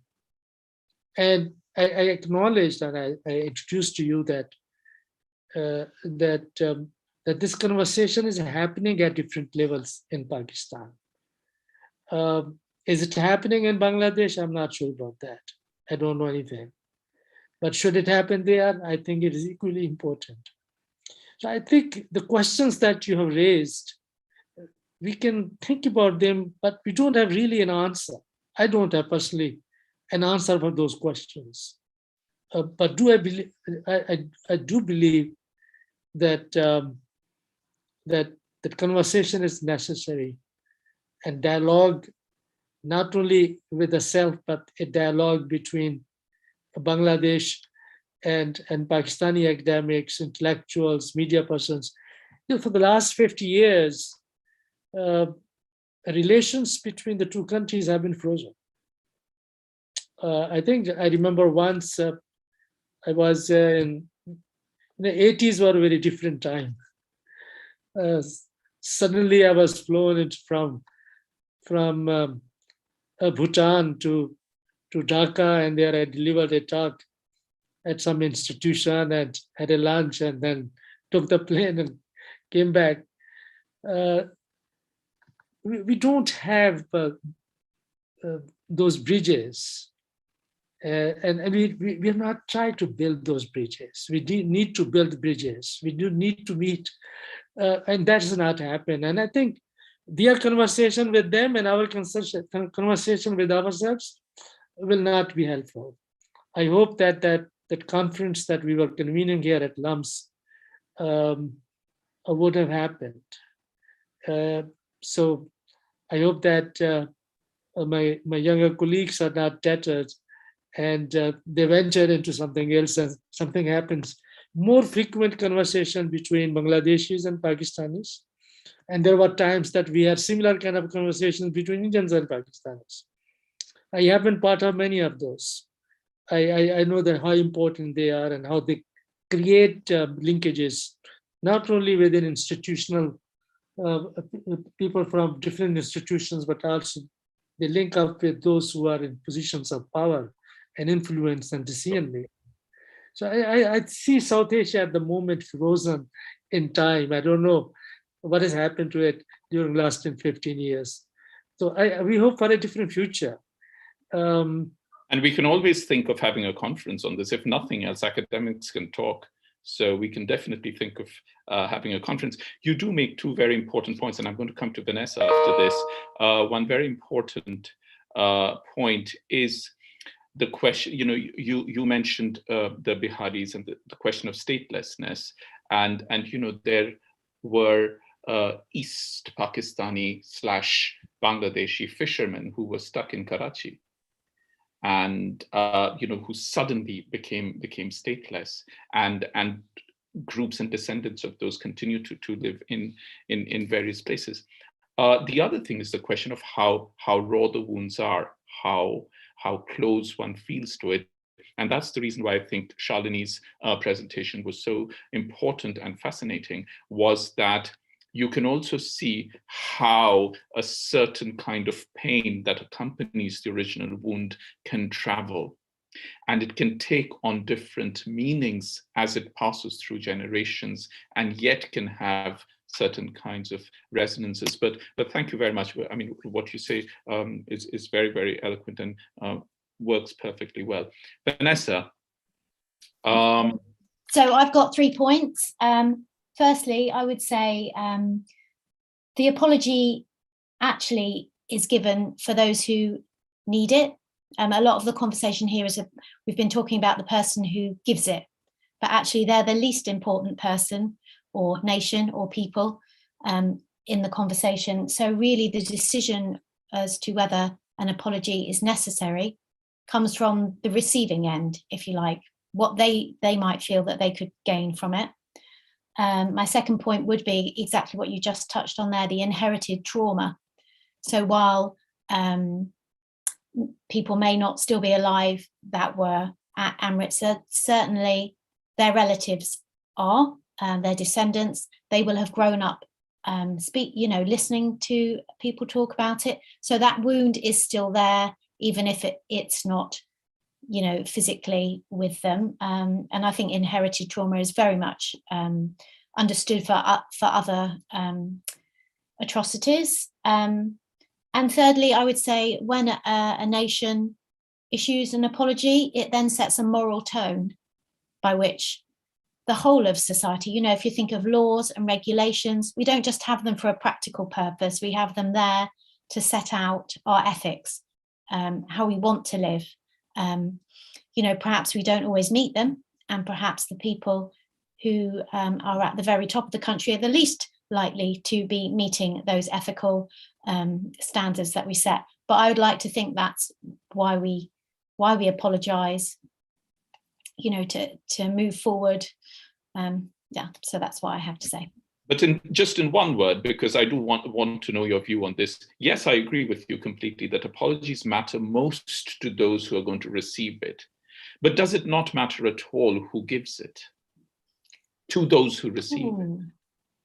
And I acknowledged and I introduced to you that that this conversation is happening at different levels in Pakistan. Is it happening in Bangladesh? I'm not sure about that. I don't know anything. But should it happen there? I think it is equally important. So I think the questions that you have raised, we can think about them, but we don't have really an answer. I don't have personally an answer for those questions. But do I believe? I do believe that that conversation is necessary, and dialogue, not only with the self, but a dialogue between Bangladesh and Pakistani academics, intellectuals, media persons. You know, for the last 50 years, relations between the two countries have been frozen. I think I remember once I was in the 80s were a very different time. Suddenly I was flown from Bhutan to Dhaka, and there I delivered a talk at some institution and had a lunch and then took the plane and came back. We don't have those bridges. And we have not tried to build those bridges. We need to build bridges. We do need to meet, and that does not happen. And I think their conversation with them and our conversation with ourselves will not be helpful. I hope that that conference that we were convening here at LUMS would have happened. So I hope that my younger colleagues are not debtors and they venture into something else and something happens. More frequent conversation between Bangladeshis and Pakistanis. And there were times that we had similar kind of conversations between Indians and Pakistanis. I have been part of many of those. I know that how important they are and how they create linkages, not only within institutional people from different institutions, but also they link up with those who are in positions of power and influence and decision making. So I see South Asia at the moment frozen in time. I don't know what has happened to it during the last 10, 15 years. So we hope for a different future. And we can always think of having a conference on this. If nothing else, academics can talk. So we can definitely think of having a conference. You do make two very important points, and I'm going to come to Vanessa after this. One very important point is the question, you mentioned the Biharis and the question of statelessness. And there were East Pakistani / Bangladeshi fishermen who were stuck in Karachi and who suddenly became stateless, and groups and descendants of those continue to live in various places. The other thing is the question of how raw the wounds are, how close one feels to it. And that's the reason why I think Shalini's presentation was so important and fascinating, was that you can also see how a certain kind of pain that accompanies the original wound can travel. And it can take on different meanings as it passes through generations, and yet can have certain kinds of resonances. But thank you very much. I mean, what you say is very, very eloquent and works perfectly well. Vanessa. So I've got 3 points. Firstly, I would say the apology actually is given for those who need it. A lot of the conversation here is we've been talking about the person who gives it, but actually they're the least important person or nation or people in the conversation. So really the decision as to whether an apology is necessary comes from the receiving end, if you like, what they might feel that they could gain from it. My second point would be exactly what you just touched on there, the inherited trauma. So while people may not still be alive that were at Amritsar, certainly their relatives are, their descendants, they will have grown up listening to people talk about it. So that wound is still there, even if it's not, physically with them. And I think inherited trauma is very much understood for other atrocities. And thirdly, I would say when a nation issues an apology, it then sets a moral tone by which the whole of society, if you think of laws and regulations, we don't just have them for a practical purpose, we have them there to set out our ethics, how we want to live. Perhaps we don't always meet them, and perhaps the people who are at the very top of the country are the least likely to be meeting those ethical standards that we set. But I would like to think that's why we apologise, to move forward. So that's what I have to say. But just in one word, because I do want to know your view on this. Yes, I agree with you completely that apologies matter most to those who are going to receive it. But does it not matter at all who gives it to those who receive it?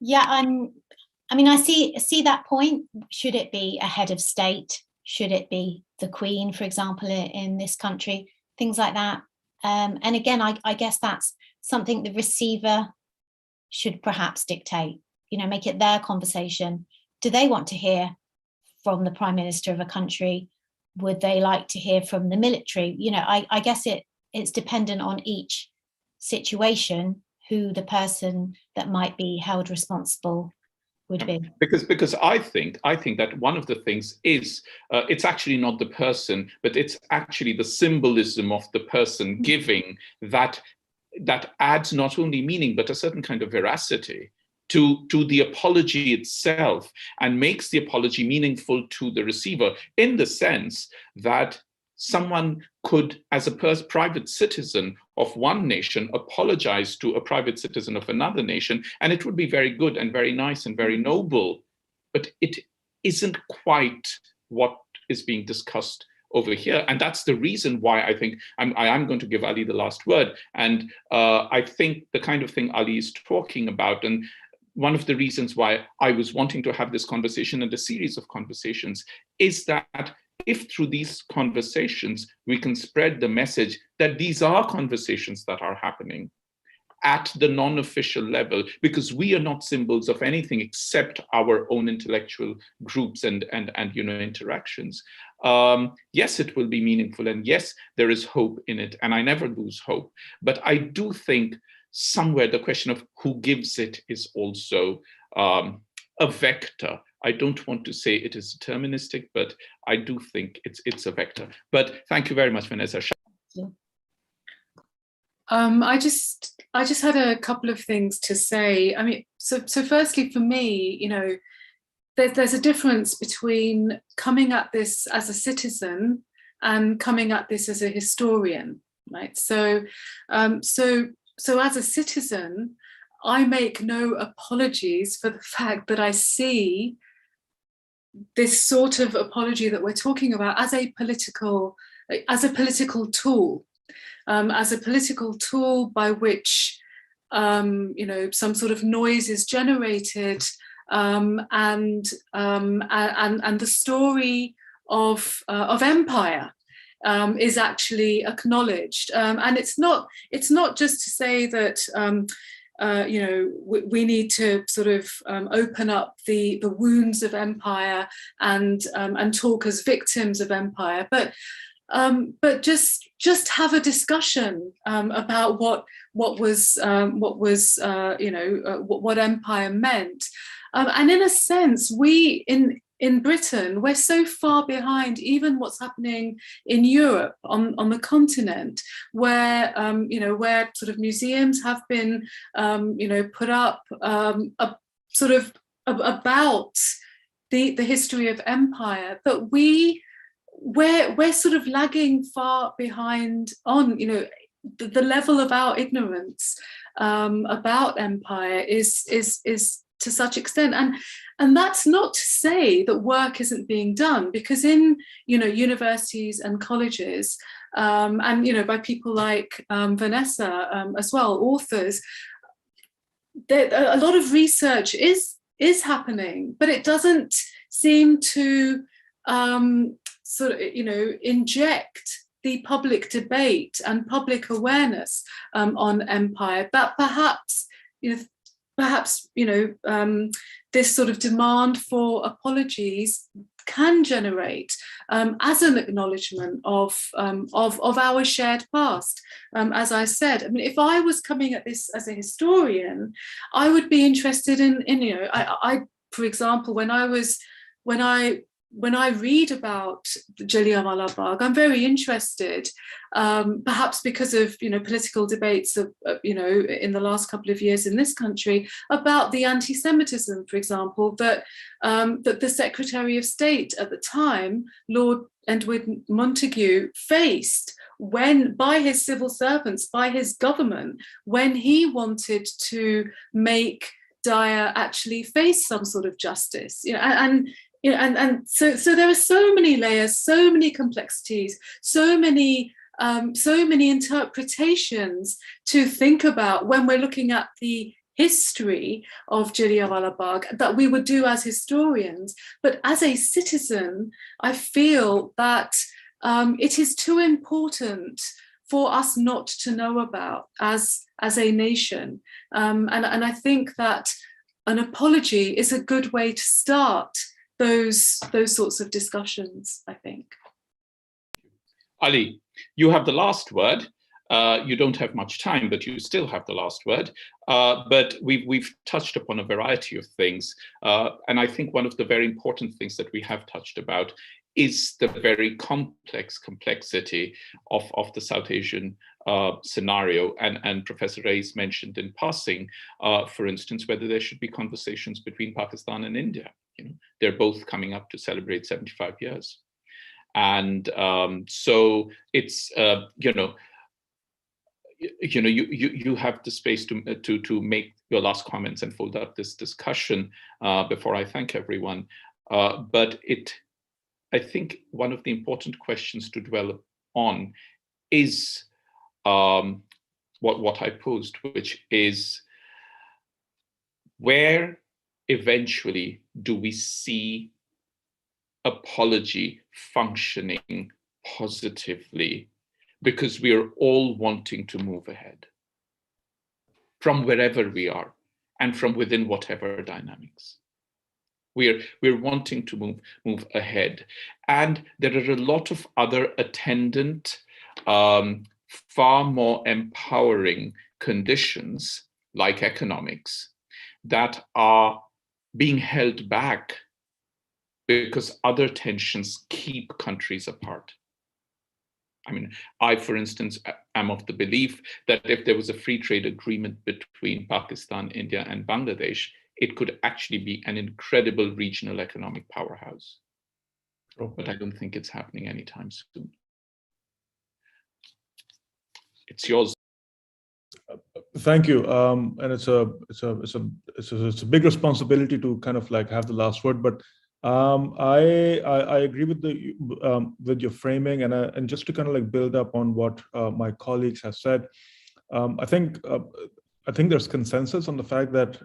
Yeah, I see that point. Should it be a head of state? Should it be the Queen, for example, in this country? Things like that. And again, I guess that's something the receiver should perhaps dictate, make it their conversation. Do they want to hear from the prime minister of a country? Would they like to hear from the military? I guess it's dependent on each situation who the person that might be held responsible would be. Because I think that one of the things is it's actually not the person, but it's actually the symbolism of the person giving that adds not only meaning but a certain kind of veracity to the apology itself, and makes the apology meaningful to the receiver, in the sense that someone could, as a private citizen of one nation, apologize to a private citizen of another nation, and it would be very good and very nice and very noble, but it isn't quite what is being discussed over here. And that's the reason why I think I am going to give Ali the last word. And I think the kind of thing Ali is talking about, and one of the reasons why I was wanting to have this conversation and a series of conversations, is that if through these conversations we can spread the message that these are conversations that are happening at the non-official level, because we are not symbols of anything except our own intellectual groups and interactions. Yes, it will be meaningful, and yes, there is hope in it, and I never lose hope. But I do think somewhere the question of who gives it is also a vector. I don't want to say it is deterministic, but I do think it's a vector. But thank you very much, Vanessa. I just had a couple of things to say. I mean, so firstly, for me, there's a difference between coming at this as a citizen and coming at this as a historian, right? So as a citizen, I make no apologies for the fact that I see this sort of apology that we're talking about as a political tool, as a political tool by which some sort of noise is generated, and the story of empire is actually acknowledged, and it's not just to say that we need to sort of open up the wounds of empire and talk as victims of empire, but just have a discussion about what empire meant, and in a sense, we in Britain, we're so far behind even what's happening in Europe on the continent, where where sort of museums have been put up sort of about the history of empire, but we're sort of lagging far behind on the level of our ignorance about empire is to such extent, and that's not to say that work isn't being done, because in universities and colleges, and by people like Vanessa as well, authors, a lot of research is happening, but it doesn't seem to sort of inject the public debate and public awareness on empire that perhaps this sort of demand for apologies can generate as an acknowledgement of our shared past. As I said, I mean, if I was coming at this as a historian, I would be interested in I for example, when I read about Jallianwala Bagh, I'm very interested, perhaps because of political debates of in the last couple of years in this country, about the anti-Semitism, for example, that the Secretary of State at the time, Lord Edward Montagu, faced by his civil servants, by his government, when he wanted to make Dyer actually face some sort of justice, and so there are so many layers, so many complexities, so many interpretations to think about when we're looking at the history of Jallianwala Bagh that we would do as historians. But as a citizen, I feel that it is too important for us not to know about as a nation. And I think that an apology is a good way to start those sorts of discussions, I think. Ali, you have the last word. You don't have much time, but you still have the last word. But we've touched upon a variety of things. And I think one of the very important things that we have touched about is the very complex complexity of the South Asian scenario. And Professor Reis mentioned in passing, for instance, whether there should be conversations between Pakistan and India. You know, they're both coming up to celebrate 75 years. And so it's, you have the space to make your last comments and fold up this discussion before I thank everyone. But I think one of the important questions to dwell on is what I posed, which is, where eventually do we see apology functioning positively? Because we are all wanting to move ahead from wherever we are and from within whatever dynamics. We're wanting to move ahead. And there are a lot of other attendant, far more empowering conditions, like economics, that are being held back because other tensions keep countries apart. I mean, I, for instance, am of the belief that if there was a free trade agreement between Pakistan, India, and Bangladesh, it could actually be an incredible regional economic powerhouse. Oh. But I don't think it's happening anytime soon. It's yours. Thank you. And it's a big responsibility to kind of like have the last word. But I agree with your framing, and just to kind of like build up on what my colleagues have said. I think there's consensus on the fact that,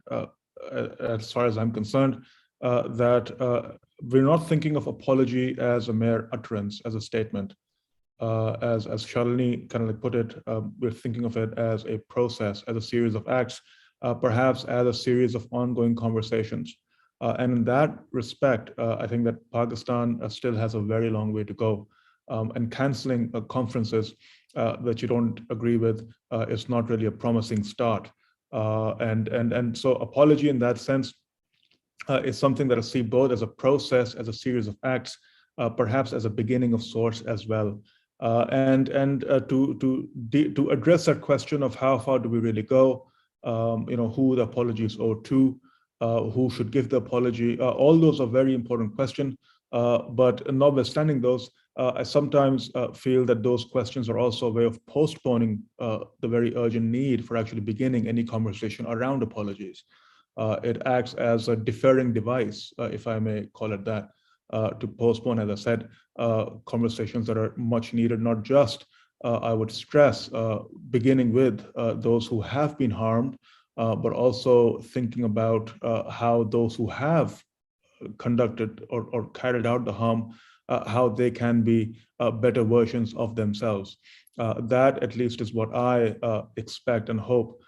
as far as I'm concerned, that we're not thinking of apology as a mere utterance, as a statement. As Shalini kind of like put it, we're thinking of it as a process, as a series of acts, perhaps as a series of ongoing conversations. And in that respect, I think that Pakistan still has a very long way to go. And canceling conferences that you don't agree with is not really a promising start. And so apology in that sense is something that I see both as a process, as a series of acts, perhaps as a beginning of sorts as well. To address that question of how far do we really go, who the apology is owed to, who should give the apology, all those are very important questions. But notwithstanding those, I sometimes feel that those questions are also a way of postponing the very urgent need for actually beginning any conversation around apologies. It acts as a deferring device, if I may call it that, to postpone, as I said, conversations that are much needed, not just, I would stress, beginning with those who have been harmed, but also thinking about how those who have conducted or carried out the harm, how they can be better versions of themselves. That at least is what I expect and hope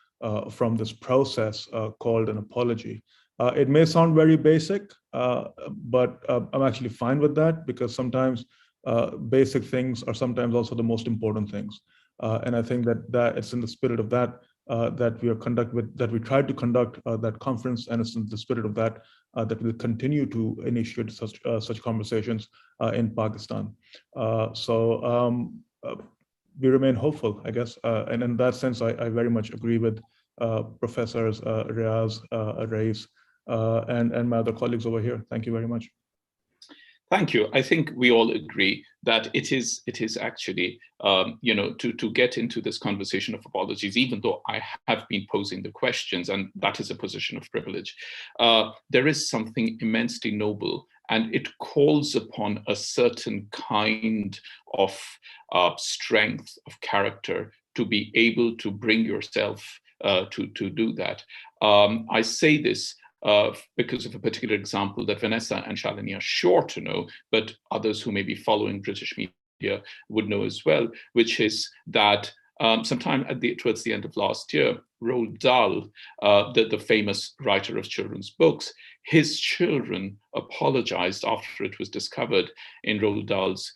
from this process called an apology. It may sound very basic, but I'm actually fine with that, because sometimes basic things are sometimes also the most important things. And I think that it's in the spirit of that that we tried to conduct that conference, and it's in the spirit of that that we'll continue to initiate such conversations in Pakistan. We remain hopeful, I guess. And in that sense, I very much agree with Professors Reis and my other colleagues over here. Thank you very much. Thank you. I think we all agree that it is actually, to get into this conversation of apologies, even though I have been posing the questions, and that is a position of privilege, there is something immensely noble, and it calls upon a certain kind of strength of character to be able to bring yourself to do that. I say this because of a particular example that Vanessa and Shalini are sure to know, but others who may be following British media here would know as well, which is that sometime towards the end of last year, Roald Dahl, the famous writer of children's books, his children apologized after it was discovered in Roald Dahl's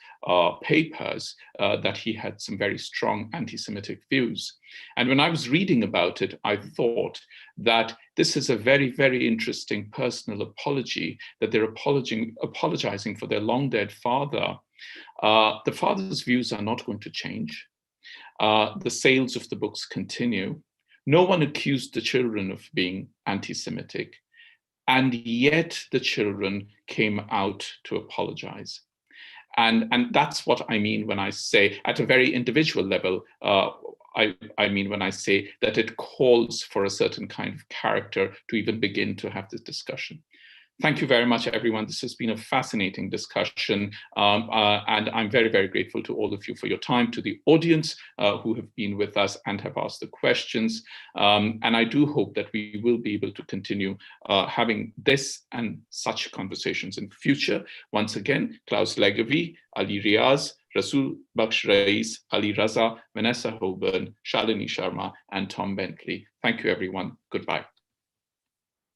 papers that he had some very strong anti-Semitic views. And when I was reading about it, I thought that this is a very, very interesting personal apology, that they're apologizing for their long dead father. The father's views are not going to change. The sales of the books continue. No one accused the children of being anti-Semitic, and yet the children came out to apologize. And that's what I mean when I say, at a very individual level, I mean when I say that it calls for a certain kind of character to even begin to have this discussion. Thank you very much, everyone. This has been a fascinating discussion, and I'm very, very grateful to all of you for your time, to the audience who have been with us and have asked the questions. And I do hope that we will be able to continue having this and such conversations in future. Once again, Claus Leggewie, Ali Riaz, Rasul Baksh Rais, Ali Raza, Vanessa Holburn, Shalini Sharma, and Tom Bentley. Thank you, everyone. Goodbye.